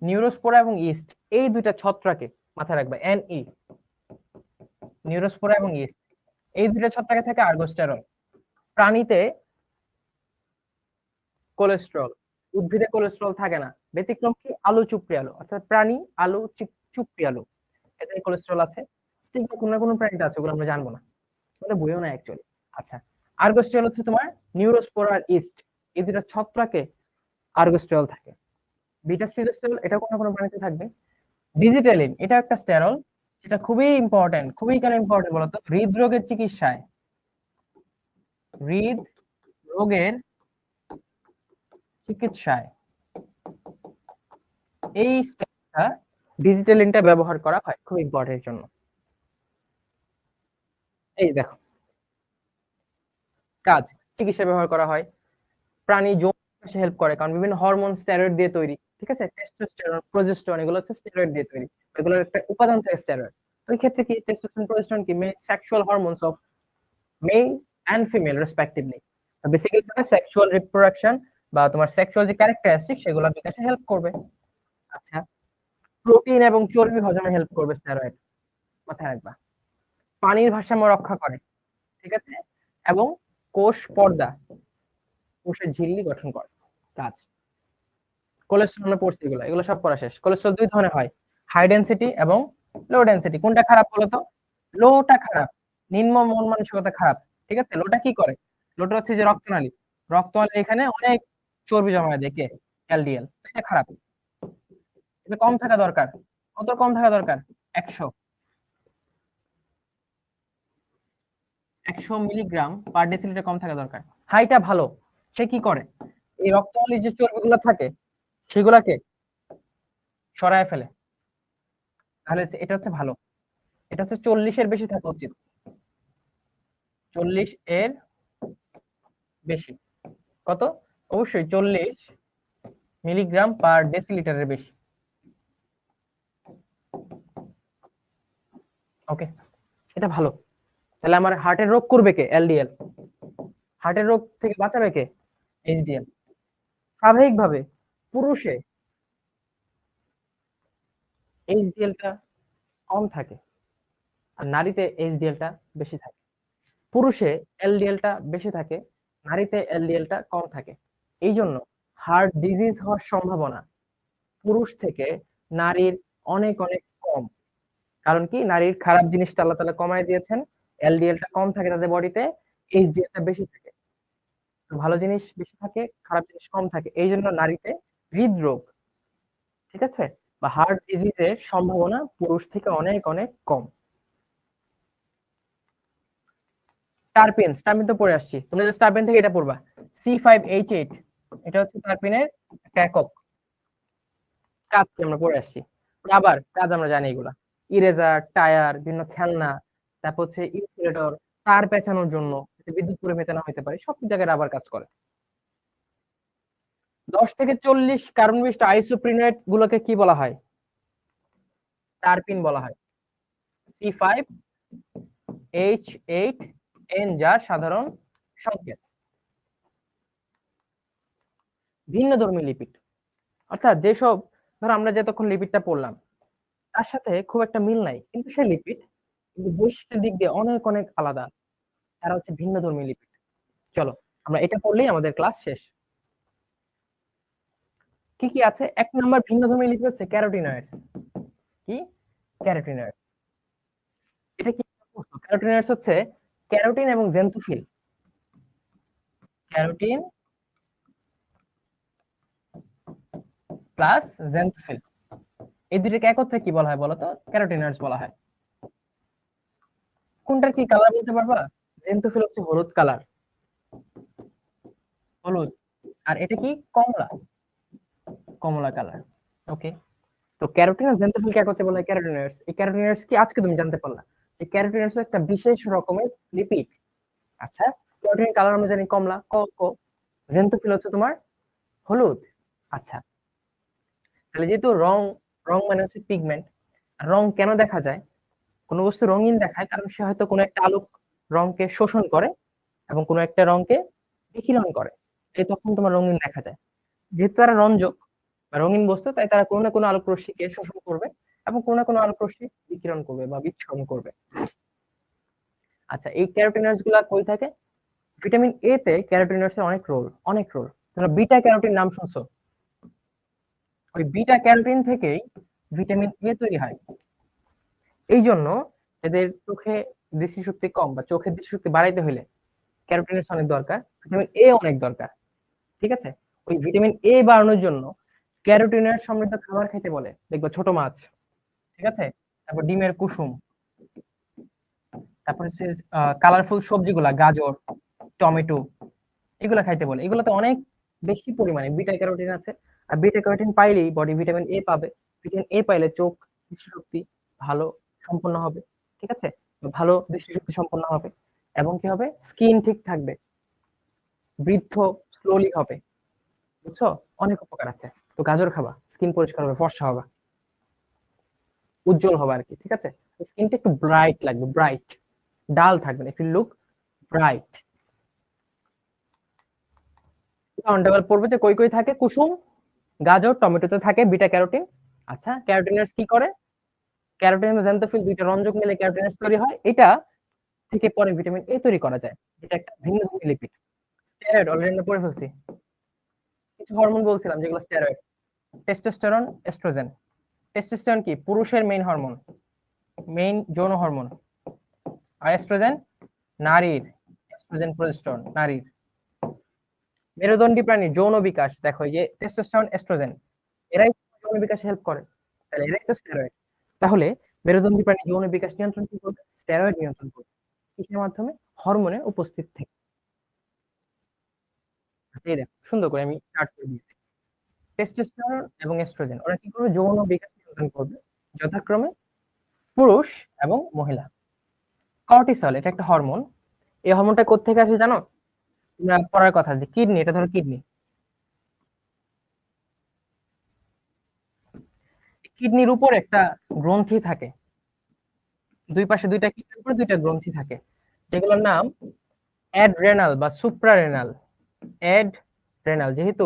নিউরোস্পোরা এবং ইস্ট, এই 2টা ছত্রাকে মাথায় রাখবে, NE, নিউরোস্পোরা এবং ইস্ট, এই 2টা ছত্রাকে থাকে আর্গোস্টেরল। প্রাণীতে কোলেস্টেরল, উদ্ভিদে কোলেস্টেরল থাকে না, ব্যতিক্রম কি আলু চুপড়ি আলু, অর্থাৎ প্রাণী আলু চুপড়ি আলু, এতে কোলেস্টেরল আছে। স্টিগমা কোনো না কোনো প্রাণীতে আছে, ওগুলো আমরা জানবো না, আমাদের বইও না অ্যাকচুয়ালি। আচ্ছা, আর্গোস্টেরল হচ্ছে তোমার নিউরোস্পোরা আর ইস্ট, এই 2টা ছত্রাকে আর্গোস্টেরল থাকে। বিটা সিটোস্টেরল এটা কোনো কোনো প্রাণীতে থাকবে। ডিজিটালিন এটা একটা স্টেরল, সেটা খুবই ইম্পর্টেন্ট, খুবই কেন ইম্পর্টেন্ট বলতো? হৃদরোগের চিকিৎসায়, হৃদরোগের চিকিৎসায় এই স্টেপটা ডিজিটাল ইনটা ব্যবহার করা হয় খুব ইম্পর্টেন্ট জন্য। এই দেখো কাজ চিকিৎসা ব্যবহার করা হয়, প্রাণী যৌন বিকাশে হেল্প করে, কারণ বিভিন্ন হরমোন স্টেরয়েড দিয়ে তৈরি, ঠিক আছে, টেস্টোস্টেরন প্রজেস্টেরন এগুলো হচ্ছে স্টেরয়েড দিয়ে তৈরি, এগুলোর একটা উপাদান থাকে স্টেরয়েড। ওই ক্ষেত্রে কি টেস্টোস্টেরন প্রজেস্টেরন কি sexual hormones of male and female respectively, basically মানে সেক্সুয়াল রিপ্রোডাকশন বা তোমার সেক্সুয়াল যে ক্যারেক্টারিস্টিক সেগুলো বিকাশে হেল্প করবে। আচ্ছা, প্রোটিন এবং চর্বি হজমে হেল্প করবে স্টেরয়েড, মাথায় রাখবা। পানির ভারসাম্য রক্ষা করে, ঠিক আছে, এবং কোষ পর্দা, কোষের ঝিল্লি গঠন করে। কাজ কোলেস্টেরল পড়ছে, এগুলো এগুলো সব পড়া শেষ। কোলেস্টেরল দুই ধরনের হয়, হাই ডেনসিটি এবং লো ডেনসিটি। কোনটা খারাপ বলতো? লোটা খারাপ, নিম্ন মন মানসিকতা খারাপ, ঠিক আছে। লোটা কি করে? লোটা হচ্ছে যে রক্তনালী, রক্তনালী এখানে অনেক চর্বি জমা দেয়, কে? এলডিএল, এটা খারাপ, এটা কম থাকা দরকার। কত কম থাকা দরকার? 100 মিলিগ্রাম পার ডেসিলিটার কম থাকা দরকার। হাইটা ভালো, সে কি করে? এই রক্তনালীর যে চর্বিগুলো থাকে সেগুলাকে সরায় ফেলে, তাহলে এটা হচ্ছে ভালো। এটা হচ্ছে 40-এর বেশি থাকা উচিত, 40-এর বেশি। কত? অবশ্যই 40 মিলিগ্রাম পার ডেসিলিটারের বেশি। ওকে, এটা ভালো। তাহলে আমার হার্টের রোগ করবে কে? এলডিএল। হার্টের রোগ থেকে বাঁচাবে কে? এইচডিএল। স্বাভাবিকভাবে পুরুষে এইচডিএলটা কম থাকে আর নারীতে এইচডিএলটা বেশি থাকে। পুরুষে এলডিএলটা বেশি থাকে, নারীতে এলডিএলটা কম থাকে। এই জন্য হার্ট ডিজিজ হওয়ার সম্ভাবনা পুরুষ থেকে নারীর অনেক অনেক কম। কারণ কি? নারীর খারাপ জিনিসটা আল্লাহ তাআলা কমায় দিয়েছেন, এলডিএলটা কম থাকে তাদের বডিতে, এইচডিএলটা বেশি থাকে। ভালো জিনিস বেশি থাকে, খারাপ জিনিস কম থাকে, এই জন্য নারীতে হৃদরোগ, ঠিক আছে, বা হার্ট ডিজিজের সম্ভাবনা পুরুষ থেকে অনেক অনেক কম। টারপিন, টারপিন তো পড়ে আসছি, তোমরা জাস্ট টারপিন থেকে এটা পড়বা, C5H8, এটা হচ্ছে টারপিনের একটা একক। কাজ কি আমরা পড়ে আসছি, আবার কাজ আমরা জানি এগুলা, ইরেজার, টায়ার, বিভিন্ন খেলনা, তারপর হচ্ছে ইনসুলেটর, তার পেঁচানোর জন্য, বিদ্যুৎ পুড়ে মেটানো হতে পারে, সব জায়গায় আবার কাজ করে। 10 থেকে 40 কার্বন বিশিষ্ট আইসোপ্রিনেট গুলোকে কি বলা হয়? টারপিন বলা হয়। C5H8N যার সাধারণ সংকেত। ভিন্নধর্মী লিপিড, অর্থাৎ যেসব, ধরো আমরা যতক্ষণ লিপিডটা পড়লাম তার সাথে খুব একটা মিল নাই, কিন্তু সে লিপিড, কিন্তু বৈশিষ্ট্যের দিক দিয়ে অনেক অনেক আলাদা, তারা হচ্ছে ভিন্নধর্মী লিপিড। চলো আমরা এটা পড়লেই আমাদের ক্লাস শেষ। কি কি আছে? 1 নম্বর ভিন্নধর্মী লিপিড হচ্ছে ক্যারোটিনয়েডস। কি? ক্যারোটিনয়েডস। এটা কি? ক্যারোটিনয়েডস হচ্ছে ক্যারোটিন এবং জেন্থোফিল। ক্যারোটিন প্লাস জেন্থোফিল, এই দুটোকে একত্রে কি বলা হয় বলতো? ক্যারোটিনয়েডস বলা হয়। কোনটার কি কালার বলতে পারবা? জেন্থোফিল হচ্ছে হলুদ কালার, হলুদ, আর এটা কি? কমলা, কমলা কালার। ওকে, তো ক্যারোটিন আর জেন্থোফিলকে একত্রে বলা হয় ক্যারোটিনয়েডস। এই ক্যারোটিনয়েডস কি আজকে তুমি জানতে পারলা যে ক্যারোটিনয়েডস একটা বিশেষ রকমের লিপিড। আচ্ছা, ক্যারোটিন কালার আমরা জানি কমলা, ক ক, জেন্থোফিল হচ্ছে তোমার হলুদ। আচ্ছা, তাহলে যেহেতু রং, রং মানে হচ্ছে পিগমেন্ট, রং কেন দেখা যায়? কোনো বস্তু রঙিন দেখায় কারণ সে হয়তো কোনো একটা আলোক রংকে শোষণ করে এবং কোনো একটা রংকে বিকিরণ করে, এই তখন তোমার রঙিন দেখা যায়। যেহেতু তারা রঞ্জক বা রঙিন বস্তু, তাই তারা কোনো না কোনো আলোক রশ্মিকে শোষণ করবে এবং কোনো না কোনো আলোক রশ্মি বিকিরণ করবে বা বিচ্ছুরণ করবে। আচ্ছা, এই ক্যারোটিনয়েডস গুলা কই থাকে? ভিটামিন এ তে ক্যারোটিনয়েডস এর অনেক রোল, অনেক রোল। তোমরা বিটা ক্যারোটিন নাম শুনছো? ওই বিটা ক্যারোটিন থেকেই ভিটামিন এ তৈরি হয়। এই জন্য এদের চোখে দৃষ্টিশক্তি কম বা চোখের দৃষ্টিশক্তি বাড়াইতে হলে ক্যারোটিনস অনেক দরকার, ভিটামিন এ অনেক দরকার, ঠিক আছে। ওই ভিটামিন এ বাড়ানোর জন্য ক্যারোটিনের সমৃদ্ধ খাবার খেতে বলে, দেখবো ছোট মাছ, ঠিক আছে, তারপর ডিমের কুসুম, তারপর হচ্ছে কালারফুল সবজিগুলা, গাজর, টমেটো, এগুলা খাইতে বলে। এগুলোতে অনেক বেশি পরিমাণে বিটা ক্যারোটিন আছে, আর বিটা ক্যারোটিন পাইলেই বডি ভিটামিন এ পাবে। ভিটামিন এ পাইলে চোখ দৃষ্টিশক্তি ভালো সম্পন্ন হবে, ঠিক আছে, ভালো দৃষ্টিশক্তি সম্পন্ন হবে, এবং কি হবে, স্কিন ঠিক থাকবে, বৃদ্ধ স্লোলি হবে, বুঝছো? অনেক উপকার আছে। তো গাজর খাবা, স্কিন পরিষ্কার হবে, ফর্সা হবে, উজ্জ্বল হবে আর কি, ঠিক আছে। স্কিনটা একটু ব্রাইট লাগবে, ব্রাইট, ডাল থাকবে না, একটু লুক ব্রাইট। কাউন্টেবল পড়বে যে কই কই থাকে, কুসুম, গাজর, টমেটোতে থাকে বিটা ক্যারোটিন। আচ্ছা, ক্যারোটিনাস কি করে? ক্যারোটিন এবং জ্যান্থোফিল দুইটা রঞ্জক মিলে ক্যারোটিনাস তৈরি হয়, এটা থেকে পরে ভিটামিন এ তৈরি করা যায়, এটা একটা ভিন্ন ধর্মী লিপিড। স্টেরয়েড অলরেডি আমরা পড়ে ফেলছি। কিছু হরমোন বলছিলাম যেগুলো স্টেরয়েড, টেস্টোস্টেরন, এস্ট্রোজেন। টেস্টোস্টেরন কি? পুরুষের মেইন হরমোন, মেইন যৌন হরমোন। আর এস্ট্রোজেন নারীর, এস্ট্রোজেন প্রোজেস্টেরন নারীর। মেরুদণ্ডী প্রাণীর যৌন বিকাশ, দেখো এই যে টেস্টোস্টেরন, এস্ট্রোজেন, এরাই যৌন বিকাশে হেল্প করে, তাহলে এরাই তো স্টেরয়েড। তাহলে মেরুদণ্ডী প্রাণীর যৌন বিকাশ নিয়ন্ত্রণ কি করবে? স্টেরয়েড নিয়ন্ত্রণ করবে, কিসের মাধ্যমে? হরমোনের উপস্থিত থেকে। এই দেখো সুন্দর করে আমি চার্ট করে দিয়েছি। টেস্টোস্টেরন এবং এস্ট্রোজেন ওরা কি করবে? যৌন বিকাশ নিয়ন্ত্রণ করবে, যথাক্রমে পুরুষ এবং মহিলা। কর্টিসল এটা একটা হরমোন, এই হরমোনটা কোত্থেকে আসে জানো? তোমরা পড়ার কথা যে কিডনি, এটা ধরো কিডনি, কিডনির উপর একটা গ্রন্থি থাকে, দুই পাশে দুইটা কিডনির উপরে দুইটা গ্রন্থি থাকে, যেগুলোর নাম অ্যাডরেনাল বা সুপ্রারেনাল। অ্যাডরেনাল যেহেতু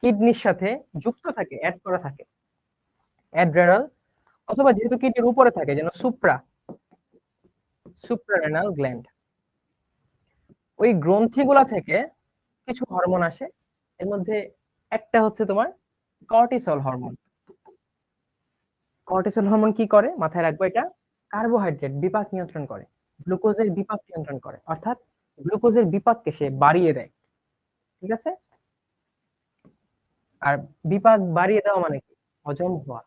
কিডনির সাথে যুক্ত থাকে, অ্যাড করা থাকে, অ্যাডরেনাল, অথবা যেহেতু কিডনির উপরে থাকে যেন সুপ্রারেনাল গ্ল্যান্ড। ওই গ্রন্থিগুলা থেকে কিছু হরমোন আসে, এর মধ্যে একটা হচ্ছে তোমার কর্টিসল হরমোন। কর্টিসল হরমোন কি করে মাথায় রাখবো, এটা কার্বোহাইড্রেট বিপাক নিয়ন্ত্রণ করে, গ্লুকোজের বিপাক নিয়ন্ত্রণ করে, অর্থাৎ গ্লুকোজের বিপাককে সে বাড়িয়ে দেয়, ঠিক আছে। আর বিপাক বাড়িয়ে দেওয়া মানে কি? হজম হওয়া।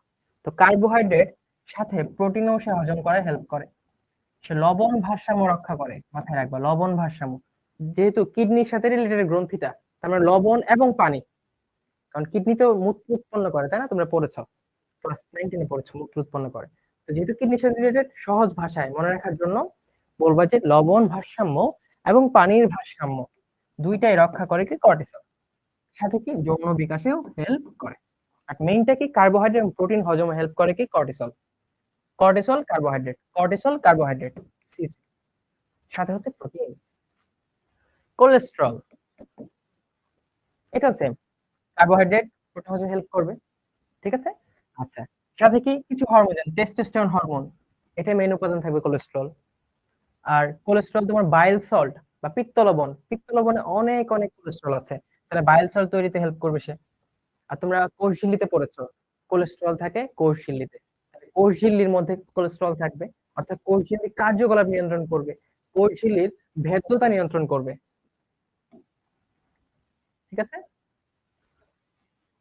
তো কার্বোহাইড্রেট সাথে প্রোটিনও সে হজম করে, হেল্প করে। সে লবণ ভারসাম্য রক্ষা করে, মাথায় রাখবা লবণ ভারসাম্য, যেহেতু কিডনির সাথে রিলেটেড গ্রন্থিটা, তার মানে লবণ এবং পানি, কারণ কিডনি তো মূত্র উৎপন্ন করে, তাই না? তোমরা পড়েছো, ক্লাস 9-10 পড়েছো, মূত্র উৎপন্ন করে। তো যেহেতু কিডনির সাথে রিলেটেড, সহজ ভাষায় মনে রাখার জন্য বলবা যে লবণ ভারসাম্য এবং পানির ভারসাম্য দুইটাই রক্ষা করে কি কর্টিসল, সাথে কি যৌন বিকাশেও হেল্প করে। আর মেইনটা কি? কার্বোহাইড্রেট এবং প্রোটিন হজমে হেল্প করে কি cortisol. Cortisol carbohydrate, cortisol carbohydrate, সাথে হচ্ছে প্রোটিন। কোলেস্টেরল এটাও সেম, কার্বোহাইড্রেট প্রোটিন হজমে হেল্প করবে, ঠিক আছে। আচ্ছা, সাথে কি কিছু হরমোন, টেস্টোস্টেরন হরমোন, এটা মেইন উপাদান থাকবে কোলেস্টেরল। আর কোলেস্টেরল তোমার বাইল সল্ট বা পিত্ত লবণ, পিত্ত লবণে অনেক অনেক কোলেস্টেরল আছে, তাহলে বাইল সল্ট তৈরিতে হেল্প করবে সে। আর তোমরা কোষ ঝিল্লিতে পড়েছো, কোলেস্টেরল থাকে কোষ ঝিল্লিতে, কোষ ঝিল্লির মধ্যে কোলেস্টেরল থাকবে, অর্থাৎ কোষ ঝিল্লির কার্যকলাপ নিয়ন্ত্রণ করবে, কোষ ঝিল্লির ভেদ্যতা নিয়ন্ত্রণ করবে, ঠিক আছে,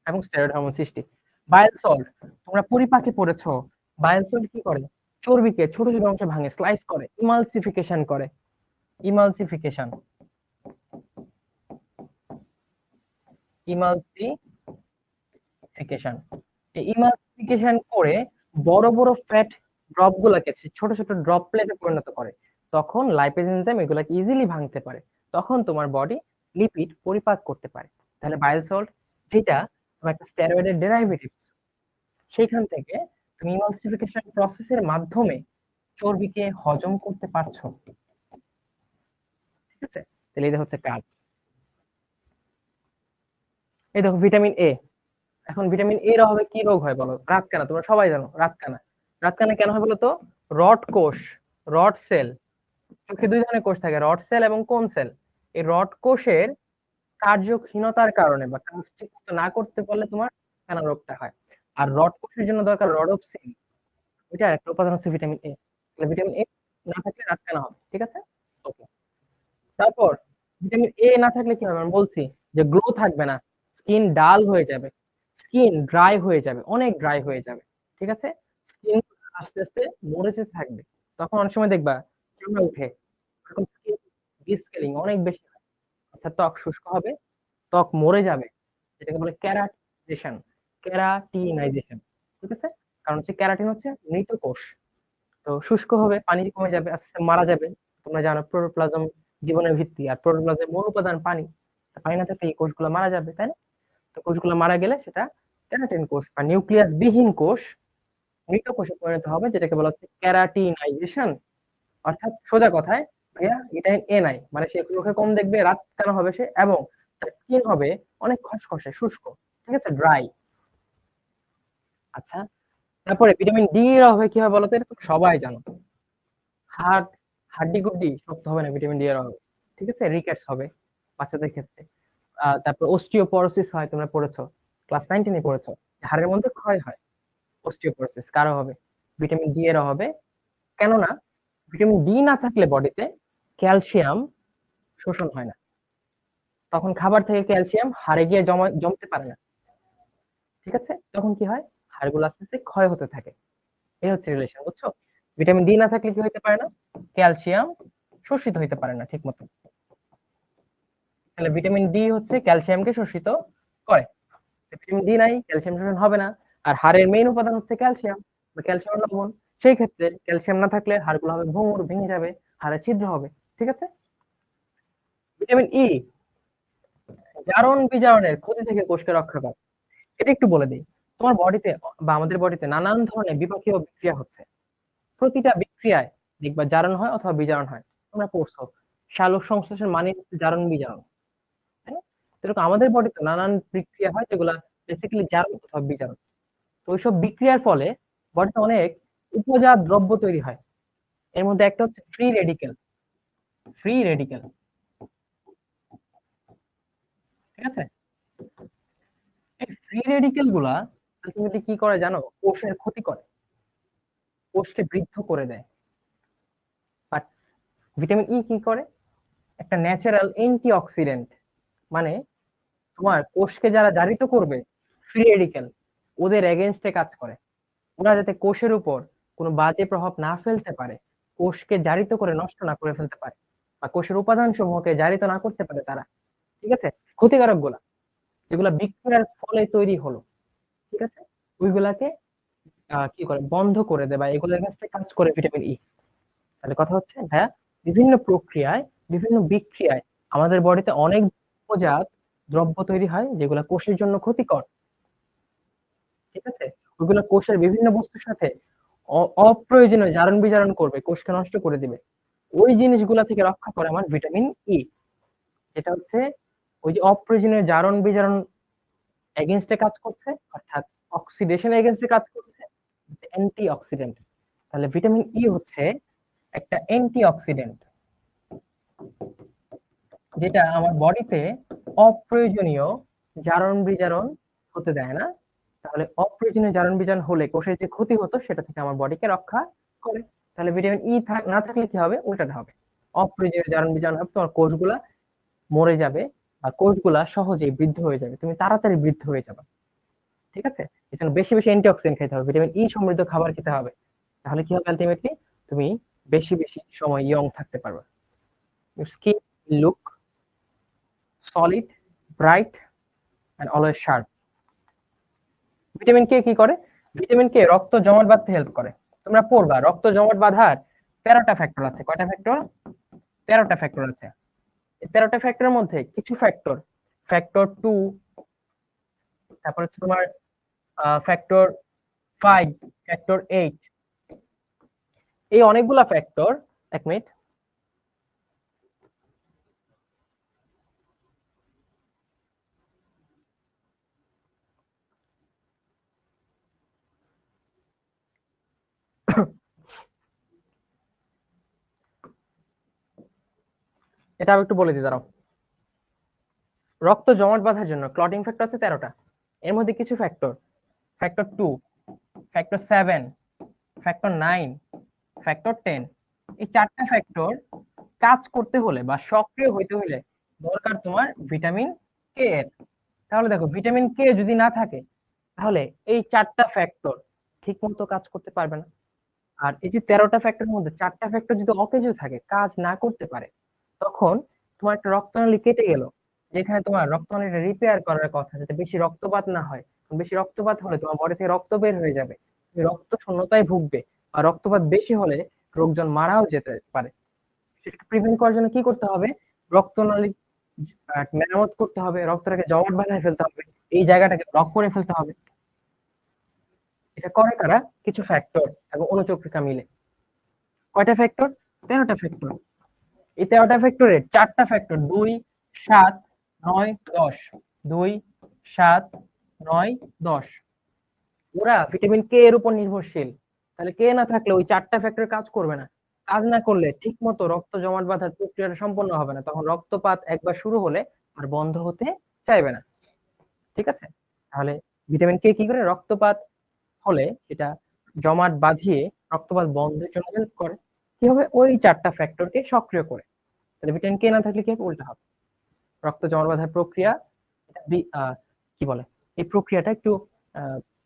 এবং স্টেরয়েড হরমোন সৃষ্টি। বাইল সল্ট তোমরা পরিপাকে পড়েছো, বাইল সল্ট কি করে? চর্বিকে ছোট ছোট অংশে ভাঙে, স্লাইস করে, ইমালসিফিকেশন করে, ইমালসিফিকেশন, ইমালসিফিকেশন, এই ইমালসিফিকেশন করে বড় বড় ফ্যাট ড্রপ গুলাকে সে ছোট ছোট ড্রপলেটে পরিণত করে, তখন লাইপেজ এনজাইম এগুলাকে ইজিলি ভাঙতে পারে, তখন তোমার বডি লিপিড পরিপাক করতে পারে। তাহলে বাইল সল্ট যেটা তোমার একটা স্টেরয়েডের ডেরাইভেটিভ, সেখান থেকে তুমি ইমালসিফিকেশন প্রসেসের মাধ্যমে চর্বিকে হজম করতে পারছো, ঠিক আছে। তাহলে এটা হচ্ছে কাজ। এই দেখো ভিটামিন এ, এখন ভিটামিন এর অভাবে কি রোগ হয় বলো? রাতকানা, তোমরা সবাই জানো রাতকানা। রাতকানা কেন হয় বলো তো? রড কোষ, রড সেল, চোখে দুই ধরনের কোষ থাকে, রড সেল এবং কোন সেল। এই রড কোষের কার্যহীনতার কারণে বা কাজ ঠিক মতো না করতে পারলে তোমার কানা রোগটা হয়। আর রড কোষের জন্য দরকার রডোপ্সিন, এটা একটা উপাদান হচ্ছে ভিটামিন এ। ভিটামিন এ না থাকলে রাতকানা হবে, ঠিক আছে। ওকে, তারপর ভিটামিন এ না থাকলে কি হবে? আমি বলছি যে গ্লো থাকবে না, স্কিন ডাল হয়ে যাবে, স্কিন ড্রাই হয়ে যাবে, অনেক ড্রাই হয়ে যাবে, ঠিক আছে। স্কিন আস্তে আস্তে মরে যেতে থাকবে, তখন অনেক সময় দেখবা চামড়া উঠে, এরকম স্কিন ডিসকেলিং অনেক বেশি হয়, অর্থাৎ ত্বক শুষ্ক হবে, ত্বক মরে যাবে, যেটাকে বলে ক্যারাটিনাইজেশন। ক্যারাটিনাইজেশন। ঠিক আছে, কারণ হচ্ছে ক্যারাটিন হচ্ছে মৃত কোষ, তো শুষ্ক হবে, পানি কমে যাবে, আস্তে আস্তে মারা যাবে। তোমরা জানো প্রোটোপ্লাজম জীবনের ভিত্তি, আর প্রোটোপ্লাজমের মূল উপাদান পানি। পানি না থাকলে এই কোষগুলো মারা যাবে, তাই না? তো কোষগুলো মারা গেলে সেটা ক্যারাটিন কোষ বা নিউক্লিয়াস বিহীন কোষ মৃত কোষে পরিণত হবে, যেটাকে বলা হচ্ছে ক্যারাটিনাইজেশন। অর্থাৎ সোজা কথায় ভাইয়া এটা এ নাই, মানে সে চোখে কম দেখবে, রাত কেন হবে সে, এবং তার স্কিন হবে অনেক খসখসে শুষ্ক, ঠিক আছে, ড্রাই। আচ্ছা, তারপরে ভিটামিন ডি এর অভাবে কি হয় বলতো? এটা তো সবাই জানো, হাড় হাড্ডি গুড্ডি শক্ত হবে না ভিটামিন ডি এর অভাবে, ঠিক আছে, রিকেটস হবে বাচ্চাদের ক্ষেত্রে। তারপর অস্টিওপরোসিস হয়, তোমরা পড়েছো, ক্লাস 9-10 পড়েছো, হাড়ের মধ্যে ক্ষয় হয়, অস্টিওপরোসিস কারো হবে ভিটামিন ডি এর অভাবে। কেননা ভিটামিন ডি না থাকলে বডিতে ক্যালসিয়াম শোষণ হয় না, তখন খাবার থেকে ক্যালসিয়াম হাড়ে গিয়ে জমতে পারে না, ঠিক আছে, তখন কি হয়, হাড়গুলো আস্তে আস্তে ক্ষয় হতে থাকে। এই হচ্ছে রিলেশন, বুঝছো? ভিটামিন ডি না থাকলে কি হইতে পারে না, ক্যালসিয়াম শোষিত হইতে পারে না ঠিক মতো। তাহলে ভিটামিন ডি হচ্ছে ক্যালসিয়ামকে শোষিত করে, ভিটামিন ডি নাই, ক্যালসিয়াম শোষণ হবে না। আর হাড়ের মেইন উপাদান হচ্ছে ক্যালসিয়াম বা ক্যালসিয়াম লবণ, সেই ক্ষেত্রে ক্যালসিয়াম না থাকলে হাড়গুলো হবে ভঙ্গুর, ভেঙে যাবে, হাড়ে ছিদ্র হবে, ঠিক আছে। ভিটামিন ই জারণ বিজারণের ক্ষতি থেকে কোষকে রক্ষা করে। এটা একটু বলে দিই, তোমার বডিতে বা আমাদের বডিতে নানান ধরনের বিপাকীয় বিক্রিয়া হচ্ছে, প্রতিটা বিক্রিয়ায় দেখবা জারণ হয় অথবা বিজারণ হয়। তোমরা পড়ছো সালোক সংশ্লেষণ মানে হচ্ছে জারণ বিজারণ, তাই না? তো এরকম আমাদের বডিতে নানান বিক্রিয়া হয়, যেগুলা বেসিক্যালি জারণ অথবা বিজারণ। তো ওইসব বিক্রিয়ার ফলে বডিতে অনেক উপজাত দ্রব্য তৈরি হয়। এর মধ্যে একটা হচ্ছে ফ্রি রেডিকেল। ফ্রি রেডিকেল, ঠিক আছে। এই ফ্রি রেডিকেল গুলা আলটিমেটলি কি করে জানো? কোষের ক্ষতি করে, কোষকে বৃদ্ধ করে দেয়। বাট ভিটামিন ই কি করে? একটা ন্যাচারাল অ্যান্টিঅক্সিডেন্ট, মানে তোমার কোষকে যারা জারিত করবে, ফ্রি রেডিকেল, ওদের এগেনস্টে কাজ করে। ওরা যাতে কোষের উপর কোনো বাজে প্রভাব না ফেলতে পারে, কোষকে জারিত করে নষ্ট না করে ফেলতে পারে, বা কোষের উপাদান সমূহকে জারিত না করতে পারে তারা, ঠিক আছে, ক্ষতিকারক গুলা যেগুলা বিক্রিয়ার ফলে তৈরি হলো, ঠিক আছে, ওইগুলাকে কি করে বন্ধ করে দেয়, বা এগুলোর কাছে কাজ করে ভিটামিন ই। তাহলে কথা হচ্ছে ভাইয়া, বিভিন্ন প্রক্রিয়ায়, বিভিন্ন বিক্রিয়ায় আমাদের বডিতে অনেক উপজাত দ্রব্য তৈরি হয়, যেগুলা কোষের জন্য ক্ষতিকর, ঠিক আছে। ওইগুলো কোষের বিভিন্ন বস্তুর সাথে অপ্রয়োজনীয় জারণ বিজারণ করবে, কোষকে নষ্ট করে দিবে। ওই জিনিসগুলা থেকে রক্ষা করে আমার ভিটামিন ই, যেটা হচ্ছে ওই যে অপ্রয়োজনীয় জারণ বিজারণ এগেনস্টে কাজ করছে, অর্থাৎ অক্সিডেশন এগেনস্টে কাজ করছে, অ্যান্টি অক্সিডেন্ট। তাহলে ভিটামিন ই হচ্ছে একটা অ্যান্টি অক্সিডেন্ট, যেটা আমার বডিতে অপ্রয়োজনীয় জারণ বিজারণ হতে দেয় না। তাহলে অপ্রয়োজনীয় জারণ বিজারণ হলে কোষের যে ক্ষতি হতো সেটা থেকে আমার বডিকে রক্ষা করে। তাহলে ভিটামিন ই না থাকলে কি হবে? উল্টাতে হবে, অপ্রয়োজনীয় জারণ বিজারণ হবে, তোমার কোষগুলা মরে যাবে, আর কোষগুলা সহজেই বৃদ্ধ হয়ে যাবে, তুমি তাড়াতাড়ি বৃদ্ধ হয়ে যাবে, ঠিক আছে। এই জন্য বেশি বেশি অ্যান্টিঅক্সিডেন্ট খেতে হবে, ভিটামিন ই সমৃদ্ধ খাবার খেতে হবে। তাহলে কি হবে আলটিমেটলি? তুমি বেশি বেশি সময় ইয়ং থাকতে পারবে, skin look solid, bright and always sharp. Vitamin K কি করে? ভিটামিন কে রক্ত জমাট বাঁধতে হেল্প করে। তোমরা পড়বা রক্ত জমাট বাঁধার 13টা ফ্যাক্টর আছে। কয়টা ফ্যাক্টর? 13টা ফ্যাক্টর আছে। এই 13টা ফ্যাক্টরের মধ্যে কিছু ফ্যাক্টর, ফ্যাক্টর 2, তারপর হচ্ছে তোমার ফ্যাক্টর 5, ফ্যাক্টর 8, এই অনেকগুলা ফ্যাক্টর। এক মিনিট, এটা আমি একটু বলে দিই, দাঁড়াও। রক্ত জমাট বাঁধার জন্য ক্লটিং ফ্যাক্টর আছে 13টা। এর মধ্যে কিছু factor, factor 2, factor 7, factor 9, factor 10, এই 4টা ফ্যাক্টর কাজ করতে হলে বা সক্রিয় হইতে হলে দরকার তোমার ভিটামিন কে এর। তাহলে দেখো ভিটামিন কে যদি না থাকে, তাহলে এই 4টা ফ্যাক্টর ঠিক মতো কাজ করতে পারবে না। আর এই যে 13টা ফ্যাক্টরের মধ্যে 4টা ফ্যাক্টর যদি অকেজো থাকে, কাজ না করতে পারে, তখন তোমার একটা রক্তনালী কেটে গেল, যেখানে তোমার রক্তনালীটা রিপেয়ার করার কথা, যাতে বেশি রক্তপাত না হয়, বেশি রক্তপাত হলে তোমার বডি থেকে রক্ত বের হয়ে যাবে, তুমি রক্ত শূন্যতায় ভুগবে, আর রক্তপাত বেশি হলে লোকজন মারাও যেতে পারে। সেটাকে প্রিভেন্ট করার জন্য কি করতে হবে? রক্তনালী মেরামত করতে হবে, রক্তটাকে জমাট বাঁধায় ফেলতে হবে, এই জায়গাটাকে ব্লক করে ফেলতে হবে। এটা করে কারা? কিছু ফ্যাক্টর এবং অনুচক্রিকা মিলে। কয়টা ফ্যাক্টর? 13টা ফ্যাক্টর। এই 13টা ফ্যাক্টরের 4টা ফ্যাক্টর 2, 7, 9, 10। 2, 7, 9, 10 ওরা ভিটামিন কে এর উপর নির্ভরশীল। তাহলে কে না থাকলে ওই 4টা ফ্যাক্টর কাজ করবে না। কাজ না করলে ঠিক মতো রক্ত জমাট বাঁধার প্রক্রিয়াটা সম্পন্ন হবে না, তখন রক্তপাত একবার শুরু হলে আর বন্ধ হতে চাইবে না। ঠিক আছে? তাহলে ভিটামিন কে কি করে? রক্তপাত হলে এটা জমাট বাঁধিয়ে রক্তপাত বন্ধের জন্য হেল্প করে। কি হবে? ওই 4টা ফ্যাক্টরকে সক্রিয় করে। তাহলে ভিটামিন কে না থাকলে কি হবে? উল্টা হবে, রক্ত জমাট বাঁধার প্রক্রিয়া কি বলে, এই প্রক্রিয়াটা একটু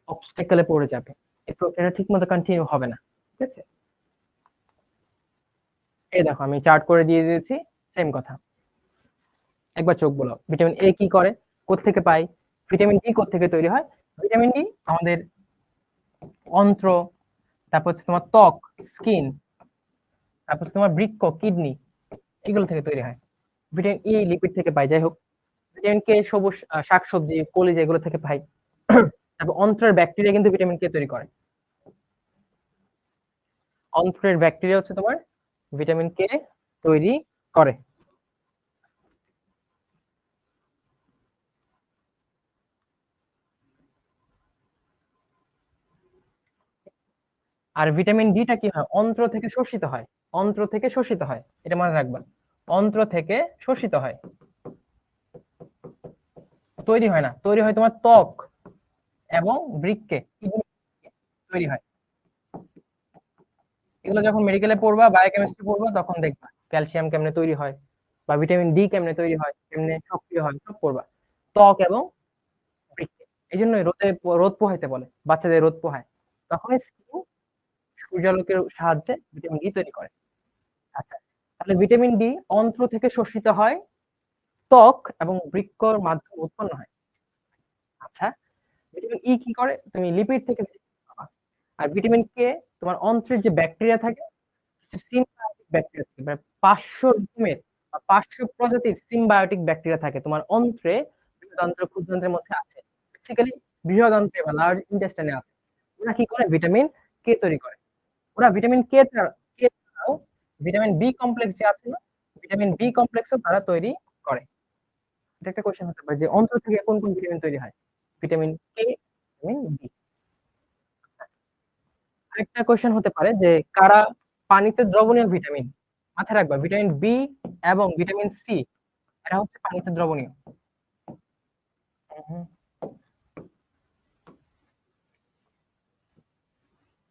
অবস্টাকেলে পড়ে যাবে, এই প্রক্রিয়াটা ঠিক মতো কন্টিনিউ হবে না। ঠিক আছে? এই দেখো আমি চার্ট করে দিয়ে দিয়েছি, সেম কথা। একবার চোখ বলো, ভিটামিন এ কি করে, কোত্থেকে পাই? ভিটামিন ডি কোত্থেকে তৈরি হয়? ভিটামিন ডি আমাদের অন্ত্র, তারপর হচ্ছে তোমার ত্বক, স্কিন, তারপর হচ্ছে তোমার বৃক্ক, কিডনি, এগুলো থেকে তৈরি হয়। ভিটামিন ই লিপিড থেকে পাই। যাই হোক, ভিটামিন কে সবুজ শাকসবজি, কলিজা এগুলো থেকে পাই। তারপর অন্ত্রের ব্যাকটেরিয়া কিন্তু ভিটামিন কে তৈরি করে। অন্ত্রের ব্যাকটেরিয়া হচ্ছে তোমার ভিটামিন কে তৈরি করে। আর ভিটামিন ডিটা কি হয়? অন্ত্র থেকে শোষিত হয়। অন্ত্র থেকে শোষিত হয়, এটা মনে রাখবা। অন্ত্র থেকে শোষিত হয়, তৈরি হয় না। তৈরি হয় তোমার ত্বক এবং বৃক্কে, তৈরি হয়। এগুলো যখন মেডিকেলে পড়বা, বায়োকেমিস্ট্রি পড়বা, তখন দেখবা ক্যালসিয়াম কেমনে তৈরি হয় বা ভিটামিন ডি কেমনে তৈরি হয়, কেমনে সক্রিয় হয়, সব পড়বা। ত্বক এবং বৃক্কে। এই জন্যই রোদ পোহাইতে বলে, বাচ্চাদের রোদ পোহায়, তখন স্কিন সূর্যালোকের সাহায্যে ভিটামিন ডি তৈরি করে। আচ্ছা, তাহলে ভিটামিন ডি অন্ত্র থেকে শোষিত হয়, ত্বক এবং বৃক্কর মাধ্যমে উৎপন্ন হয়। আচ্ছা, ভিটামিন ই কি করে? তুমি লিপিড থেকে পাবা। আর ভিটামিন কে তোমার অন্ত্রের যে ব্যাকটেরিয়া থাকে, সিম্বায়োটিক ব্যাকটেরিয়া থাকে, মানে 500 রকমের বা 500 প্রজাতির সিম্বায়োটিক ব্যাকটেরিয়া থাকে তোমার অন্ত্রে, বৃহদান্ত্র ক্ষুদ্রান্ত্রের মধ্যে আছে। বেসিক্যালি বৃহদান্ত্রে বা লার্জ ইন্টেস্টাইনে আছে। ওরা কি করে? ভিটামিন কে তৈরি করে। ওরা ভিটামিন কে ছাড়াও ভিটামিন বি কমপ্লেক্স যে আছে না, ভিটামিন বি কমপ্লেক্সও তারা তৈরি করে। এটা একটা কোশ্চেন হতে পারে যে অন্ত্র থেকে কোন কোন ভিটামিন তৈরি হয়? Vitamin K, vitamin B. আরেকটা কোশ্চেন হতে পারে যে কারা পানিতে দ্রবণীয় ভিটামিন? মাথায় রাখবা, ভিটামিন বি এবং ভিটামিন সি এরা হচ্ছে পানিতে দ্রবণীয়। হুম,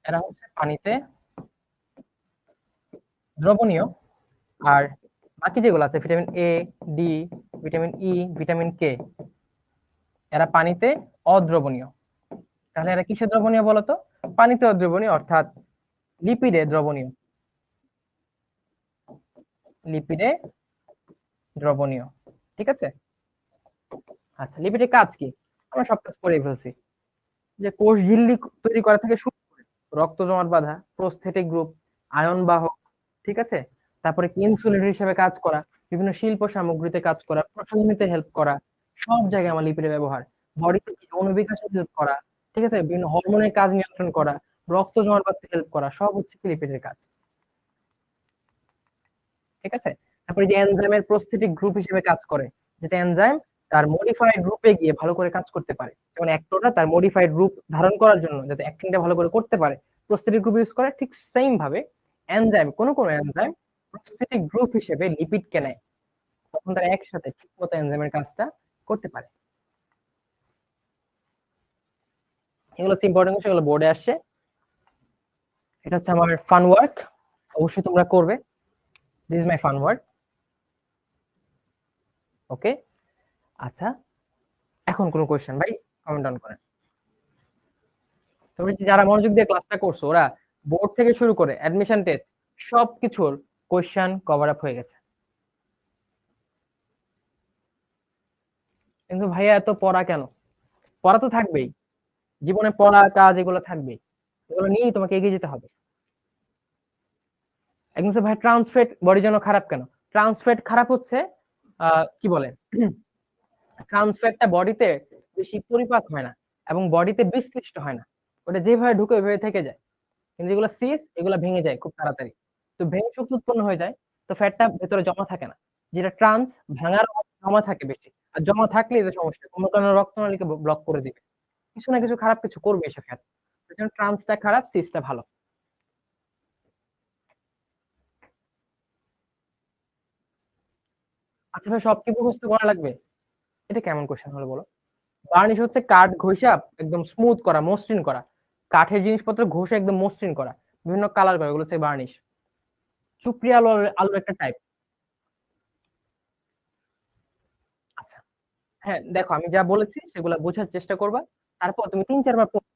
এরা হচ্ছে পানিতে দ্রবণীয়। আর বাকি যেগুলো আছে vitamin A, D, vitamin E, vitamin K, এরা পানিতে অদ্রবণীয়। তাহলে এরা কিসে দ্রবণীয় বলতো? পানিতে অদ্রবণীয়, অর্থাৎ লিপিডে দ্রবণীয়। লিপিডে দ্রবণীয়। ঠিক আছে? আচ্ছা, লিপিডের কাজ কি? আমরা সব কাজ করে ফেলছি, যে কোষ ঝিল্লি তৈরি করা থেকে শুরু করে রক্ত জমাট বাঁধা, প্রস্থেটিক গ্রুপ, আয়ন বাহক, ঠিক আছে, তারপরে ইনসুলিন হিসেবে কাজ করা, বিভিন্ন শিল্প সামগ্রীতে কাজ করা, প্রসাধনীতে হেল্প করা, সব জায়গায় আমার লিপিডের ব্যবহার। বডিতে অনুবিকাশে হেল্প করা, ঠিক আছে, বিভিন্ন হরমোনের কাজ নিয়ন্ত্রণ করা, রক্ত জমাট বাঁধতে হেল্প করা, সব হচ্ছে কি লিপিডের কাজ। ঠিক আছে? তারপরে যে এনজাইমের প্রস্থেটিক গ্রুপ হিসেবে কাজ করে, যেটা এনজাইম তার মডিফাইড রূপে গিয়ে ভালো করে কাজ করতে পারে। যেমন অ্যাক্টোরা তার মডিফাইড রূপ ধারণ করার জন্য যাতে অ্যাক্টিংটা ভালো করে করতে পারে, প্রস্থেটিক গ্রুপ ইউজ করে। ঠিক সেম ভাবে এনজাইম, কোন এনজাইম প্রস্থেটিক গ্রুপ হিসেবে লিপিডকে নেয়, তখন তারা একসাথে ঠিকমতো এনজাইমের কাজটা করতে পারে। এগুলো হচ্ছে ইম্পর্টেন্ট, সেগুলো বোর্ডে আসছে। এটা হচ্ছে আমার ফান ওয়ার্ক, অবশ্যই তোমরা করবে। This is my fun work. Okay, আচ্ছা, এখন কোন কোয়েশ্চেন ভাই? কমেন্ট ডাউন করেন। তবে যারা মনোযোগ দিয়ে ক্লাসটা করছো, ওরা বোর্ড থেকে শুরু করে অ্যাডমিশন টেস্ট সবকিছুর কোয়েশ্চেন কভার আপ হয়ে গেছে। কিন্তু ভাইয়া এত পড়া কেন? পড়া তো থাকবেই, জীবনে পড়া কাজ এগুলো থাকবে, এগুলো নিয়েই তোমাকে এগিয়ে যেতে হবে। একদম ভাই ট্রান্সফেট বডির জন্য খারাপ কেন? ট্রান্সফেট খারাপ হচ্ছে কি বলে, ট্রান্সফেটটা বডিতে বেশি পরিপাক হয় না এবং বডিতে বিশ্লিষ্ট হয় না, ওটা যেভাবে ঢুকে ওইভাবে থেকে যায়। কিন্তু যেগুলো সিস এগুলো ভেঙে যায় খুব তাড়াতাড়ি, তো ভেঙে শক্তি উৎপন্ন হয়ে যায়, তো ফ্যাটটা ভেতরে জমা থাকে না। যেটা ট্রান্স ভাঙার জমা থাকে বেশি, আর জমা থাকলে এটা সমস্যা, কোনো কারণে রক্তনালীকে ব্লক করে দিবে, কিছু না কিছু খারাপ কিছু করবে এসে ফ্যাট। ট্রান্সটা খারাপ, সিসটা ভালো। আচ্ছা ভাই, সব কি মুখস্থ করা লাগবে? এটা কেমন কোশ্চেন হলো বলো? বার্নিশ হচ্ছে কাঠ ঘষা একদম স্মুথ করা, মসৃণ করা, কাঠের জিনিসপত্র ঘষে একদম মসৃণ করা, বিভিন্ন কালার করা, এগুলো হচ্ছে বার্নিশ। সুপ্রিয়া আলো, আলোর একটা টাইপ। আচ্ছা, হ্যাঁ দেখো আমি যা বলেছি সেগুলো বোঝার চেষ্টা করবা, তারপর তুমি 3-4 বার পড়ো।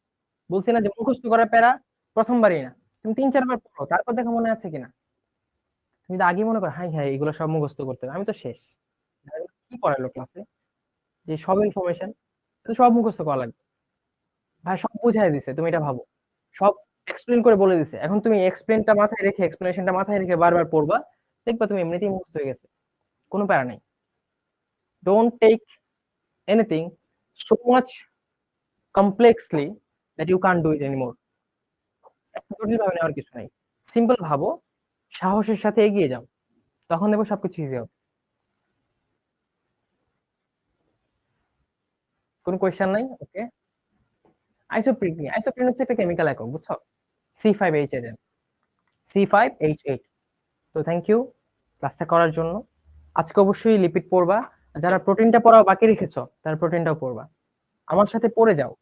বলছি না যে মুখস্থ করার প্যারা প্রথমবারই না, তুমি 3-4 বার পড়ো, তারপর দেখো মনে আছে কিনা। তুমি যদি আগে মনে করো হ্যাঁ হ্যাঁ এগুলো সব মুখস্থ করতে হবে, আমি তো শেষ, কি পড়ালো ক্লাসে, যে সব ইনফরমেশন সব মুখস্থ করা লাগবে। ভাই সব বুঝাই দিছে, তুমি এটা ভাবো, সব এক্সপ্লেন করে বলে দিছে, এখন তুমি এক্সপ্লেনটা মাথায় রেখে এক্সপ্লেনেশনটা মাথায় রেখে বারবার পড়বা, দেখবা তুমি এমনিতেই মুখস্থ হয়ে গেছে, কোনো প্যারা নেই। Don't take anything so much complexly that you can't do it anymore. জটিল ভাবে নেওয়ার কিছু নাই, সিম্পল ভাবো, সাহসের সাথে এগিয়ে যাও, তখন দেখবো সবকিছু ইজি হবে। কোনো কোয়েশ্চেন নাই? ওকে। আইসোপ্রিন, আইসোপ্রিন হচ্ছে একটা কেমিক্যাল একক, বুঝছো? C5H8, C5H8। তো থ্যাংক ইউ ক্লাসটা করার জন্য। আজকে অবশ্যই লিপিড পড়বা, আর যারা প্রোটিনটা পড়াও বাকি রেখেছো তারা প্রোটিনটাও পড়বা, আমার সাথে পড়ে যাও,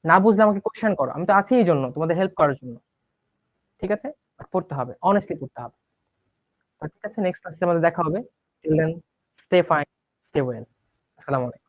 না বুঝলে আমাকে কোশ্চেন করো, আমি তো আছি এই জন্য, তোমাদের হেল্প করার জন্য। ঠিক আছে, পড়তে হবে, অনেস্টলি পড়তে হবে। তো ঠিক আছে, নেক্সট ক্লাসে আমাদের দেখা হবে। Till then, stay fine, stay well. আসসালামু আলাইকুম।